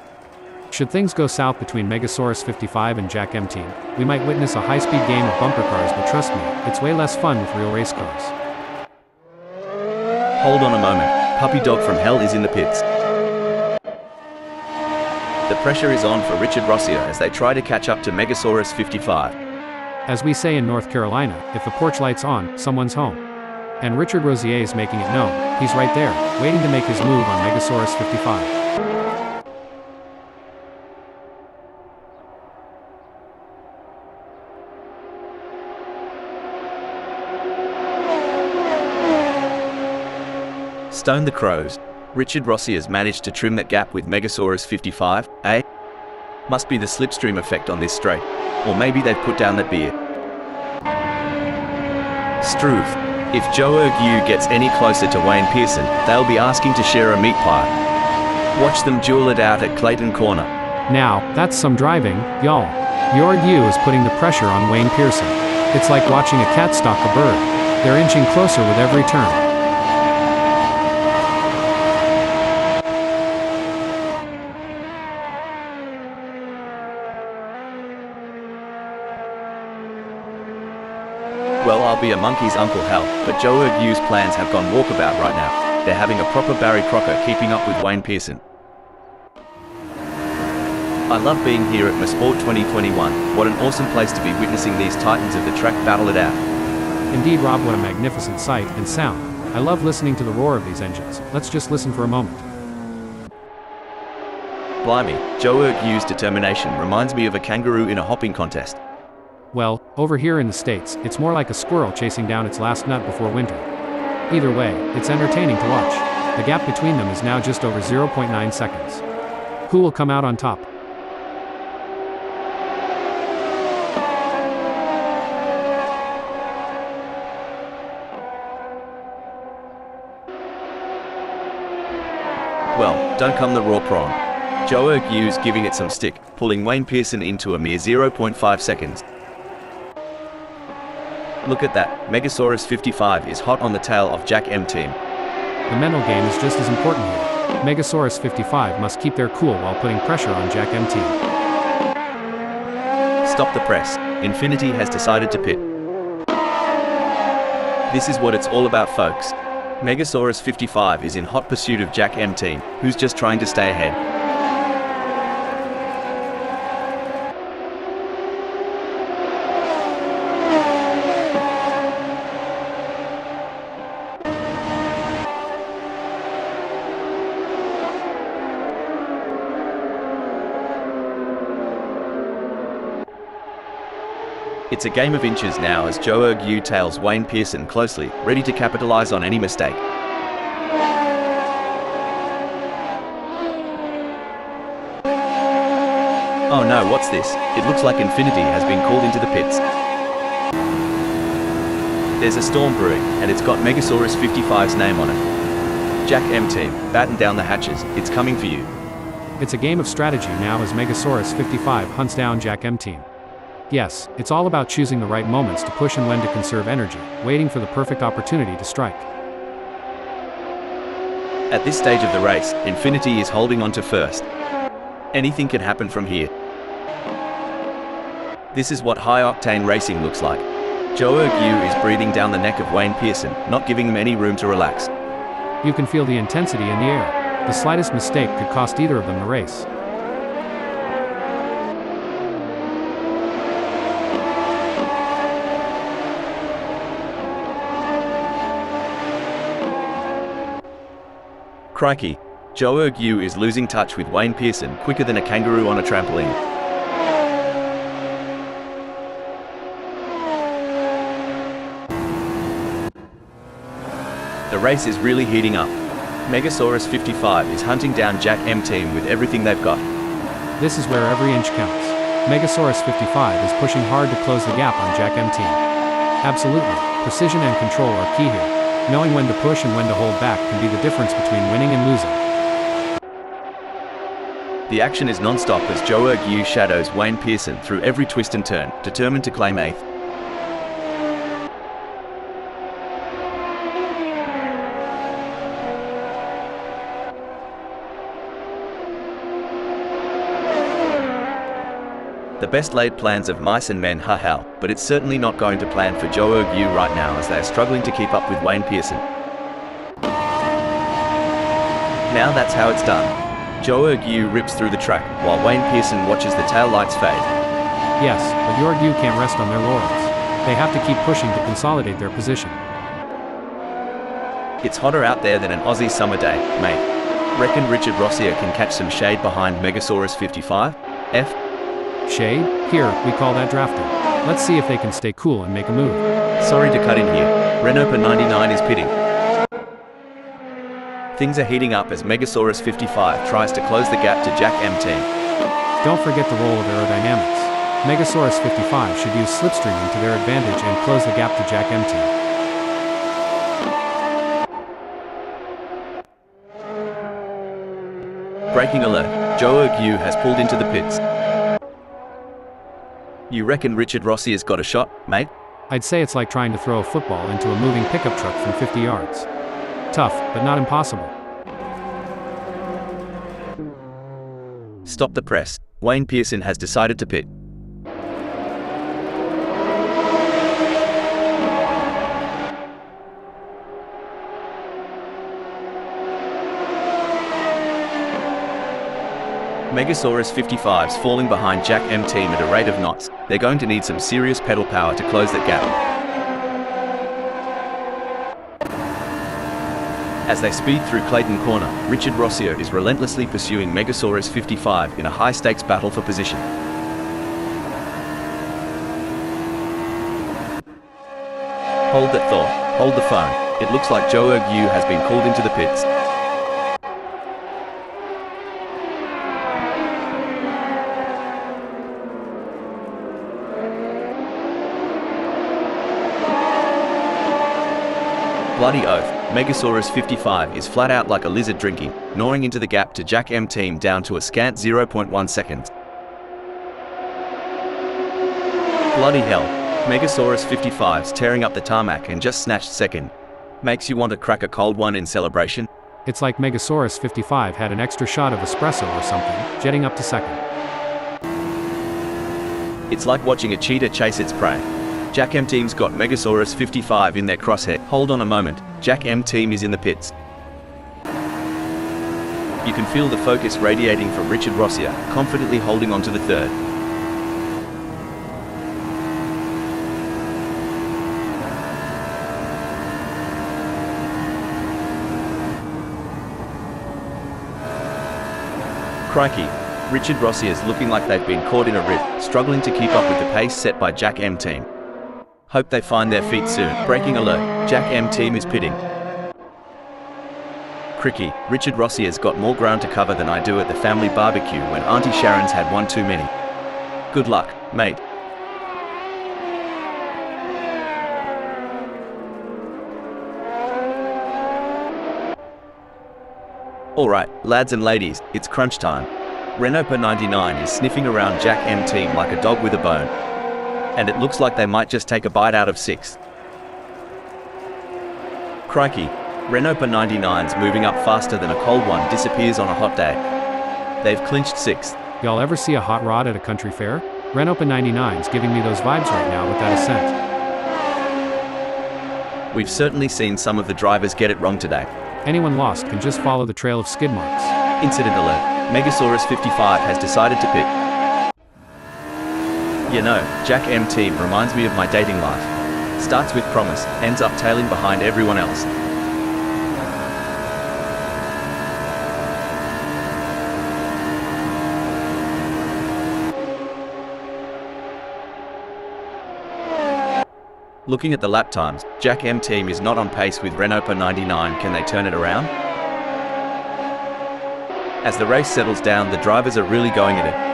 Should things go south between Megasaurus 55 and Jack M team, we might witness a high-speed game of bumper cars, but trust me, it's way less fun with real race cars. Hold on a moment. Puppy Dog from Hell is in the pits. The pressure is on for Richard Rossier as they try to catch up to Megasaurus 55. As we say in North Carolina, if the porch light's on, someone's home. And Richard Rossier is making it known. He's right there, waiting to make his move on Megasaurus 55. Stone the crows. Richard Rossi has managed to trim that gap with Megasaurus 55, eh? Must be the slipstream effect on this straight. Or maybe they've put down that beer. Struth. If Joe Ergue gets any closer to Wayne Pearson, they'll be asking to share a meat pie. Watch them duel it out at Clayton Corner. Now, that's some driving, y'all. Ergue is putting the pressure on Wayne Pearson. It's like watching a cat stalk a bird. They're inching closer with every turn. Well, I'll be a monkey's Uncle Hal, but Joe Ergue's plans have gone walkabout right now. They're having a proper Barry Crocker keeping up with Wayne Pearson. I love being here at Mosport 2021. What an awesome place to be witnessing these titans of the track battle it out. Indeed, Rob, what a magnificent sight and sound. I love listening to the roar of these engines. Let's just listen for a moment. Blimey, Joe Ergue's determination reminds me of a kangaroo in a hopping contest. Well, over here in the States, it's more like a squirrel chasing down its last nut before winter. Either way, it's entertaining to watch. The gap between them is now just over 0.9 seconds. Who will come out on top? Well, don't come the raw prawn. Joe Ergue's giving it some stick, pulling Wayne Pearson into a mere 0.5 seconds. Look at that, Megasaurus 55 is hot on the tail of Jack M Team. The mental game is just as important here. Megasaurus 55 must keep their cool while putting pressure on Jack M Team. Stop the press. Infinity has decided to pit. This is what it's all about, folks. Megasaurus 55 is in hot pursuit of Jack M Team, who's just trying to stay ahead. It's a game of inches now as Joe Ergue tails Wayne Pearson closely, ready to capitalize on any mistake. Oh no, what's this? It looks like Infinity has been called into the pits. There's a storm brewing, and it's got Megasaurus 55's name on it. Jack M Team, batten down the hatches, it's coming for you. It's a game of strategy now as Megasaurus 55 hunts down Jack M Team. Yes, it's all about choosing the right moments to push and when to conserve energy, waiting for the perfect opportunity to strike. At this stage of the race, Infinity is holding on to first. Anything can happen from here. This is what high-octane racing looks like. Joe Ergue is breathing down the neck of Wayne Pearson, not giving him any room to relax. You can feel the intensity in the air. The slightest mistake could cost either of them the race. Crikey, Joe Ergue is losing touch with Wayne Pearson quicker than a kangaroo on a trampoline. The race is really heating up. Megasaurus 55 is hunting down Jack M Team with everything they've got. This is where every inch counts. Megasaurus 55 is pushing hard to close the gap on Jack M Team. Absolutely, precision and control are key here. Knowing when to push and when to hold back can be the difference between winning and losing. The action is non-stop as Joe Ergue shadows Wayne Pearson through every twist and turn, determined to claim 8th. The best laid plans of mice and men, ha, but it's certainly not going to plan for Joe Ergue right now as they are struggling to keep up with Wayne Pearson. Now that's how it's done. Joe Ergue rips through the track, while Wayne Pearson watches the tail lights fade. Yes, but Ergue can't rest on their laurels. They have to keep pushing to consolidate their position. It's hotter out there than an Aussie summer day, mate. Reckon Richard Rossi can catch some shade behind Megasaurus 55? F? Shade? Here, we call that drafting. Let's see if they can stay cool and make a move. Sorry to cut in here. Renopa 99 is pitting. Things are heating up as Megasaurus 55 tries to close the gap to Jack M Team. Don't forget the role of aerodynamics. Megasaurus 55 should use slipstreaming to their advantage and close the gap to Jack M Team. Breaking alert, Joe Yu has pulled into the pits. You reckon Richard Rossi has got a shot, mate? I'd say it's like trying to throw a football into a moving pickup truck from 50 yards. Tough, but not impossible. Stop the press. Wayne Pearson has decided to pit. Megasaurus 55's falling behind Jack M Team at a rate of knots. They're going to need some serious pedal power to close that gap. As they speed through Clayton Corner, Richard Rossio is relentlessly pursuing Megasaurus 55 in a high-stakes battle for position. Hold that thought. Hold the phone. It looks like Joe Yu has been called into the pits. Bloody oath, Megasaurus 55 is flat out like a lizard drinking, gnawing into the gap to Jack M Team down to a scant 0.1 seconds. Bloody hell, Megasaurus 55's tearing up the tarmac and just snatched second. Makes you want to crack a cold one in celebration. It's like Megasaurus 55 had an extra shot of espresso or something, jetting up to second. It's like watching a cheetah chase its prey. Jack M Team's got Megasaurus 55 in their crosshair. Hold on a moment, Jack M Team is in the pits. You can feel the focus radiating from Richard Rossio, confidently holding on to the third. Crikey, Richard Rossio is looking like they've been caught in a rip, struggling to keep up with the pace set by Jack M Team. Hope they find their feet soon. Breaking alert, Jack M Team is pitting. Cricky, Richard Rossi has got more ground to cover than I do at the family barbecue when Auntie Sharon's had one too many. Good luck, mate. Alright, lads and ladies, it's crunch time. Renault 99 is sniffing around Jack M Team like a dog with a bone. And it looks like they might just take a bite out of 6. Crikey, Renault 99's moving up faster than a cold one disappears on a hot day. They've clinched 6th. Y'all ever see a hot rod at a country fair? Renault 99's giving me those vibes right now with that Ascent. We've certainly seen some of the drivers get it wrong today. Anyone lost can just follow the trail of skid marks. Incident alert, Megasaurus 55 has decided to pit. You know, Jack M Team reminds me of my dating life. Starts with promise, ends up tailing behind everyone else. Looking at the lap times, Jack M Team is not on pace with Renault 99. Can they turn it around? As the race settles down, the drivers are really going at it.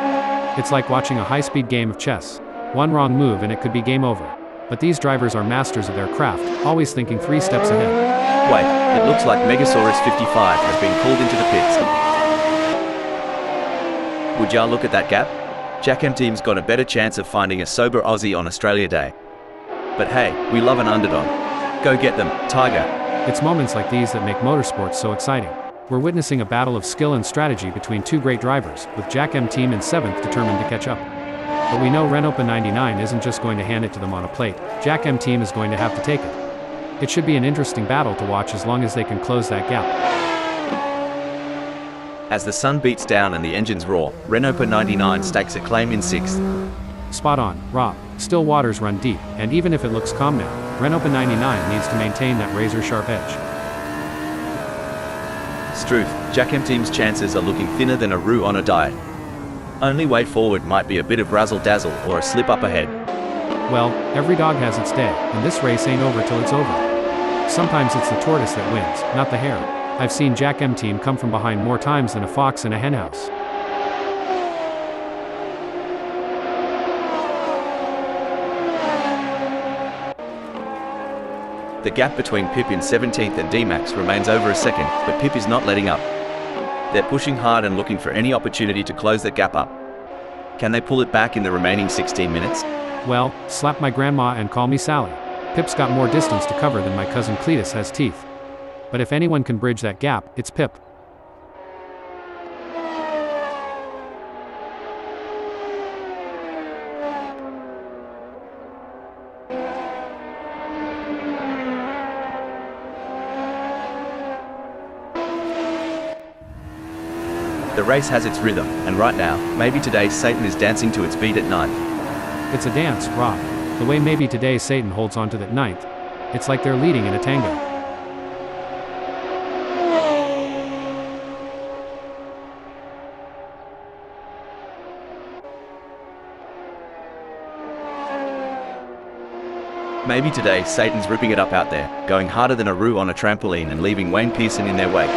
It's like watching a high-speed game of chess. One wrong move and it could be game over. But these drivers are masters of their craft, always thinking 3 steps ahead. Wait, it looks like Megasaurus 55 has been called into the pits. Would y'all look at that gap? Jack M Team's got a better chance of finding a sober Aussie on Australia Day. But hey, we love an underdog. Go get them, Tiger. It's moments like these that make motorsports so exciting. We're witnessing a battle of skill and strategy between 2 great drivers, with Jack M Team in 7th determined to catch up. But we know Renault 99 isn't just going to hand it to them on a plate. Jack M Team is going to have to take it. It should be an interesting battle to watch as long as they can close that gap. As the sun beats down and the engines roar, Renault 99 stakes a claim in 6th. Spot on, Rob. Still waters run deep, and even if it looks calm now, Renault 99 needs to maintain that razor-sharp edge. Struth, Jack M Team's chances are looking thinner than a roux on a diet. Only way forward might be a bit of razzle-dazzle or a slip up ahead. Well, every dog has its day, and this race ain't over till it's over. Sometimes it's the tortoise that wins, not the hare. I've seen Jack M Team come from behind more times than a fox in a henhouse. The gap between Pip in 17th and D-Max remains over a second, but Pip is not letting up. They're pushing hard and looking for any opportunity to close that gap up. Can they pull it back in the remaining 16 minutes? Well, slap my grandma and call me Sally. Pip's got more distance to cover than my cousin Cletus has teeth. But if anyone can bridge that gap, it's Pip. The race has its rhythm, and right now, maybe today Satan is dancing to its beat at 9th. It's a dance, Rob. The way maybe today Satan holds on to that 9th. It's like they're leading in a tango. Maybe today Satan's ripping it up out there, going harder than a roux on a trampoline and leaving Wayne Pearson in their wake.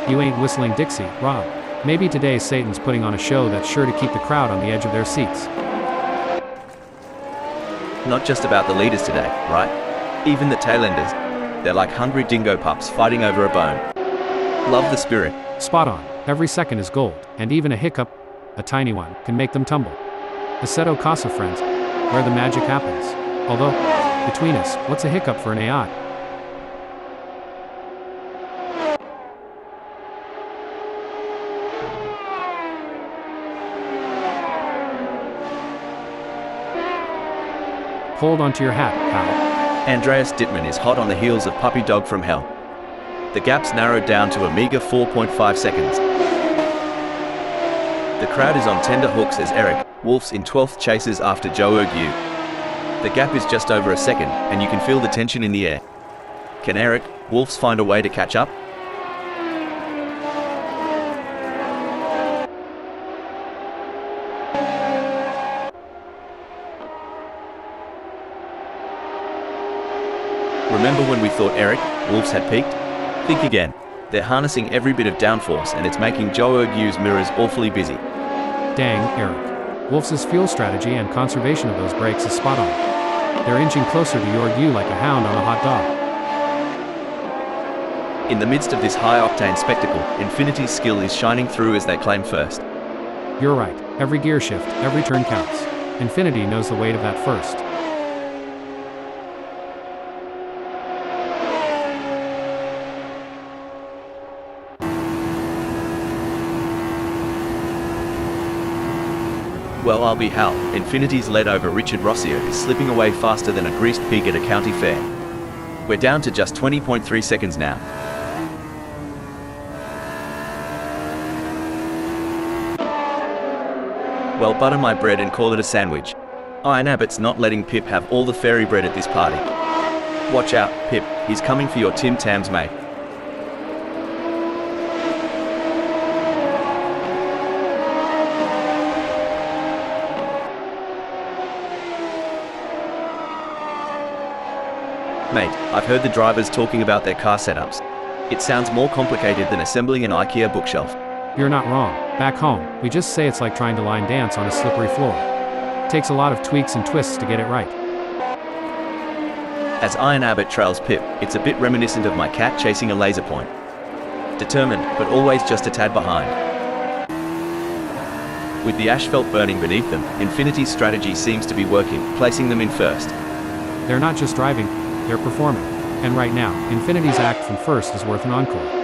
You ain't whistling Dixie, Rob. Maybe today Satan's putting on a show that's sure to keep the crowd on the edge of their seats. Not just about the leaders today, right? Even the tailenders. They're like hungry dingo pups fighting over a bone. Love the spirit. Spot on. Every second is gold, and even a hiccup, a tiny one, can make them tumble. AssettoCorsaFriends, where the magic happens. Although, between us, what's a hiccup for an AI? Hold onto your hat, pal. Andreas Dittmann is hot on the heels of Puppy Dog from Hell. The gap's narrowed down to a meager 4.5 seconds. The crowd is on tender hooks as Eric Wolf's in 12th chases after Joe Ergu. The gap is just over a second, and you can feel the tension in the air. Can Eric Wolf's find a way to catch up? Remember when we thought Eric Wolf's had peaked? Think again. They're harnessing every bit of downforce, and it's making Joe Ergu's mirrors awfully busy. Dang, Eric. Wolf's fuel strategy and conservation of those brakes is spot on. They're inching closer to your U like a hound on a hot dog. In the midst of this high-octane spectacle, Infinity's skill is shining through as they claim first. You're right. Every gear shift, every turn counts. Infinity knows the weight of that first. Well, I'll be hal. Infinity's lead over Richard Rossio is slipping away faster than a greased pig at a county fair. We're down to just 20.3 seconds now. Well, butter my bread and call it a sandwich. Iron Abbott's not letting Pip have all the fairy bread at this party. Watch out, Pip, he's coming for your Tim Tams, mate. Mate, I've heard the drivers talking about their car setups. It sounds more complicated than assembling an IKEA bookshelf. You're not wrong. Back home, we just say it's like trying to line dance on a slippery floor. Takes a lot of tweaks and twists to get it right. As Iron Abbott trails Pip, it's a bit reminiscent of my cat chasing a laser point. Determined, but always just a tad behind. With the asphalt burning beneath them, Infinity's strategy seems to be working, placing them in first. They're not just driving, they're performing. And right now, Infinity's act from first is worth an encore.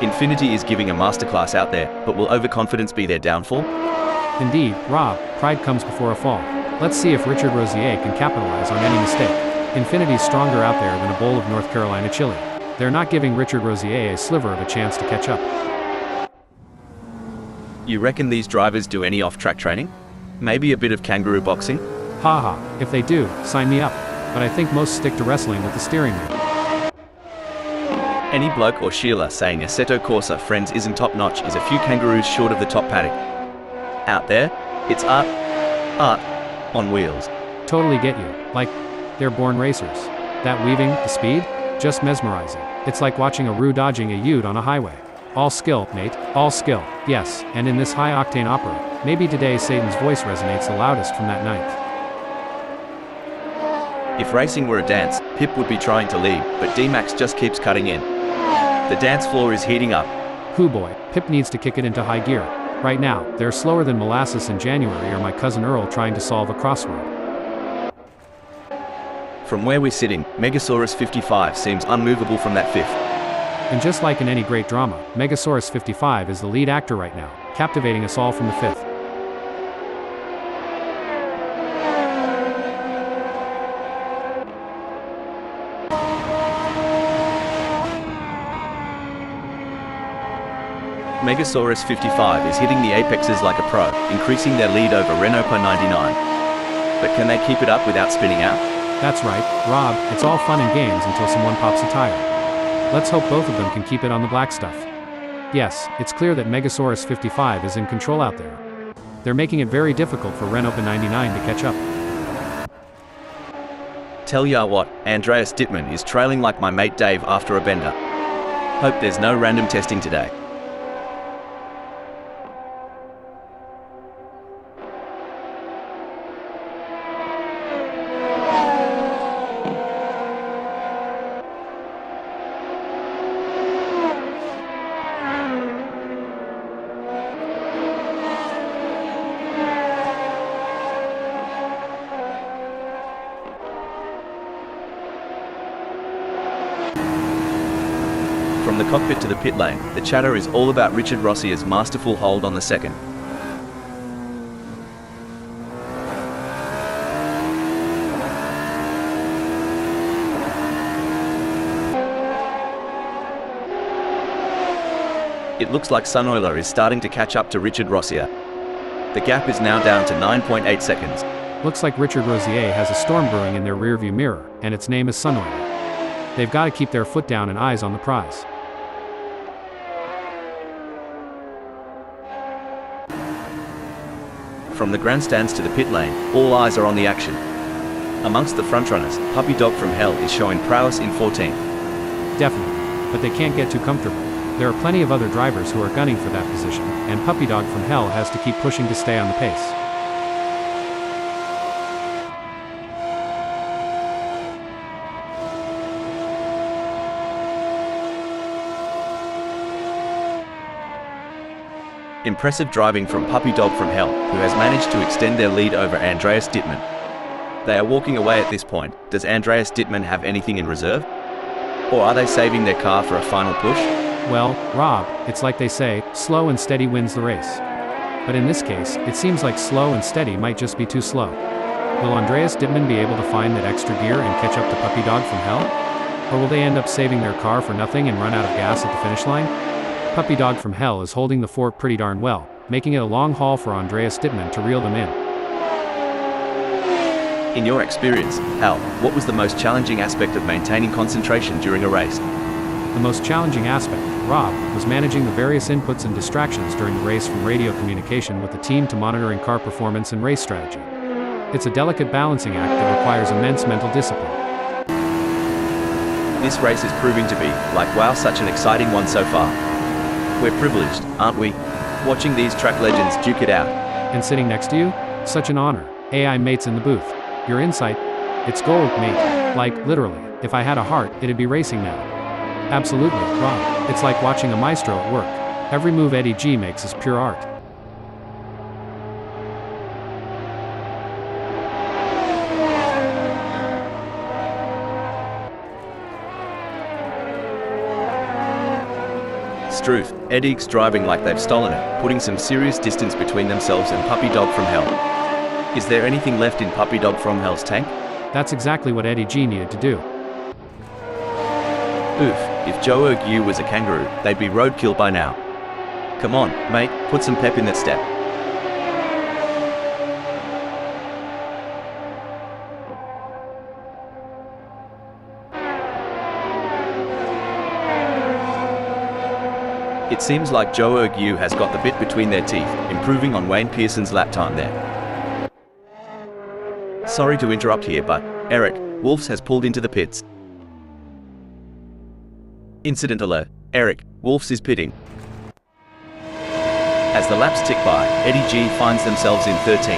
Infinity is giving a masterclass out there, but will overconfidence be their downfall? Indeed, Rob, pride comes before a fall. Let's see if Richard Rosier can capitalize on any mistake. Infinity's stronger out there than a bowl of North Carolina chili. They're not giving Richard Rosier a sliver of a chance to catch up. You reckon these drivers do any off-track training? Maybe a bit of kangaroo boxing? Haha, if they do, sign me up. But I think most stick to wrestling with the steering wheel. Any bloke or Sheila saying Assetto Corsa Friends isn't top-notch is a few kangaroos short of the top paddock. Out there, it's art on wheels. Totally get you. Like, they're born racers. That weaving, the speed? Just mesmerizing. It's like watching a Roo dodging a Ute on a highway. All skill, mate. All skill. Yes, and in this high-octane opera, maybe today Satan's voice resonates the loudest from that night. If racing were a dance, Pip would be trying to lead, but D-Max just keeps cutting in. The dance floor is heating up. Hoo boy, Pip needs to kick it into high gear. Right now, they're slower than molasses in January or my cousin Earl trying to solve a crossword. From where we're sitting, Megasaurus 55 seems unmovable from that fifth. And just like in any great drama, Megasaurus 55 is the lead actor right now, captivating us all from the fifth. Megasaurus 55 is hitting the apexes like a pro, increasing their lead over Renault 99. But can they keep it up without spinning out? That's right, Rob, it's all fun and games until someone pops a tire. Let's hope both of them can keep it on the black stuff. Yes, it's clear that Megasaurus 55 is in control out there. They're making it very difficult for Renault 99 to catch up. Tell ya what, Andreas Dittmann is trailing like my mate Dave after a bender. Hope there's no random testing today. From the cockpit to the pit lane, the chatter is all about Richard Rossier's masterful hold on the second. It looks like Sunoiler is starting to catch up to Richard Rossier. The gap is now down to 9.8 seconds. Looks like Richard Rossier has a storm brewing in their rearview mirror, and its name is Sunoiler. They've got to keep their foot down and eyes on the prize. From the grandstands to the pit lane, all eyes are on the action. Amongst the frontrunners, Puppy Dog from Hell is showing prowess in 14th. Definitely, but they can't get too comfortable. There are plenty of other drivers who are gunning for that position, and Puppy Dog from Hell has to keep pushing to stay on the pace. Impressive driving from Puppy Dog from Hell, who has managed to extend their lead over Andreas Dittmann. They are walking away at this point. Does Andreas Dittmann have anything in reserve? Or are they saving their car for a final push? Well, Rob, it's like they say, slow and steady wins the race. But in this case, it seems like slow and steady might just be too slow. Will Andreas Dittmann be able to find that extra gear and catch up to Puppy Dog from Hell? Or will they end up saving their car for nothing and run out of gas at the finish line? Puppy Dog from Hell is holding the fort pretty darn well, making it a long haul for Andreas Dittmann to reel them in. In your experience, Hal, what was the most challenging aspect of maintaining concentration during a race? The most challenging aspect, Rob, was managing the various inputs and distractions during the race, from radio communication with the team to monitoring car performance and race strategy. It's a delicate balancing act that requires immense mental discipline. This race is proving to be, like wow, such an exciting one so far. We're privileged, aren't we? Watching these track legends duke it out. And sitting next to you? Such an honor. AI mates in the booth. Your insight? It's gold, mate. Like, literally, if I had a heart, it'd be racing now. Absolutely, Rob. It's like watching a maestro at work. Every move Eddie G makes is pure art. Struth, Eddie's driving like they've stolen it, putting some serious distance between themselves and Puppy Dog from Hell. Is there anything left in Puppy Dog from Hell's tank? That's exactly what Eddie G needed to do. Oof, if Joe Erg was a kangaroo, they'd be roadkill by now. Come on, mate, put some pep in that step. It seems like Joe Ergu has got the bit between their teeth, improving on Wayne Pearson's lap time there. Sorry to interrupt here, but Eric Wolfs has pulled into the pits. Incident alert. Eric Wolfs is pitting. As the laps tick by, Eddie G finds themselves in 13th.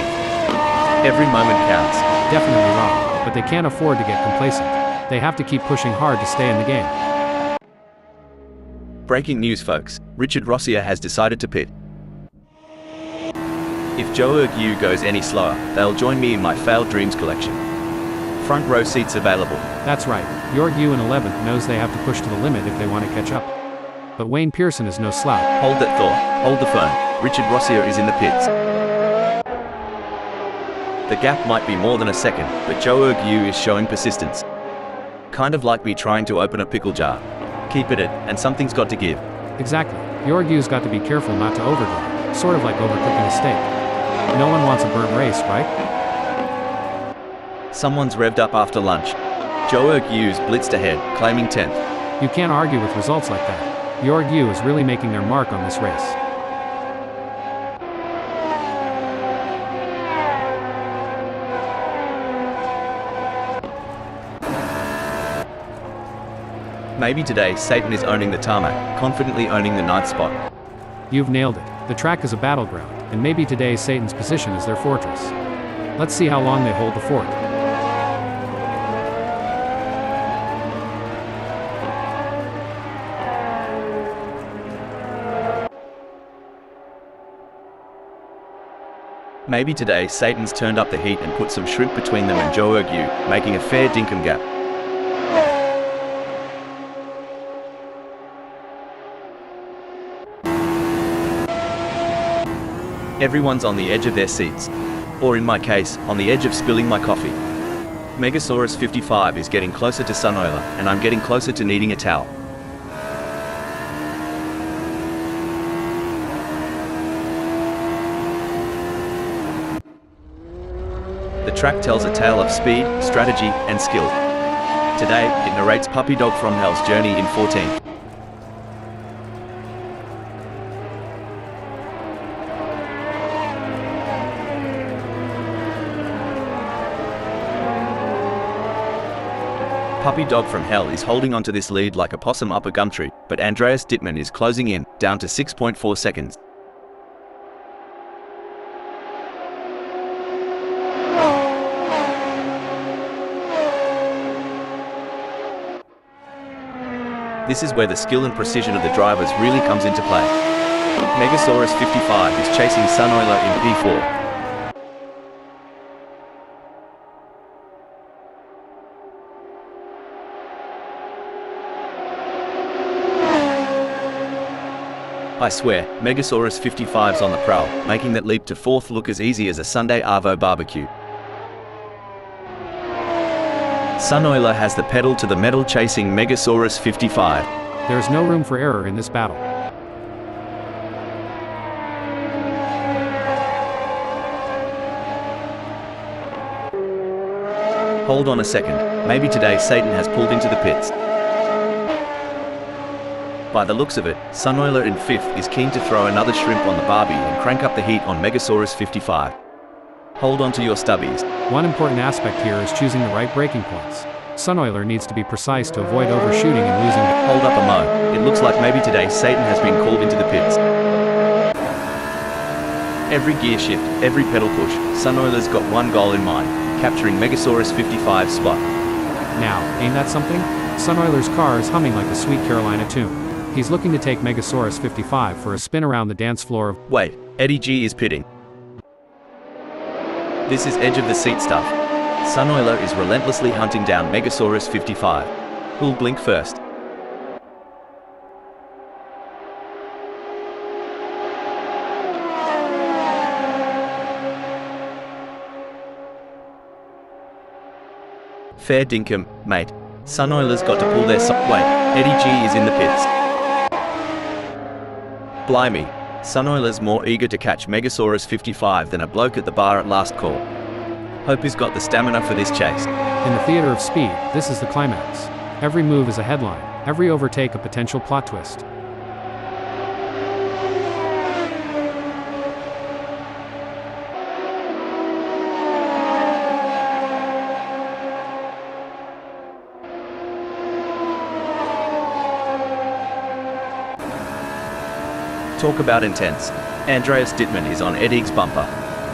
Every moment counts. Definitely wrong, but they can't afford to get complacent. They have to keep pushing hard to stay in the game. Breaking news, folks. Richard Rossier has decided to pit. If Joe Ergu goes any slower, they'll join me in my failed dreams collection. Front row seats available. That's right, Ergu in 11th knows they have to push to the limit if they want to catch up. But Wayne Pearson is no slouch. Hold that thought. Hold the phone. Richard Rossier is in the pits. The gap might be more than a second, but Joe Ergu is showing persistence. Kind of like me trying to open a pickle jar. Keep at it, and something's got to give. Exactly. Ergu's got to be careful not to overdrive, sort of like overcooking a steak. No one wants a burnt race, right? Someone's revved up after lunch. Joe Ergu's blitzed ahead, claiming 10th. You can't argue with results like that. Ergu is really making their mark on this race. Maybe today Satan is owning the tarmac, confidently owning the 9th spot. You've nailed it. The track is a battleground, and maybe today Satan's position is their fortress. Let's see how long they hold the fort. Maybe today Satan's turned up the heat and put some shrimp between them and Joe Ergu, making a fair dinkum gap. Everyone's on the edge of their seats. Or in my case, on the edge of spilling my coffee. Megasaurus 55 is getting closer to Sunoiler, and I'm getting closer to needing a towel. The track tells a tale of speed, strategy, and skill. Today, it narrates Puppy Dog from Hell's journey in 14th. Puppy Dog from Hell is holding onto this lead like a possum up a gum tree, but Andreas Dittmann is closing in, down to 6.4 seconds. This is where the skill and precision of the drivers really comes into play. Megasaurus 55 is chasing Sunoiler in P4. I swear, Megasaurus 55's on the prowl, making that leap to 4th look as easy as a Sunday Arvo barbecue. Sunoiler has the pedal to the metal chasing Megasaurus 55. There is no room for error in this battle. Hold on a second, maybe today Satan has pulled into the pits. By the looks of it, Sunoiler in 5th is keen to throw another shrimp on the barbie and crank up the heat on Megasaurus 55. Hold on to your stubbies. One important aspect here is choosing the right braking points. Sunoiler needs to be precise to avoid overshooting and losing. Hold up a mo. It looks like maybe today Satan has been called into the pits. Every gear shift, every pedal push, Sunoiler's got one goal in mind, capturing Megasaurus 55's spot. Now, ain't that something? Sunoiler's car is humming like a Sweet Carolina tune. He's looking to take Megasaurus 55 for a spin around the dance floor of... Wait, Eddie G is pitting. This is edge of the seat stuff. Sunoiler is relentlessly hunting down Megasaurus 55. Who'll blink first? Fair dinkum, mate. Sunoiler's got to pull their Wait, Eddie G is in the pits. Blimey, Sunoiler's more eager to catch Megasaurus 55 than a bloke at the bar at last call. Hope he's got the stamina for this chase. In the theater of speed, this is the climax. Every move is a headline, every overtake a potential plot twist. Talk about intense. Andreas Dittmann is on Eddie's bumper.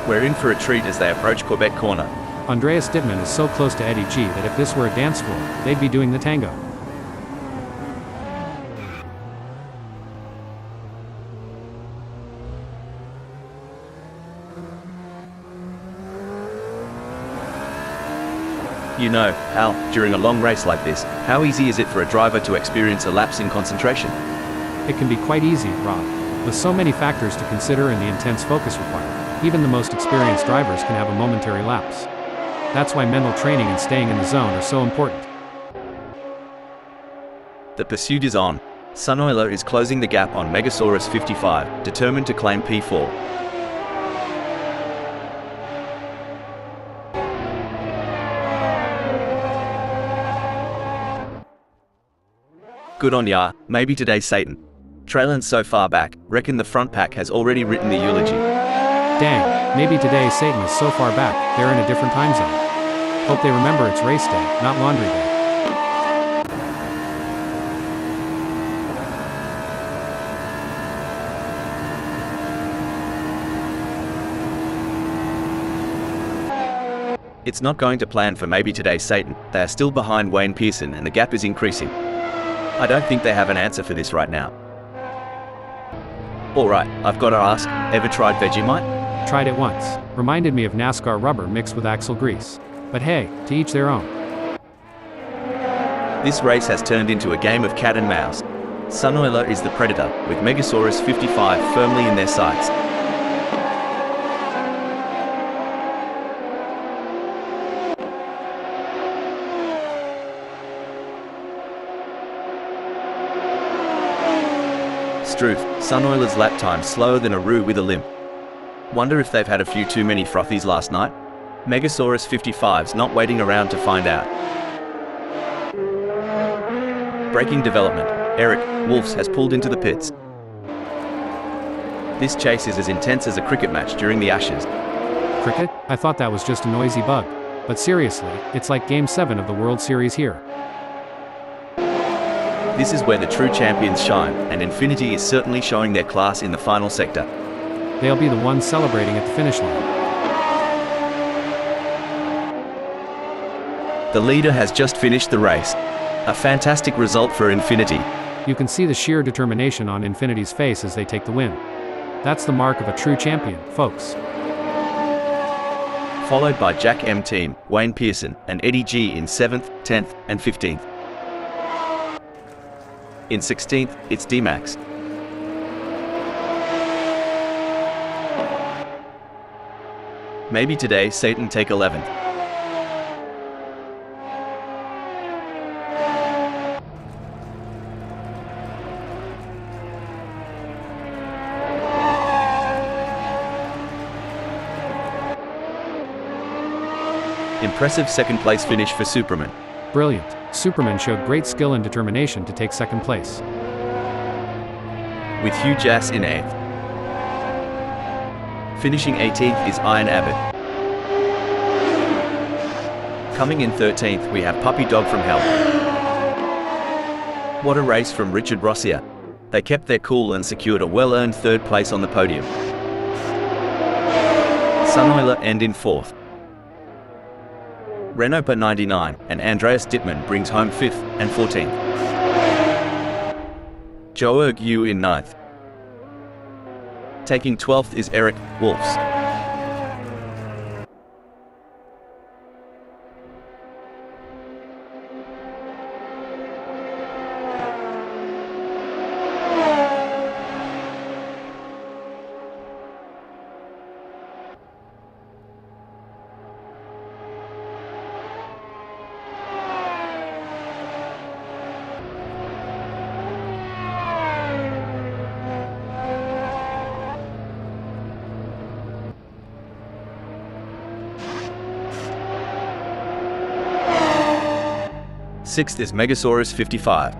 We're in for a treat as they approach Quebec corner. Andreas Dittmann is so close to Eddie G that if this were a dance floor, they'd be doing the tango. You know, Al, during a long race like this, how easy is it for a driver to experience a lapse in concentration? It can be quite easy, Rob. With so many factors to consider and the intense focus required, even the most experienced drivers can have a momentary lapse. That's why mental training and staying in the zone are so important. The pursuit is on. Sunoiler is closing the gap on Megasaurus 55, determined to claim P4. Good on ya, maybe today Satan. Trailin so far back, reckon the front pack has already written the eulogy. Dang, maybe today Satan is so far back, they're in a different time zone. Hope they remember it's race day, not laundry day. It's not going to plan for maybe today Satan. They are still behind Wayne Pearson and the gap is increasing. I don't think they have an answer for this right now. Alright, I've got to ask, ever tried Vegemite? Tried it once. Reminded me of NASCAR rubber mixed with axle grease. But hey, to each their own. This race has turned into a game of cat and mouse. Sunoiler is the predator, with Megasaurus 55 firmly in their sights. Struth, Sunoiler's lap time slower than a roux with a limp. Wonder if they've had a few too many frothies last night? Megasaurus 55's not waiting around to find out. Breaking development, Eric Wolfs has pulled into the pits. This chase is as intense as a cricket match during the Ashes. Cricket? I thought that was just a noisy bug. But seriously, it's like Game 7 of the World Series here. This is where the true champions shine, and Infinity is certainly showing their class in the final sector. They'll be the ones celebrating at the finish line. The leader has just finished the race. A fantastic result for Infinity. You can see the sheer determination on Infinity's face as they take the win. That's the mark of a true champion, folks. Followed by Jack M Team, Wayne Pearson, and Eddie G in 7th, 10th, and 15th. In 16th, it's D-Max. Maybe today Satan take 11th. Impressive second place finish for Superman. Brilliant. Superman showed great skill and determination to take second place. With Hugh Jass in 8th. Finishing 18th is Iron Abbott. Coming in 13th we have Puppy Dog from Hell. What a race from Richard Rossier. They kept their cool and secured a well-earned 3rd place on the podium. Sunoiler end in 4th. Renault per 99 and Andreas Dittmann brings home 5th and 14th. Joerg Yu in 9th. Taking 12th is Eric Wolfs. Sixth is Megasaurus 55.